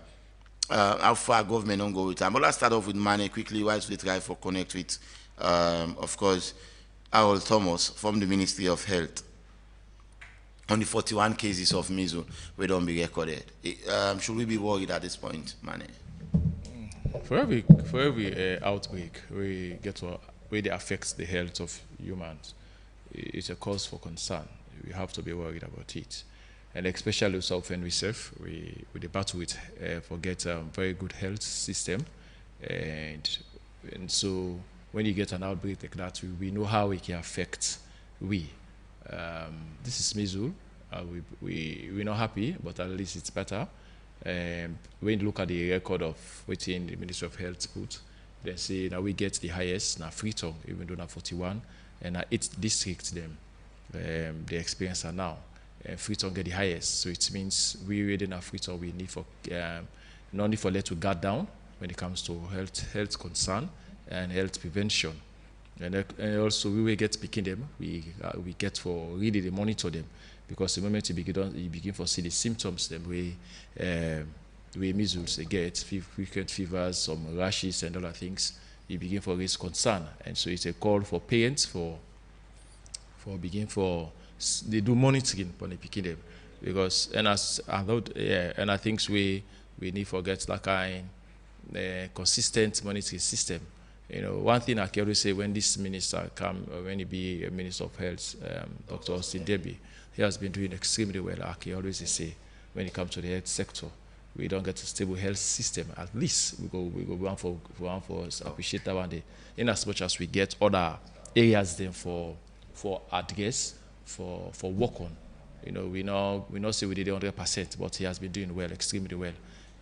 how far government don't go with time. But let's start off with Mane quickly whilst we try for connect with, of course, Harold Thomas from the Ministry of Health. On the 41 cases of measles we don't be recorded. Should we be worried at this point, Mane? For every outbreak we get to where it affects the health of humans, it's a cause for concern. We have to be worried about it, and especially South End reserve, we battle with forget very good health system, and so when you get an outbreak like that, we know how it can affect we. This is measles. We're not happy, but at least it's better. When you look at the record of within the Ministry of Health put, they say now we get the highest now Freetown, even though now 41, and now 8 districts them the experience are now. Freetown get the highest, so it means we really now Freetown we need for not only for let to guard down when it comes to health concern and health prevention, and also we will get picking them. We get for really to monitor them, because the moment you begin for see the symptoms, then we measles they get frequent fevers, some rashes and other things. You begin for raise concern, and so it's a call for parents for begin for they do monitoring when they picking them, because and I think we need to get like a consistent monitoring system. You know, one thing I can always say when this minister come, or when he be a Minister of Health, Dr. Austin Debbie, he has been doing extremely well. I can always say when it comes to the health sector, we don't get a stable health system. At least we go one for appreciate that one day. In as much as we get other areas then for address, for work on. You know, we not say we did 100%, but he has been doing well, extremely well.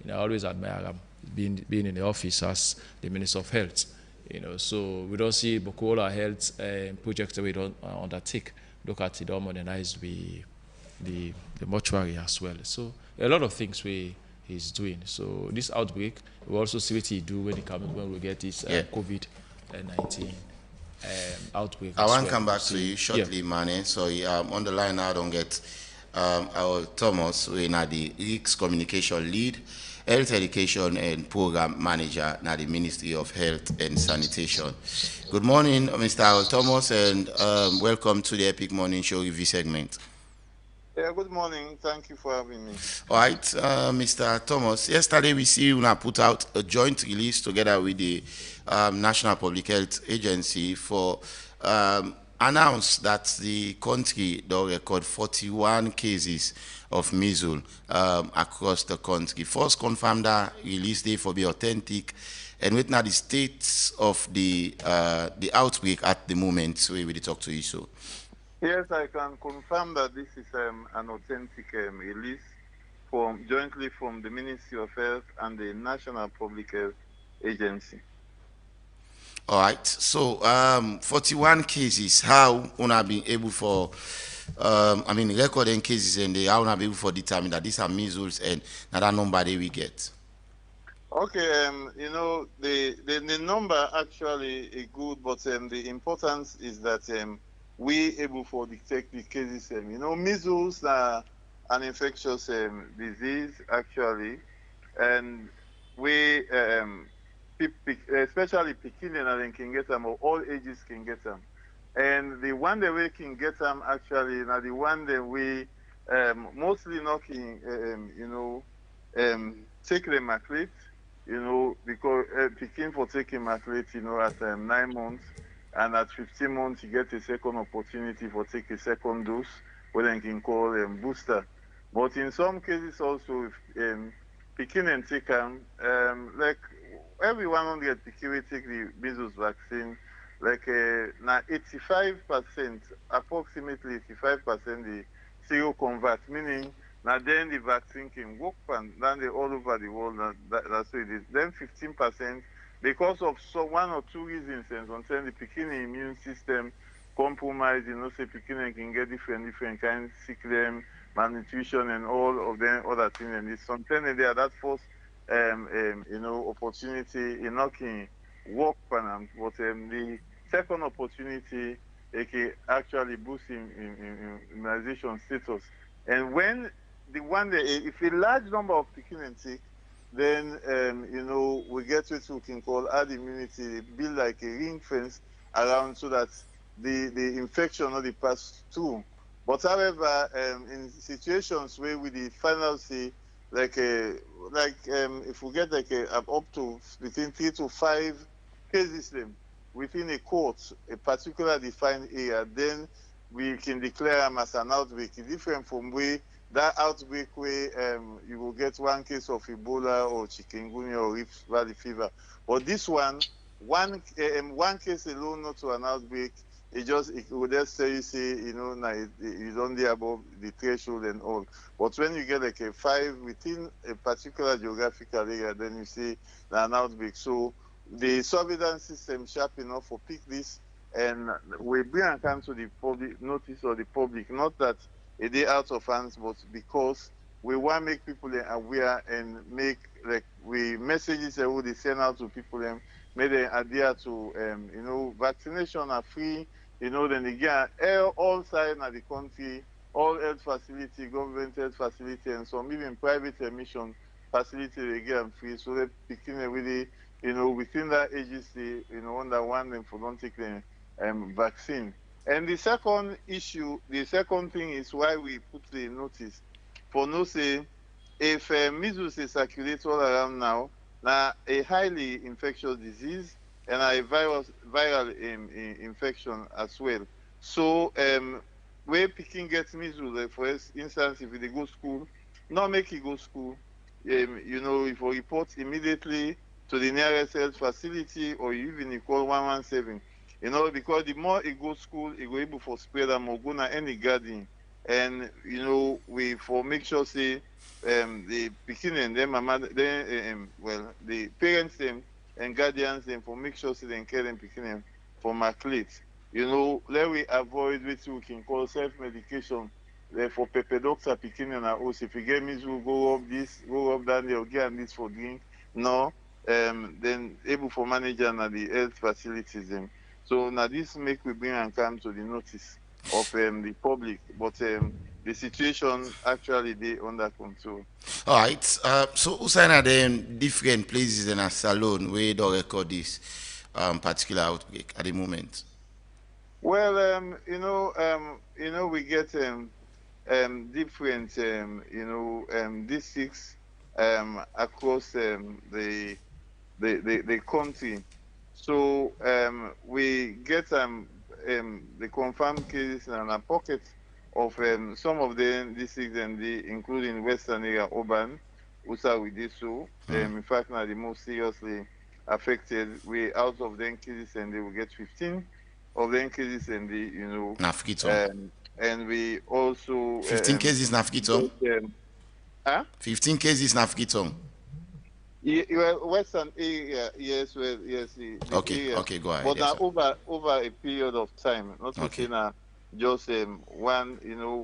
You know, I always admire him being in the office as the Minister of Health. You know, so we don't see Bokola health projects that we don't undertake. Look at it, modernize the mortuary as well. So a lot of things he's doing. So this outbreak, we also see what he do when we get this COVID-19 outbreak. I want to come back to you shortly, Mane. So on the line now, I don't get our Thomas, we're now the RICS communication lead, health education and program manager now the Ministry of Health and Sanitation. Good morning, Mr. Harold Thomas, and welcome to the Epic Morning Show review segment. Yeah, good morning. Thank you for having me. All right, Mr. Thomas. Yesterday we see you put out a joint release together with the National Public Health Agency for announce that the country does record 41 cases of measles across the country. First, confirm that release date for be authentic, and with now the states of the outbreak at the moment. So we will talk to you. So. Yes, I can confirm that this is an authentic release jointly from the Ministry of Health and the National Public Health Agency. All right. So 41 cases. How una been able for recording cases, and how una be able for determine that these are measles and that number they we get? Okay, the number actually is good, but the importance is that we able to detect the cases. Measles are an infectious disease actually, and we especially beginners can get them, or all ages can get them. And the one that we can get them actually, now the one that we mostly not can, take the immaculate, because picking for taking immaculate, at 9 months. And at 15 months, you get a second opportunity for take a second dose, what they can call booster. But in some cases also, picking and take like everyone on the picking will take the measles vaccine, like now 85%, approximately 85% the seroconvert, meaning now then the vaccine can work and then they all over the world, that's what it is. Then 15%, because of one or two reasons, and sometimes the beginning immune system compromised, say beginning can get different kinds, sickness, malnutrition, and all of them other things. And it's sometimes there that first, opportunity in not can work for them, but the second opportunity it can actually boost in immunization status. And when the one that if a large number of beginning sick, then we get what we can call herd immunity, build like a ring fence around so that the infection not pass through. But however, in situations where we the final say if we get up to between 3 to 5 cases within a court, a particular defined area, then we can declare them as an outbreak. It's different from where that outbreak where you will get one case of Ebola or chikungunya or Rift Valley fever. But this one case alone, not to an outbreak, it will just tell you, say, it's only above the threshold and all. But when you get like a 5 within a particular geographical area, then you see an outbreak. So the surveillance system sharp enough for pick this, and we bring account to the public notice or the public, not that a day out of hands, but because we want to make people aware and make we messages that we send out to people and make them adhere to vaccination are free, then they get all sides of the country, all health facility, government health facility, and some even private emission facility they get them free, so they begin really within that agency under one them for don't take the vaccine. And the second issue, the second thing is why we put the notice for no say if measles is circulating all around now a highly infectious disease and a viral infection as well. So where picking gets measles, for instance, if they go school, not make it go school, if you report immediately to the nearest health facility, or even you call 117. Because the more it goes school, it will able for spread them or go na any garden. And we for make sure say the beginning them the parents them and guardians them for make sure say they care them beginning for maclate. Let we avoid what we can call self-medication. For pepper doctor beginning and us if you get measles, go up this, go up that, or get this for drink. No, then able for manager and the health facilities them. So now this make we bring and come to the notice of the public, but the situation actually they under control. All right. So Usain are them different places in a salon where they record this particular outbreak at the moment? Well, we get different, districts across the country. So we get the confirmed cases in a pocket of some of the districts, including Western area, urban, Usa Widisu. In fact, now the most seriously affected. We out of the cases, and they will get 15 of the cases, and Nafkito. And we also 15 cases Nafkito. 15 cases Nafkito. Yeah, well, Western area, yes, well, yes. Okay, area. okay, go ahead. But Yes, now over a period of time, not Okay. within just one.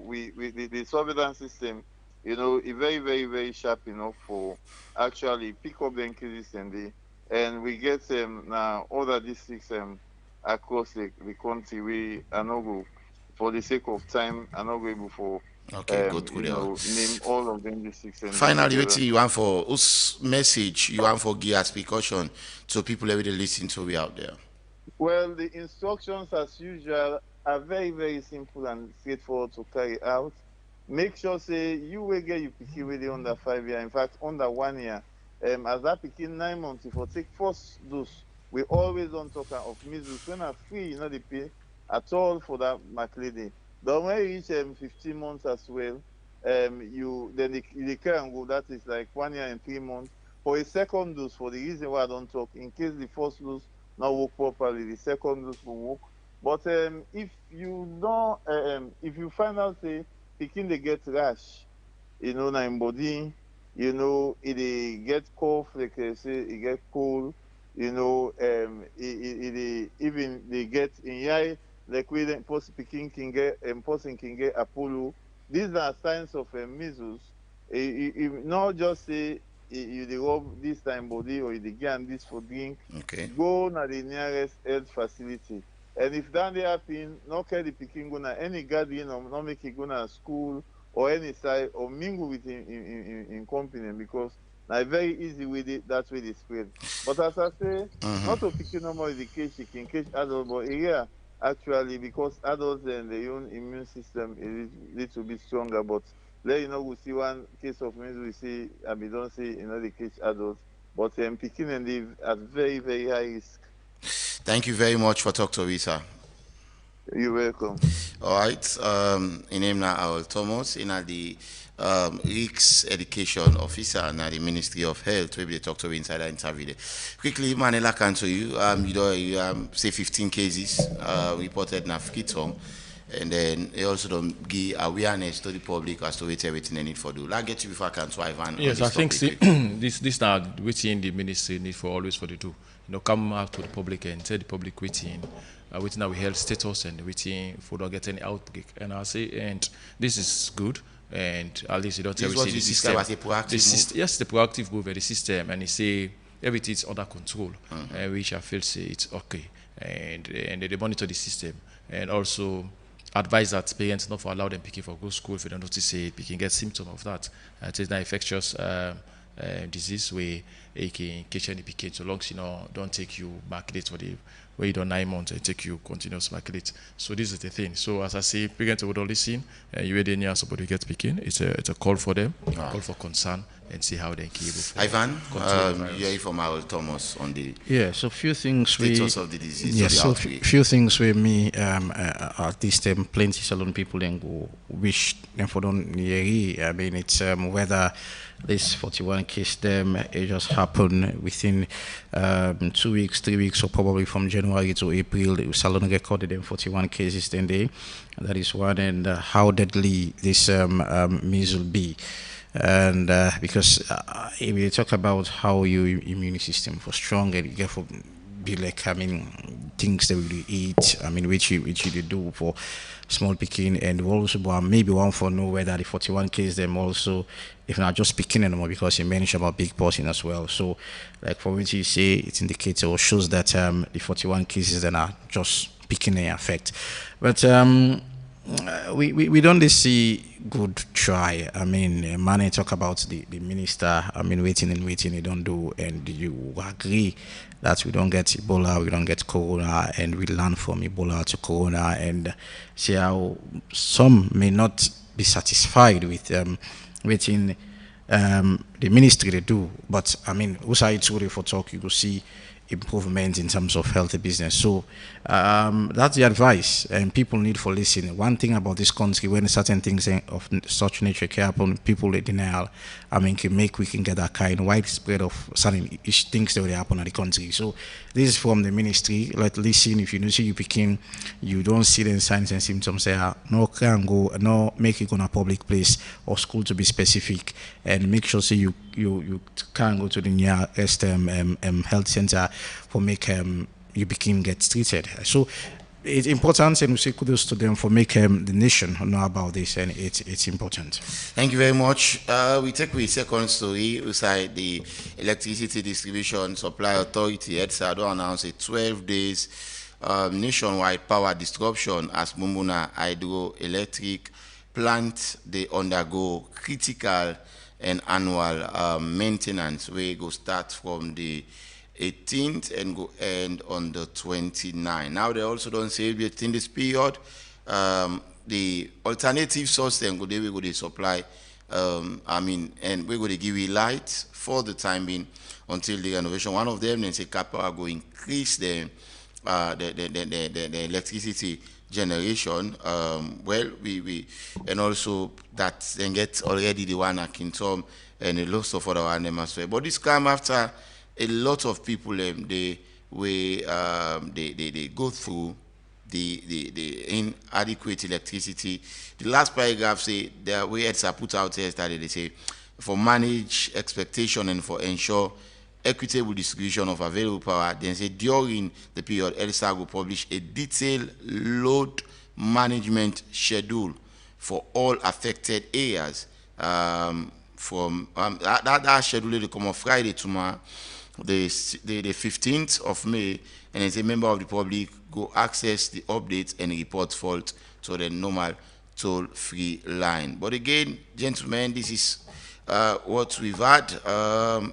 We the surveillance system, is very, very, very sharp enough for actually pick up the cases, and we get now other districts across the country. We are not go for the sake of time. Are not able for. Okay, go through them. Name all of them districts. And Finally, together. what you want for us message, you want for give as precaution so people every day listen to we out there. Well, the instructions, as usual, are very, very simple and straightforward to carry out. Make sure, say, you will get your pikin with the under 5 years, in fact, under 1 year. As that pikin 9 months, if you take first dose, we always don't talk of measles. When are free, they pay at all for that McLady. But when you reach 15 months as well, then the can go, that is like 1 year and 3 months. For a second dose, for the reason why I don't talk, in case the first dose not work properly, the second dose will work. But if you don't, if you find out, say, picking they get rash, now in body, it get cough, like I say, it get cold, even they get in eye, like we then person can get Apollo. These are signs of measles. Not just say you dey rub this time body or you dey get this for drink. Okay. Go na the nearest health facility. And if that dey happen, not carry the pikin go na any gathering or not make it go na school or any side or mingle with in company, because na very easy way that way they spread. But as I say, not to pikin no more is the case, you can catch adult, but here actually because adults and their own immune system is a little bit stronger. But there we see one case of measles, we see we don't see the case adults, but pikin and live at very, very high risk. Thank you very much for talking to us, sir. You're welcome. All right. In name now, Al Thomas, in the Rick's Education Officer, now the Ministry of Health. We will talk to you inside the interview. There. Quickly, Manela, can to you. You say 15 cases reported in Africa, and then they also don't give awareness to the public as to what everything they need for do. I'll get you before I can to Ivan. Yes, I think this now waiting the ministry need for always for the two. Come out to the public and tell the public waiting our health status and waiting for don't get any outbreak. And I say, and this is good. And at least you don't tell the system. As a proactive move? Yes, the proactive move of the system, and he say everything is under control, which I feel say it's okay. And they monitor the system and also advise that parents not for allow them picking for go school if they don't notice say picking get symptom of that. It is an infectious disease where you can catch any picking so long as don't take you back date for the where you don't 9 months and take you continuous maculate. So this is the thing. So as I say, parents would all listen. You ready near somebody gets picking. It's a call for them, call for concern, and see how they can able. Ivan, you hear from our Thomas on the so few things status of the disease. Yes, so few things with me at least plenty salon people then go wish them for don't hear. I mean it's whether this 41 case them it just happened within 2 weeks, 3 weeks, or probably from January to April. The salon recorded them 41 cases then day. That is one, and how deadly this measles be. And because if you talk about how your immune system for strong and you get for be like things that we eat, which you do for small picking, and also maybe one for know whether the 41 case them also if not just picking anymore, because you mentioned about big portion as well. So like for which you say it indicates or shows that the 41 cases then are just picking a effect. But we don't see good try. Mane talk about the minister, waiting, they don't do, and you agree that we don't get Ebola, we don't get Corona, and we learn from Ebola to Corona, and see how some may not be satisfied with within the ministry they do. But I mean, also it's really for talk, you will see improvement in terms of healthy business. So that's the advice, and people need for listening. One thing about this country, when certain things of such nature can happen, people in denial, I mean, we can get that kind of widespread of certain things that will happen in the country. So this is from the ministry. Like, listen, if you know see you became, you don't see the signs and symptoms there, no can go, no make it on a public place or school to be specific, and make sure so you can go to the nearest health center for make you begin get treated. So it's important, and we say kudos to them for making the nation know about this, and it's important. Thank you very much. We take the second story inside the Electricity Distribution Supply Authority. EDSA announced a 12 days nationwide power disruption as Bumbuna hydroelectric plant they undergo critical and annual maintenance. We go start from the 18th and go end on the 29th. Now they also don't say within this period, the alternative source then go there we go to supply. And we go to give you light for the time being until the renovation. One of them then say Kappa go increase the electricity generation. We and also that then get already the one at Kintom and a lot of other one as well. But this come after a lot of people they go through the inadequate electricity. The last paragraph say the way EDSA put out yesterday, they say for manage expectation and for ensure equitable distribution of available power. Then say during the period, EDSA will publish a detailed load management schedule for all affected areas. From that schedule will come on Friday tomorrow, the 15th of May, and as a member of the public go access the updates and report fault to the normal toll-free line. But again, gentlemen, this is what we've had,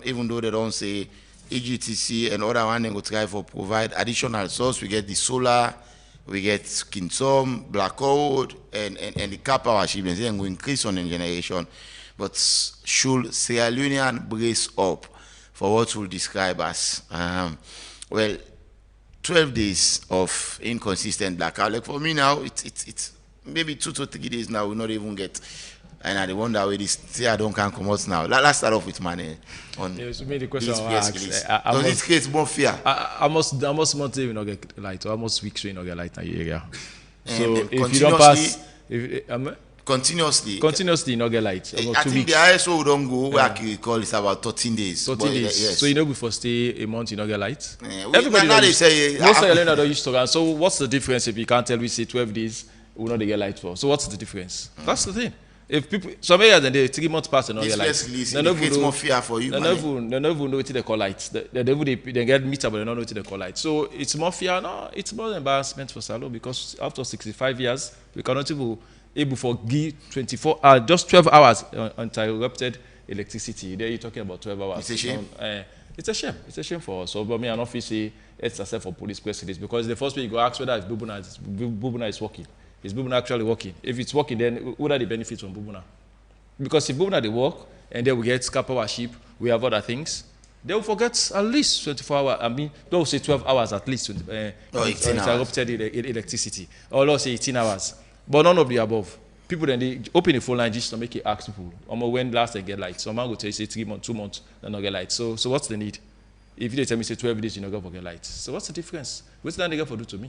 even though they don't say EGTC and other one, they go try for provide additional source. We get the solar, we get Kintom, Blackwood, and the car power shipments. Then go increase on the generation. But should Sierra Leonean brace up for what we'll describe as, 12 days of inconsistent blackout. Like for me now, it's maybe 2 to 3 days now, we'll not even get. And I wonder where this Sierra don't come out now. Let's start off with money on yes, the question this press release. Does it create more fear? I must month we not get light, or almost weeks we not get light in the area. So if you don't pass, continuously not get light. I think the ISO don't go where I call it's about 13 days. 13 days. Yes. So you know before stay a month you not get light. Everybody now they say most of the land don't use to. So what's the difference if you can't tell we say 12 days we not get light for? So what's the difference? That's the thing. If people some areas then they 3 months pass and not get light. It creates more fear for you. They never know what they call lights. They get meter but they don't know what they call lights. So it's more fear. No, it's more embarrassment for Salo because after 65 years we cannot even able for give 24 hours, just 12 hours uninterrupted electricity. There you're talking about 12 hours. It's a shame. It's a shame. It's a shame for us. So, but me and office say it's a for police press release because the first way you go ask whether Bubuna is working. Is Bubuna actually working? If it's working, then what are the benefits from Bubuna? Because if Bubuna they work and then we get car power ship, we have other things. They will forget at least 24 hours. I mean, they'll say 12 hours at least uninterrupted electricity. Or they'll say 18 hours. But none of the above. People then they open the phone line just to make it ask people. When last they get light. Some man will tell you say 3 months, 2 months, they not get light. So what's the need? If they tell me say 12 days, you not go get light. So what's the difference? What's that they get for do to me?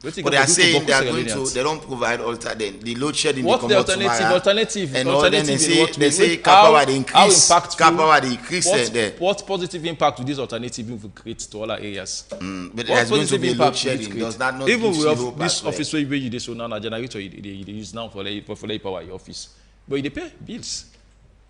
But they are saying they are going to. They don't provide the load shedding. What's the alternative? And all then they say power they increase. Power they increase there. What positive impact will this alternative will create to all our areas? But there's going to be load shedding. Does that not even we have this office where you do so now a generator you use now for power your office, but you pay bills.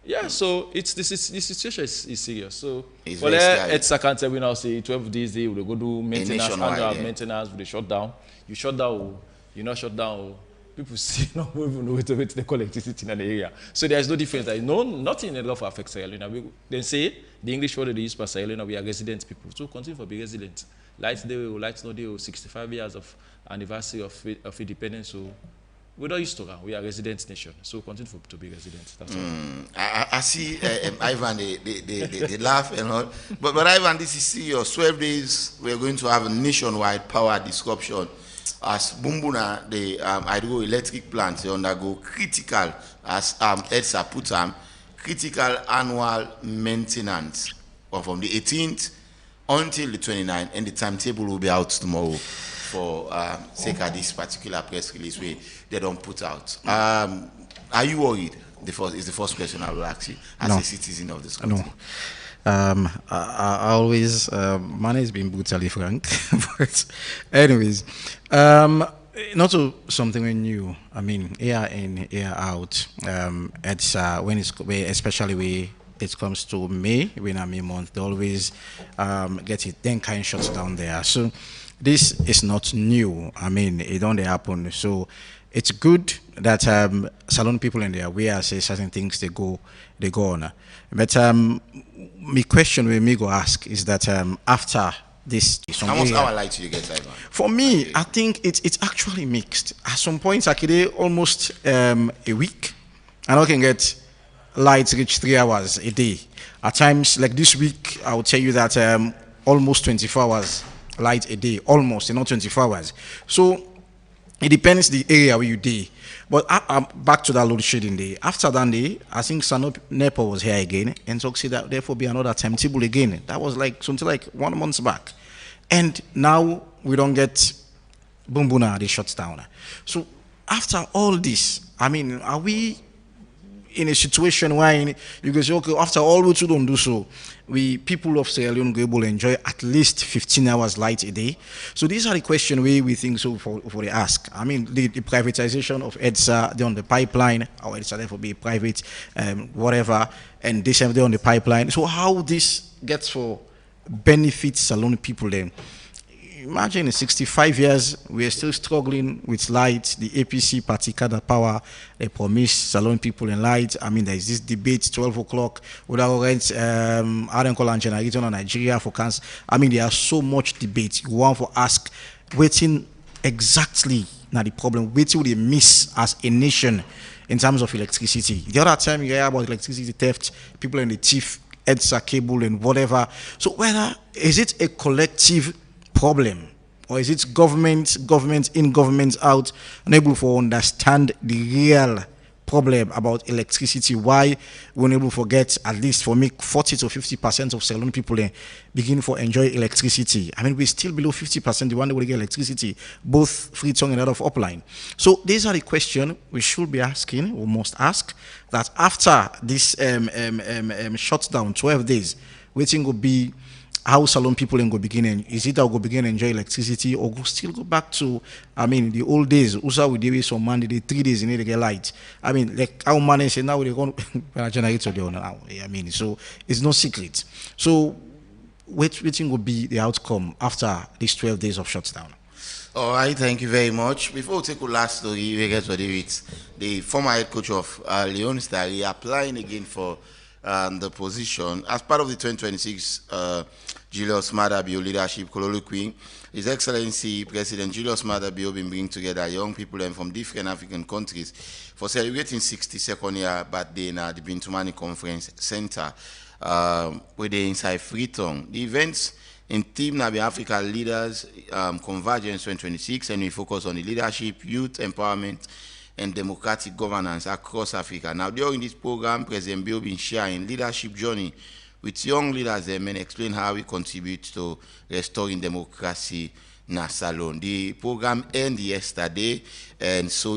Yeah, so the situation is serious. So for EDSA can't tell we now say 12 days they will go do maintenance, annual maintenance, with the shutdown. You shut down, you not shut down. People see no even know what they call electricity in the area. So there is no difference. Nothing in the for affects Sierra Leone. They say the English word they use for Sierra Leone, we are resident people. So continue to be resident. Lights they will, lights no they will 65 years of anniversary of independence. So we're not used to that. We are a resident nation, so continue to be resident. That's all. I see Ivan, they laugh and all. But Ivan, this is serious. 12 days, we are going to have a nationwide power disruption as Bumbuna, the hydroelectric plant, they undergo critical, as EDSA put critical annual maintenance from the 18th until the 29th, and the timetable will be out tomorrow for sake of this particular press release where they don't put out. Are you worried? Is the first question I will ask you as a citizen of this country. No. I always, man has been brutally frank, but anyways, not to something new. I mean, year in, year out, it's especially when it comes to May, when I'm May month, they always get it then kind of shuts down there. So this is not new. I mean, it don't happen. So it's good that salon people in there where I say certain things they go on. But my question we may go ask is that after this, how much hour light do you get, Ivan? For me, I think it's actually mixed. At some points, I can almost a week, and I can get lights reach 3 hours a day. At times, like this week, I will tell you that almost 24 hours light a day, almost, not 24 hours. So it depends the area where you day. But back to that load shedding day. After that day, I think Sanop Nepa was here again, and so see that therefore be another timetable again. That was like something like 1 month back, and now we don't get Bumbuna, they shut down. So after all this, I mean, are we in a situation where you go say, okay, after all we don't do so, we people of Sierra Leone go able to enjoy at least 15 hours light a day? So these are the questions we think so for the ask. I mean, the privatization of EDSA, they're on the pipeline, or EDSA therefore be private, whatever, and this they're on the pipeline. So how this gets for benefit salon people then? Imagine in 65 years, we are still struggling with light. The APC party Kada Power, they promise salon people in light. I mean, there is this debate, 12 o'clock, whether we rent Adenkol and generator on Nigeria for cancer. I mean, there are so much debate. You want to ask, waiting exactly now the problem, waiting they miss as a nation in terms of electricity. The other time you hear about electricity theft, people in the thief, EDSA cable and whatever. So whether, is it a collective problem, or is it government in, government out, unable to understand the real problem about electricity? Why we're unable to get, at least for me, 40 to 50% of salon people begin to enjoy electricity? I mean, we're still below 50% the one that will get electricity, both Freetown and out of upline. So these are the questions we should be asking, we must ask, that after this shutdown, 12 days, waiting will be how salon people go begin, is it that go begin enjoy electricity, or go still go back to, I mean, the old days? Also, we did some Monday, the 3 days in need to get light. I mean, like how money say now they're going to generate the now. I mean, so it's no secret. So, waiting will be the outcome after these 12 days of shutdown. All right, thank you very much. Before we take a last story, we get to the former head coach of Leone Star applying again for the position as part of the 2026 Julius Maada Bio leadership colloquy. His Excellency President Julius Maada Bio been bringing together young people from different African countries for celebrating 62nd year birthday in the Bintumani Conference Center where they inside Freetown. The events in Team Nabi Africa Leaders Convergence 2026, and we focus on the leadership, youth empowerment, and democratic governance across Africa. Now, during this program, President Bio been sharing leadership journey with young leaders and explain how we contribute to restoring democracy in Salon. The program ended yesterday, and so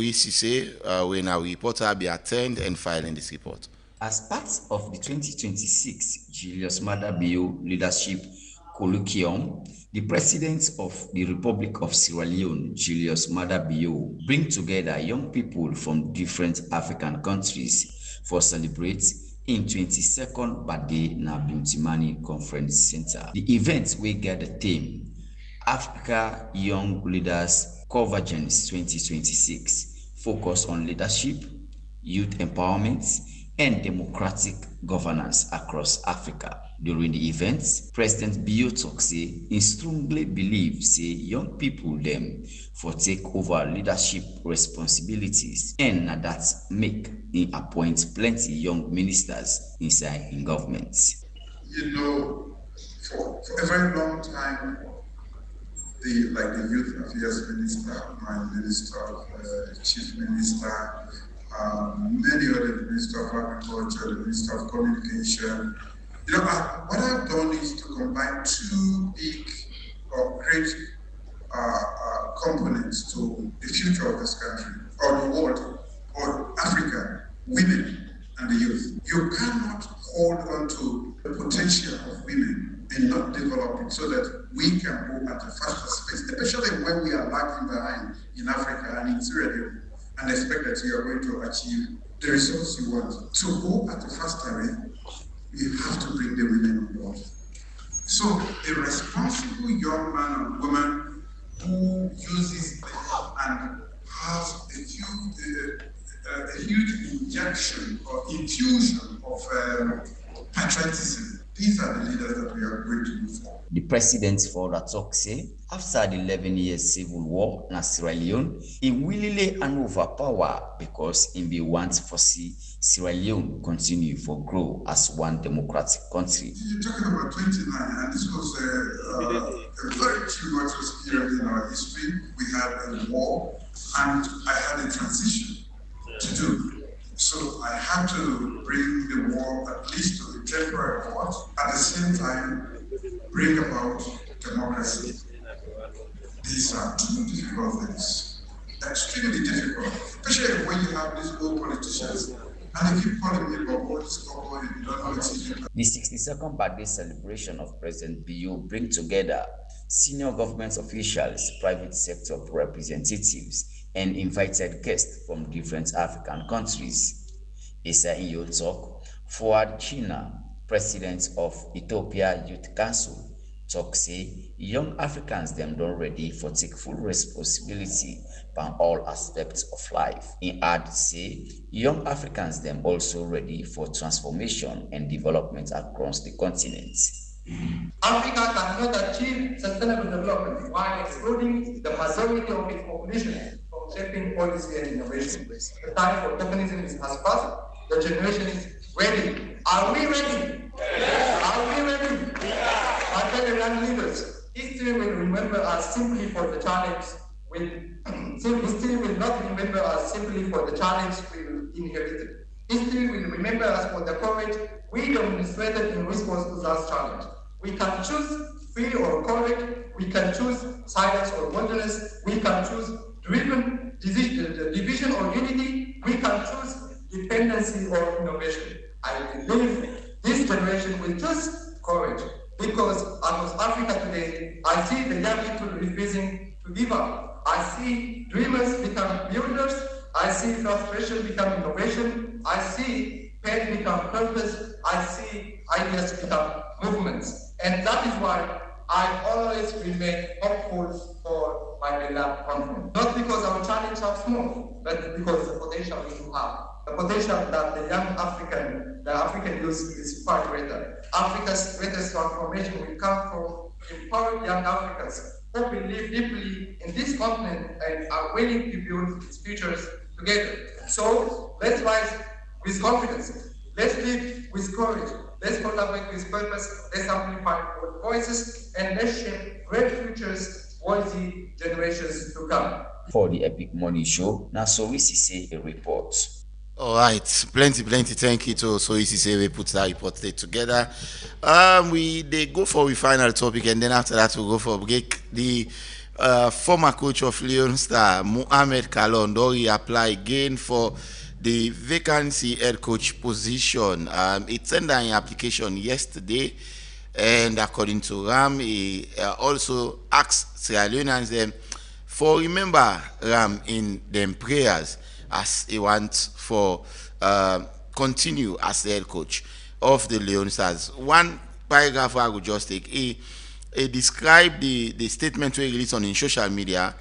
when our reporter be attend and filing this report. As part of the 2026 Julius Maada Bio Leadership Colloquium, the President of the Republic of Sierra Leone, Julius Maada Bio, bring together young people from different African countries for celebrate in 22nd birthday na Bintumani Conference Center. The event will get the theme Africa Young Leaders Convergence 2026, focus on leadership, youth empowerment, and democratic governance across Africa. During the events, President Bio talk say he strongly believes say young people them for take over leadership responsibilities and that make him appoint plenty young ministers inside in government. You know, for a very long time, the youth affairs minister, prime minister, chief minister, many other minister of agriculture, the minister of communication. You know, what I've done is to combine two big or great components to the future of this country, or the world, or Africa: women and the youth. You cannot hold on to the potential of women and not develop it so that we can go at a faster pace, especially when we are lagging behind in Africa and in Sierra Leone, and expect that you are going to achieve the results you want. To go at a faster rate, you have to bring the women on board. So a responsible young man or woman who uses and has a huge injection or infusion of patriotism. These are the leaders that we are going to look for. The president for that talk say, after the 11 years civil war in Sierra Leone, he willingly hand over power because he be want to foresee Sierra Leone continue for grow as one democratic country. You're talking about 29, and this was a very tumultuous period in our history. We had a war, and I had a transition to do. So I had to bring the war at least to the temporary port, at the same time bring about democracy. These are two difficult things, extremely difficult, especially when you have these old politicians and they keep calling me Bobo, this Bobo, and you don't know what's in it. The 62nd birthday celebration of President Bio bring together senior government officials, private sector representatives, and invited guests from different African countries. Issa Iyo talk, Fuad China, president of Ethiopia Youth Council, talk say young Africans them don't ready for take full responsibility on all aspects of life. In add say young Africans them also ready for transformation and development across the continent. Africa cannot achieve sustainable development while excluding the majority of its population from shaping policy and innovation. The time for tokenism has passed. The generation is ready. Are we ready? Yes. Are we ready? Yes. My fellow young leaders, history will remember us simply for the challenge. History will not remember us simply for the challenge we inherited. History will remember us for the courage we demonstrated in response to that challenge. We can choose fear or courage. We can choose silence or wilderness. We can choose division or unity. We can choose dependency or innovation. I believe this generation will choose courage because across Africa today, I see the young people refusing to give up. I see dreamers become builders. I see frustration become innovation. I see pain become purpose. I see ideas become movements. And that is why I always remain hopeful for my beloved continent. Not because our challenges are small, but because the potential we do have. The potential that the African youth is far greater. Africa's greatest transformation will come from empowered young Africans who believe deeply in this continent and are willing to build its futures together. So let's rise with confidence. Let's lead with courage. Let's collaborate with purpose. Let's amplify our voices and let's shape great futures worthy generations to come. For the Epic Money Show, now Sorisi say a report. All right, plenty. Thank you to Sorisi say we put that report together. They go for a final topic, and then after that we'll go for a break. The former coach of Leon Star, Mohamed Kalon, Dori apply again for the vacancy head coach position. He sent an application yesterday, and according to Ram, he also asked Sierra Leoneans them for remember Ram in them prayers as he wants for continue as the head coach of the Leon Stars. One paragraph I would just take. He described the statement we released on in social media.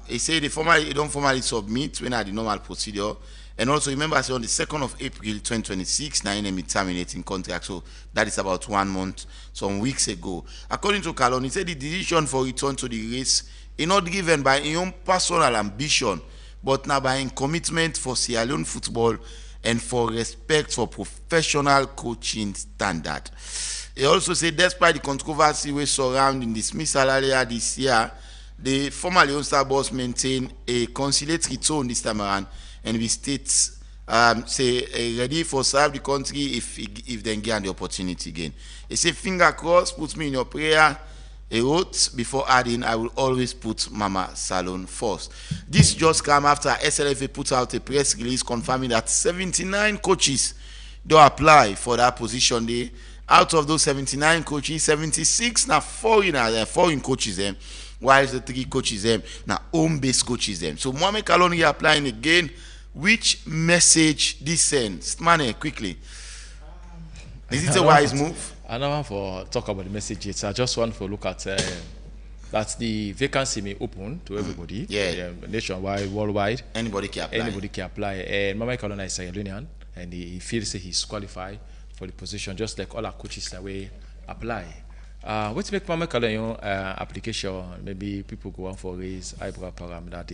He said he don't formally submit when at the normal procedure, And also remember, I said on the 2nd of April 2026, Nainem is terminating contract. So that is about 1 month, some weeks ago. According to Kalon, he said the decision for return to the race is not driven by his own personal ambition, but now by his commitment for Sierra Leone football and for respect for professional coaching standard. He also said despite the controversy we surrounding dismissal earlier this year, the former Leone Star boss maintained a conciliatory tone this time around, and the states say ready for serve the country if they get the opportunity again. He said finger crossed, put me in your prayer. He wrote before adding, I will always put Mama Salone first. This just came after SLFA put out a press release confirming that 79 coaches do apply for that position there. Out of those 79 coaches, 76 now foreign coaches them, while the 3 coaches them now home-based coaches them. So Mohamed Kalon applying again. Which message this sends? Mane, quickly. Is it a wise move? I don't want to talk about the messages. I just want to look at that the vacancy may open to everybody. Nationwide, worldwide. Anybody can apply. Anybody can apply. And Mohamed Kalon is Sierra Leonean, and he feels he's qualified for the position, just like all our coaches that way apply. What make Mohamed Kalon application? Maybe people go on for raise eyebrow program that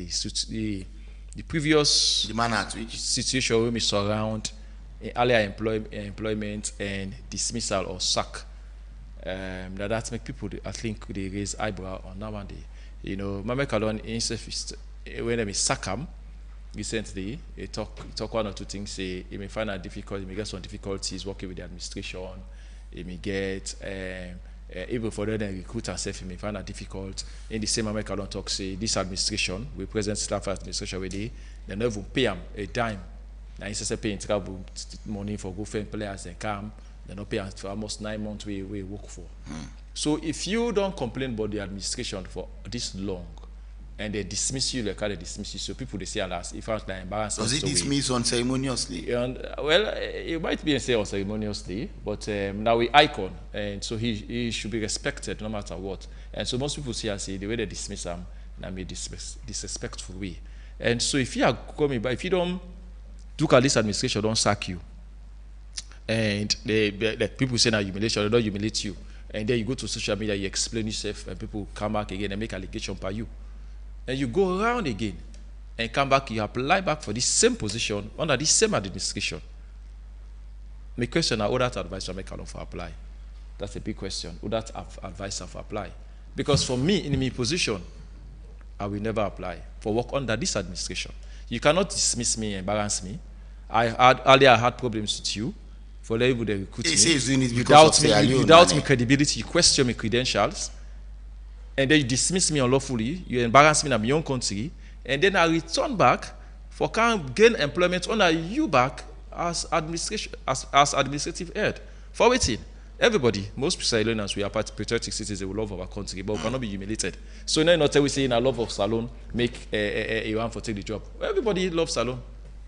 the previous situation will be surround earlier employment and dismissal or sack. That make people, I think, they raise eyebrow on nowadays. You know, Mohamed Kalon, when they sack him recently, he talk 1 or 2 things. Say he may find it difficult, he may get some difficulties working with the administration. He may get even for them recruit herself, he may find it difficult. In the same Mohamed Kalon talk, say this administration, we present staff administration with they never pay them a dime. Now instead of paying travel money for go find players and come, they not pay us for almost 9 months we work for. So if you don't complain about the administration for this long, and they dismiss you like how they dismiss you, so people they say alas, if I was like embarrassing. Was it dismissed unceremoniously? And, well, it might be say unceremoniously, but now we icon, and so he should be respected no matter what. And so most people see and say the way they dismiss him, that may disrespectful way. And so if you are coming, but if you don't look at this administration, don't sack you, and they people say that humiliation, they don't humiliate you, and then you go to social media, you explain yourself, and people come back again and make allegation by you. And you go around again and come back, you apply back for this same position under this same administration. My question is, who that advisor make Kalon for apply? That's a big question. Who that advisor for apply? Because for me, in my position, I will never apply for work under this administration. You cannot dismiss me and embarrass me. Earlier I had problems with you. For the people that recruit me. Without my credibility, you question my credentials. And then you dismiss me unlawfully, you embarrass me in my own country, and then I return back for can gain employment under you back as administration as administrative head. For waiting. Everybody, most Sierra Leoneans, we are patriotic citizens, we love our country, but we cannot be humiliated. So now not we say in a love of Salone, make a one for take the job. Everybody loves Salone.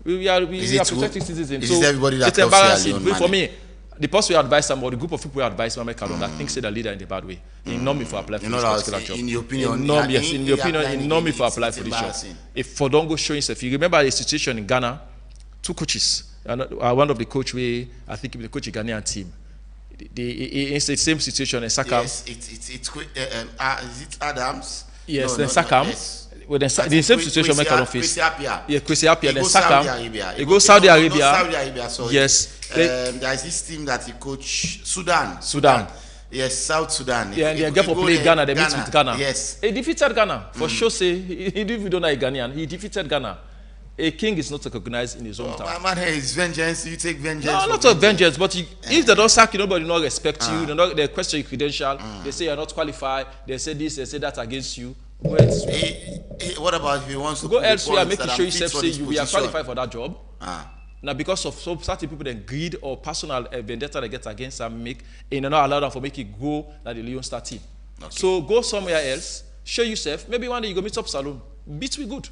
We are patriotic citizens. Is so everybody that it's embarrassing. For me, the person we advise somebody, the group of people we advise Mohamed Kalon that thinks the leader in the bad way. He know me for apply for this particular job. In your opinion, he know me for apply for this job. If for don't go show himself, you remember the situation in Ghana, 2 coaches. One of the coach I think the coach Ghanaian team. It's the same situation in Sakam. Yes, it's is it Adams? Yes, then Sakam. Yes. Well, the same situation make Kalon face. Yeah, Kwesi Appiah. Then Sakam. He goes Saudi Arabia. Yes. There is this team that he coach Sudan. Yes, South Sudan. Yeah, and they get for play Ghana. They meet with Ghana. Yes. He defeated Ghana. For sure, say he don't know Ghanaian. He defeated Ghana. A king is not recognized in his own town. Man, it's vengeance. You take vengeance. No, not of vengeance, but if they don't sack you, nobody will not respect you. They question your credential. They say you're not qualified. They say this, they say that against you. What about if he wants to go elsewhere and make you show yourself, say you are qualified for that job? Now, because of some certain people, then greed or personal vendetta they get against them, not allow them for make it go like the Leone Star team. Okay. So go somewhere else, show yourself. Maybe one day you go meet up Salone. Beat me good.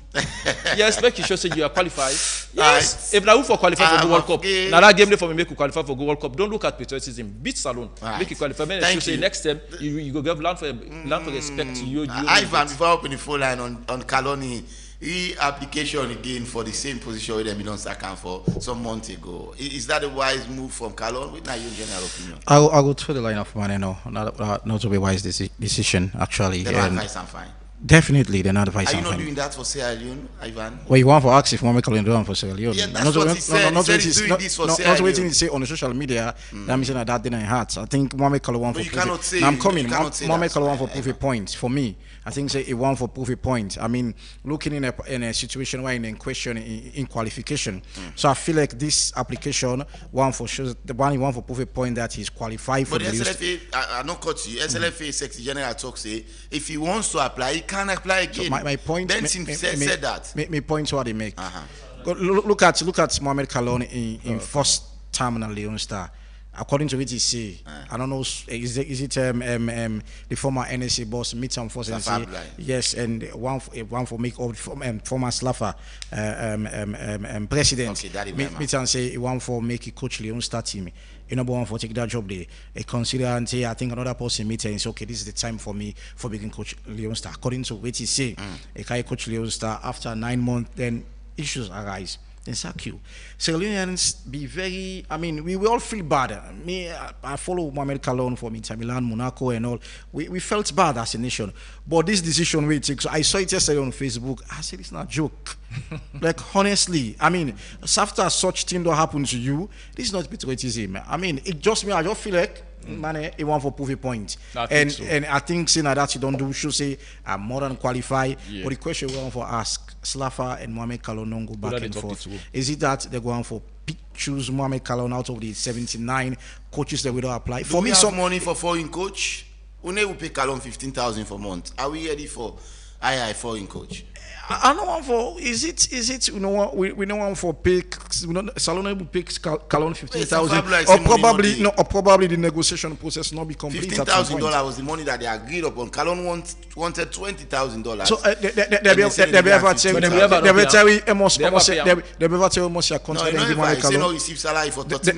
You expect you should say you are qualified. Yes. Right. If now for qualify for the World Cup, now that game day for me make you qualify for the World Cup. Don't look at patriotism. Beat Salone. Right. Make you qualify. Then you say next time you go give learn for respect to you. Ivan, before I open the phone line on Kaloni, re-application again for the same position where they don't second for some months ago. Is that a wise move from Kalon? With now your general opinion? I would throw the line of money. No, not to be wise decision actually. They're not advice and fine. Definitely, they're not advice. Are you and not fine. doing that for Sierra Leone, Ivan? Well, you want for ask if Mohamed Kalon doing for Sierra Leone? Yeah, that's what he said. He said he's doing this for Sierra Leone. Not waiting to say on the social media. That means that didn't hurt. I think Mohamed Kalon want for. You cannot say. Now I'm coming. Mohamed Kalon want for proof a point for me. I think say he want for proof a point. I mean, looking in a situation where in question in qualification. So I feel like this application one for shows the one he want for proof a point that he's qualified for. But the SLFA, I not cut you. SLFA Secretary General talk say if he wants to apply, he can apply again. So my point. Then said that. My point what they make. Look at Mohamed Kalon in first term in Leon Star. According to what he say, I don't know, is it the former NSA boss Mitam Fossen? Yes, and one for make of former Slaffer president. Mitam say one for make a coach Leon Star team. You know, one for take that job there. Consider and say I think another person meet and say okay, this is the time for me for being coach Leon Star. According to what he say, a guy coach Leon Star after 9 months, then issues arise. Then sack you. Sierra Leoneans be very. I mean, we all feel bad. I follow Mohamed Kalon from Inter Milan, Monaco, and all. We felt bad as a nation. But this decision we take. So I saw it yesterday on Facebook. I said it's not a joke. Like honestly, I mean, after such thing don't happen to you, this is not patriotism. I mean, it just me. I just feel like. Man, he want for proof a point, and I think saying that you don't do should say I'm more than qualified. But the question we want for ask Slaffer and Mohamed Kalon don't go back and forth. Is it that they're going for choose Mohamed Kalon out of the 79 coaches that we don't apply? For me, some money for foreign coach. We will pay Kalon 15,000 for month. Are we ready for foreign coach? I don't want for. Is it? You know, we don't want for pay. Salone will pay Kalon 15,000, or probably the negotiation process not be complete. $15,000 was the money that they agreed upon. Kalon wanted $20,000. So they be ever tell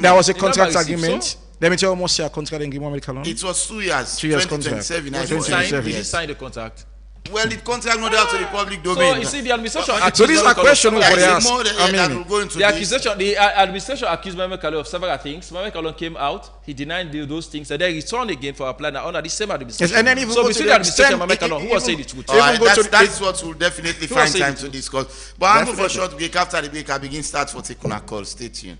there was a contract agreement. Let me tell you almost a contract and give Mohamed Kalon. It was 2 years. 2 years contract. Did he sign the contract? Well, the contract not out to the public domain. So you see, the administration. So this is a question for us. The administration accused Mohamed Kalon of several things. Mohamed Kalon came out, he denied those things, and then returned again for apply now under the same administration. Yes, and then even so between the administration and Mohamed Kalon, who was saying the truth? That's what we'll definitely find time to discuss. But I'm going for a short break. After the break, I begin start for taking a call. Stay tuned.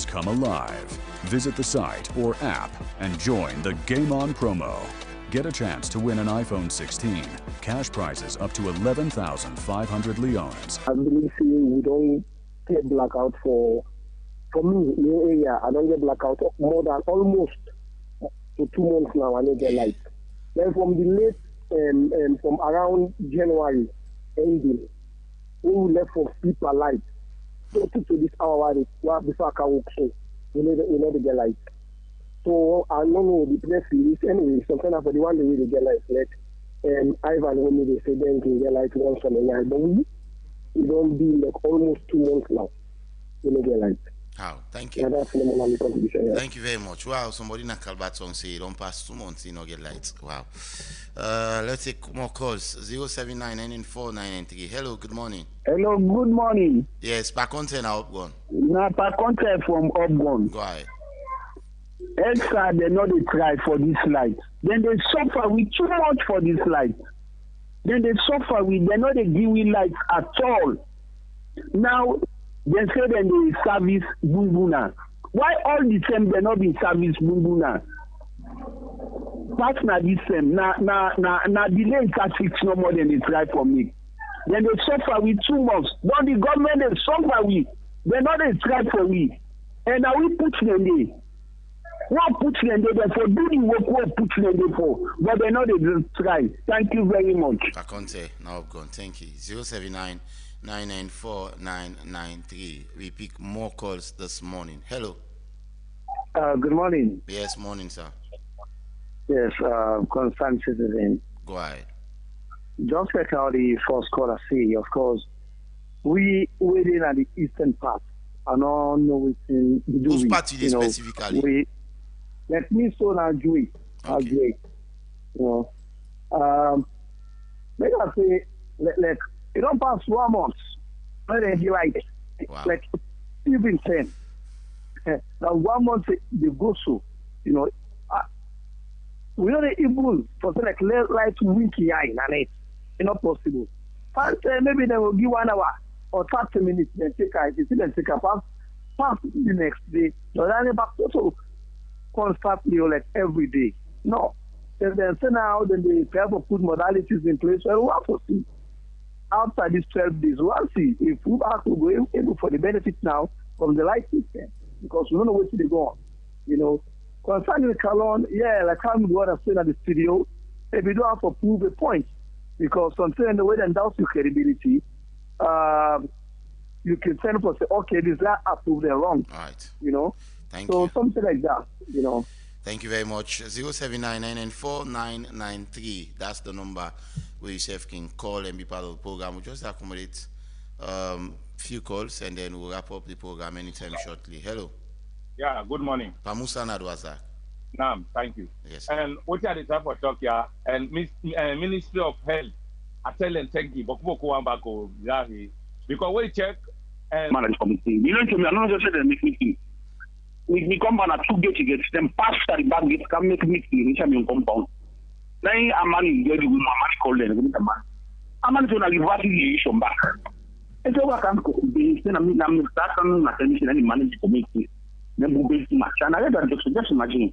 Come alive. Visit the site or app and join the Game On promo. Get a chance to win an iPhone 16. Cash prizes up to 11,500 leones. I believe we don't get blackout for me in the area. I don't get blackout more than almost to 2 months now. I don't get light. Then from the late from around January ending, we left for people light. So to this hour before I can walk, so we need to get light. So I don't know the press release anyway. Sometimes for the one day we get light, let Ivan when they say then can get light once on a night, but we don't be like almost 2 months now. We don't get light. How? Thank you. Yeah, that's the contribution. Yeah. Thank you very much. Wow, somebody in a Calbat song say don't pass 2 months, you know, get lights. Wow. Let's take more calls. 079-994-993. Hello, good morning. Hello, good morning. Yes, Paconte now Upgon. Now, Paconte from Upgon. Go ahead. Extra, they know they try for this light. Then they suffer with too much for this light. Then they suffer with, they know they give we lights at all. Now, they say then they service Bumbuna. Why all the same they not be service Bumbuna? That's not the same. Now delay is 6 no more than they try for me. Then they suffer with 2 months. Don't the government they suffer with. They not they try for we. And now we put them there. What put them there for do the work what put them there for. But they know they just try. Thank you very much. Paconte, now I've gone. Thank you. 079-994-993. We pick more calls this morning. Hello. Good morning. Yes, morning, sir. Yes, concerned citizen. Go ahead. Just like how the first caller say, of course, we within at the eastern part. I don't know within the whose part you specifically? Let me so now do it. Okay. You know, Make I say, like, it don't pass 1 month. When they like, like, even 10. Now 1 month they go so, you know. We don't even for like light winky eye and it. It's not possible. First, maybe they will give 1 hour or 30 minutes, then take a pass the next day. So then back to constantly like every day. No. Then say now then they have to put modalities in place. Well, we have to see. After these 12 days, we'll see if we have to go able for the benefit now from the light system. Because we don't know where to go on. You know. Concerning Kalon, yeah, like how we want to say at the studio, if you don't have to prove a point. Because concerning the way they doubt your credibility, you can send for say, okay, this guy approved they're wrong. Right. You know? Thank so you. something like that, you know. Thank you very much. 079994993. That's the number where yourself can call and be part of the program. We'll just accommodate few calls and then we'll wrap up the program anytime shortly. Hello. Yeah, good morning. Pamusa Nadwazak. Naam, thank you. Yes. And what are the time for talk here? And Ministry of Health, I tell them thank you. Because we check and manage committee. You know to me, I don't just say they make meeting. We come on a 2 gates, then pass the back gate, come make meeting, which I'm in compound. Then I'm money, get the woman, money call them, I'm going to reverse the issue back. And so I can't go. Then I'm starting my television and manage to make it. Then we build much. And I just imagine.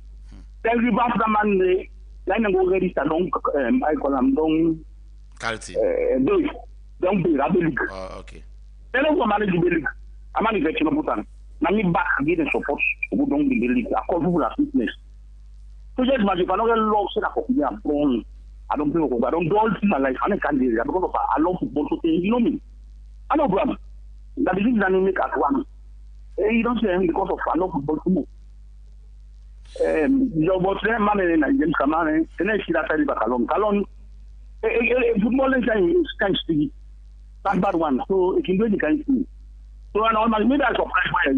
Then we pass the Monday, then I go register long, I call them long. Calci. Don't be rabbi. Okay. Then I go manage the building. I'm managing a button. Now me back again and support who don't be building. I call people as fitness. So just imagine if I don't get lost in a copy, I'm born. I don't think I don't do all things in my life. I can't do it because I love football. So you know me. I know, brother. That is the dynamic at one. You don't say because of I love football too much. Your boss, man, and James Kamane, and I see that I live at Kalon. Football is kind of sticky. That's bad one. So it can do the kind of thing. So I know maybe I surprised by it.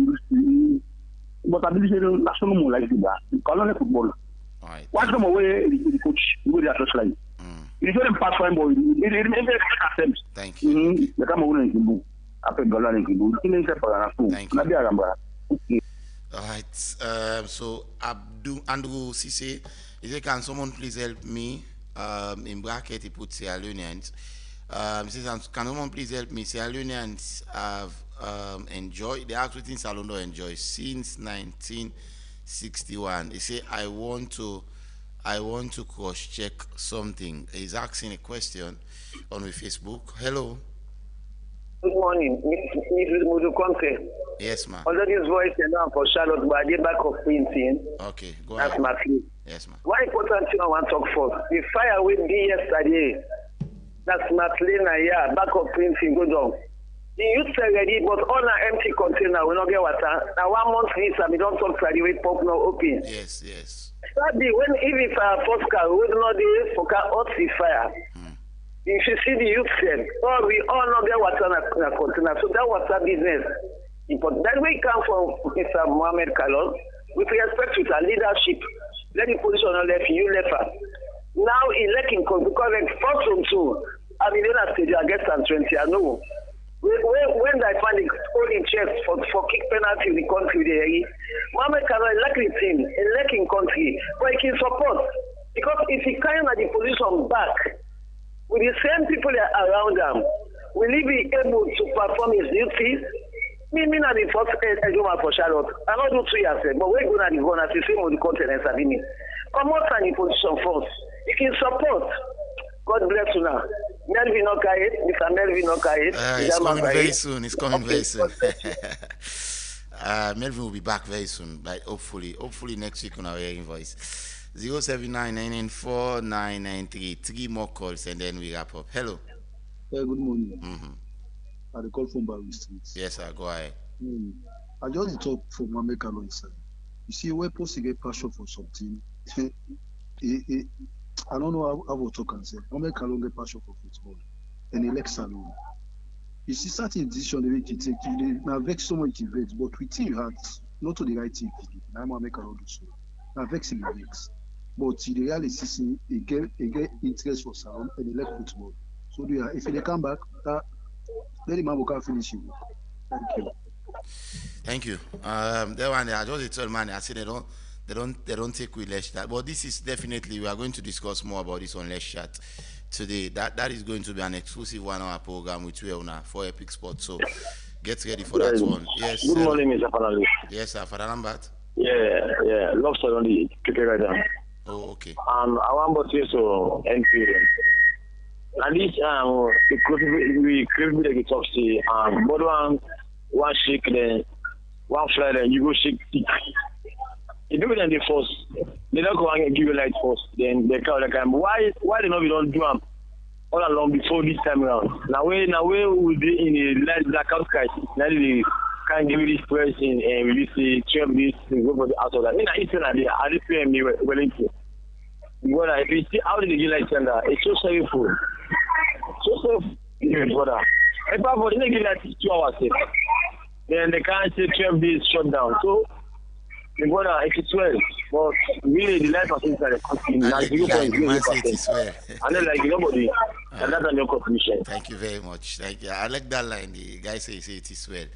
But I believe it's national more like that. Kalon football. Right. Watch them away, the coach, with their first line. It's very pass fine boy. Thank you. The come over and do. After dollar and do. Thank you. All right. So Andrew Cisse, he said, can someone please help me? In bracket, he puts Sierra Leoneans. He says, can someone please help me? Sierra Leoneans have enjoyed, they have within Salondo enjoy since 1961. He said, I want to cross-check something. He's asking a question on Facebook. Hello. Good morning, Mrs. Mudukonte. Yes, ma'am. Under this voice, for Charlotte, but I get back of printing. Okay, go That's ahead. my plea. Yes, ma'am. One important thing I want to talk for. The fire will be yesterday. That's Matlena, yeah, back of printing, go down. The youth are ready, but on an empty container, we not get water. Now 1 month later, we don't talk for the way pump now open. Yes, yes. Sadly, when if it's a first car, we would not do for car hot the fire. If you see the youth cell, we all not get water in a container. So that water business. Important. That way come from Mr. Mohamed Kalon, with respect to the leadership. Let the position on left, you left her. Now electing because like first from two, I mean, I said I get some 20, I know. When I find the holding chest for kick penalty in the country, Mohamed Kalon electing team, electing country, but he can support. Because if he kind of the position back, with the same people around him, will he be able to perform his duties? Me not the first Ejoma for Charlotte. I not do 2 years, but we're going to go and see him on the continent. Come out in position first. You can support. God bless you now. Melvin Okaye, Mr. Melvin Okaye. It's coming very soon. It's coming very soon. Melvin will be back very soon. Like hopefully next week on our hearing voice. 079994993. 3 more calls and then we wrap up. Hello. Good morning. I call from Barry Street. Yes, sir. Go ahead. I just talk for Mohamed Kalon inside. You see, when person get passion for something, I don't know how to talk and say. Mohamed Kalon get passion for football and elect Salon. You see, certain decision they take, now vex so much vex, but we think you had not to the right thing. Now Mohamed Kalon do so. Now vex in the vex. But the reality is he get interest for salon and he like football. So if they come back, let the man can finish it. Thank you. Thank you. That one, I just told man, I said they don't take with less chat. But this is definitely, we are going to discuss more about this on less chat today. That is going to be an exclusive 1 hour program with you for Epic Sports. So get ready for that one. Yes. Good morning, Mr. Fanali. Yes, sir. Father Lambert. Yeah. Love story on the cricket right now. Oh, okay. I want to say so NP. At least we crave me the top say but one shake then one fly then you go shake stick. If people then they force, they don't go and give you light first, then they call the time. Why they know we don't do them all along before this time around? Now we will be in a light blackout crisis. Now they can't give you this person and release the 12 days and go for the out of that. I mean, it's an idea. I just pay me Wellington. Brother, if you see how did they get like tender, it's so sorrowful. So sorrowful, brother. If I would give like 2 hours, then they can't say 12 days shut down. So, brother, it's 12. But really, the life of things are costing 0.0%. And then, like, nobody. And that's no conclusion. Thank you very much. Thank you. I like that line. The guy says it is well.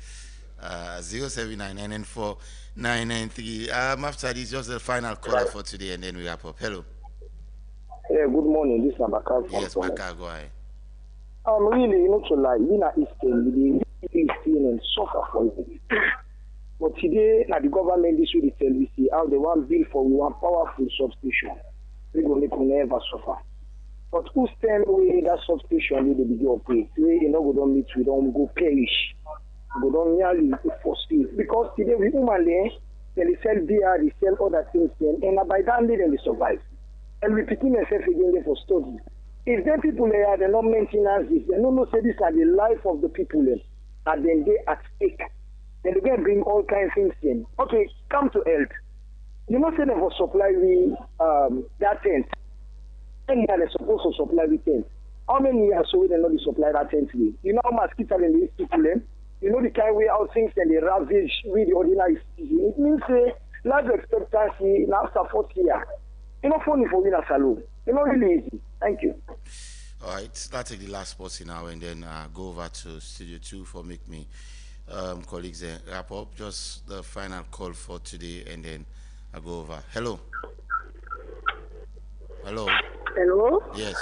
07994993993. After this, just the final caller for today, and then we wrap up. Hello. Yeah, good morning. This is Bakar. Yes, Bakar, go ahead. Really, you know, to like, we are Eastern, we really and suffer for it. But today, now the government this will tell we see how they want bill for one powerful substation. We will never suffer. But who stand away that substation with the big operate? We know we don't meet, we don't go perish. We don't nearly forsake. Because today we human they sell beer, they sell other things, and by that day they survive. And we picking themselves again there for study. If them people are the non maintenance this, they don't know say these are the life of the people and then they at stake. And they can bring all kinds of things in. Okay, come to health. You know say they for supply we that tent. And they're supposed to supply with tent. How many years so they not be supply that tent today? You know how mosquitoes in these people you know the kind of way how things and they ravage with the ordinary citizen. It means life expectancy now after 40 years. You know, funny for me as alone. You know, really easy. Thank you. All right, let's take the last spot now and then go over to Studio 2 for Make Me colleagues and wrap up. Just the final call for today and then I'll go over. Hello. Hello. Hello. Yes.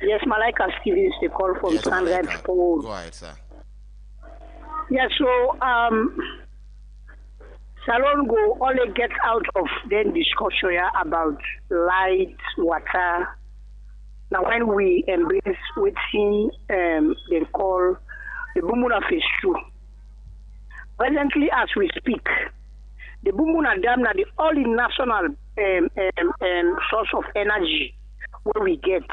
Yes, Malika Stevens, the call from Sunrise Pool. Go ahead, sir. Yeah, so Salon go only get out of then discussion about light, water. Now when we embrace within they call the Bumuna Phase 2. Presently as we speak, the Bumuna Dam are the only national source of energy where we get.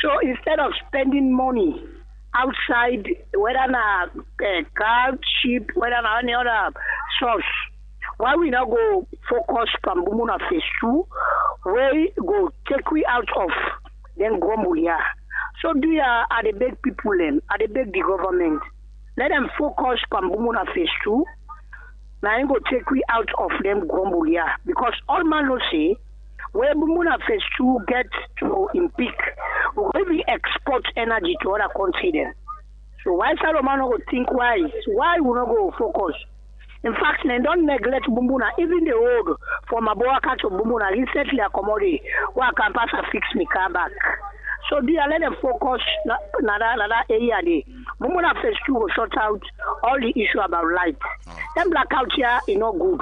So instead of spending money outside, whether na car, ship, whether na any other source, why we now go focus from Bumuna Phase 2, where we go take we out of then Grombulia. So do you are the big people then, are the big the government. Let them focus from Bumuna Phase 2. Now I go take we out of them Grombulia. Because all man will say, where Bumuna Phase 2 get to in peak, we export energy to other countries then. So why Salomon would think wise? Why we not go focus? In fact, they don't neglect Bumbuna. Even the road from Aboaka to Bumbuna recently accommodate where I can pass and fix my car back. So they are let them focus another area there. Bumbuna Phase 2 will sort out all the issue about light. Them blackout here is not good.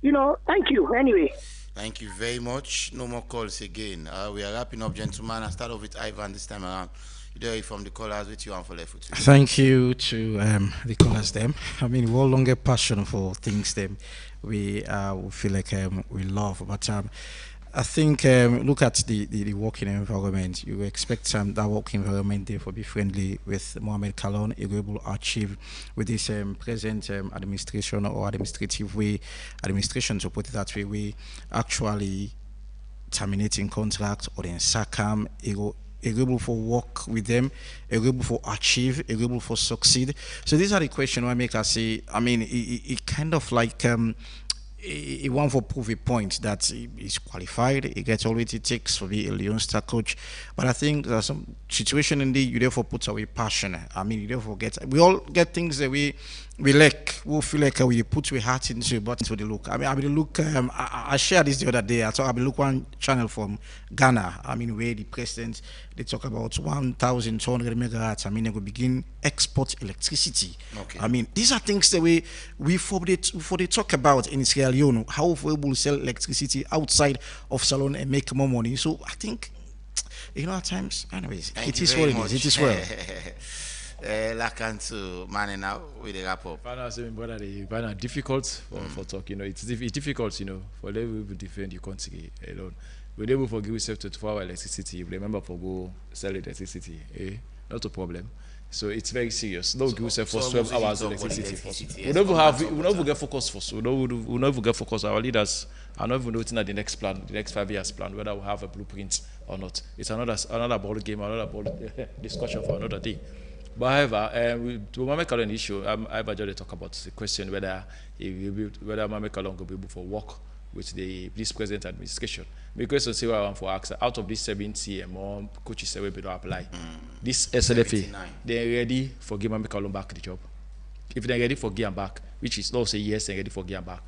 You know, thank you. Anyway. Thank you very much. No more calls again. We are wrapping up, gentlemen. I start off with Ivan this time around. You from the callers with you and for left with you. Thank you to the callers them. I mean, we all longer passion for things them we feel like we love. But I think look at the working environment. You expect that working environment there for be friendly with Mohamed Kalon. You're able to achieve with this present administration or administrative way, administration to put it that way, we actually terminating contracts or then SACAM, able for work with them, able for achieve, able for succeed. So these are the questions I make us say. I mean, it kind of like he want to prove a point that he is qualified. He gets all it takes to be a Lyon star coach. But I think there's some situation in the you therefore put away passion. I mean, you therefore we all get things that we like. We feel like we put our heart into, but into the look. I mean, the look. I shared this the other day. I thought I look one channel from Ghana. I mean, where the president they talk about 1,200 megahertz. I mean, they will begin export electricity. Okay. I mean, these are things that we for they talk about in Sierra Leone, how we will sell electricity outside of Salon and make more money. So I think, at times, anyways, it is what it is. It is well. Lakanto man now with the wrap up. Brother, difficult for talk. It's difficult. For them to defend your country alone. We're able to give yourself 24-hour electricity. Remember for go sell electricity. Not a problem. So it's very serious. Don't give yourself for 12 hours of electricity. We never get focused first. We never get focused. Our leaders are not even looking at the next plan, the next 5 years plan, whether we have a blueprint or not. It's another ball game, another ball discussion for another day. But however, to Mohamed Kallon issue, I've just talk about the question whether Mohamed Kallon will be able to work with this present administration. Because to say what I want for ask, out of this 70 more coaches that will be apply, this SLFA, they're ready for giving Mohamed Kallon back the job. If they're ready for give him back, which is not say yes, they're ready for give him back.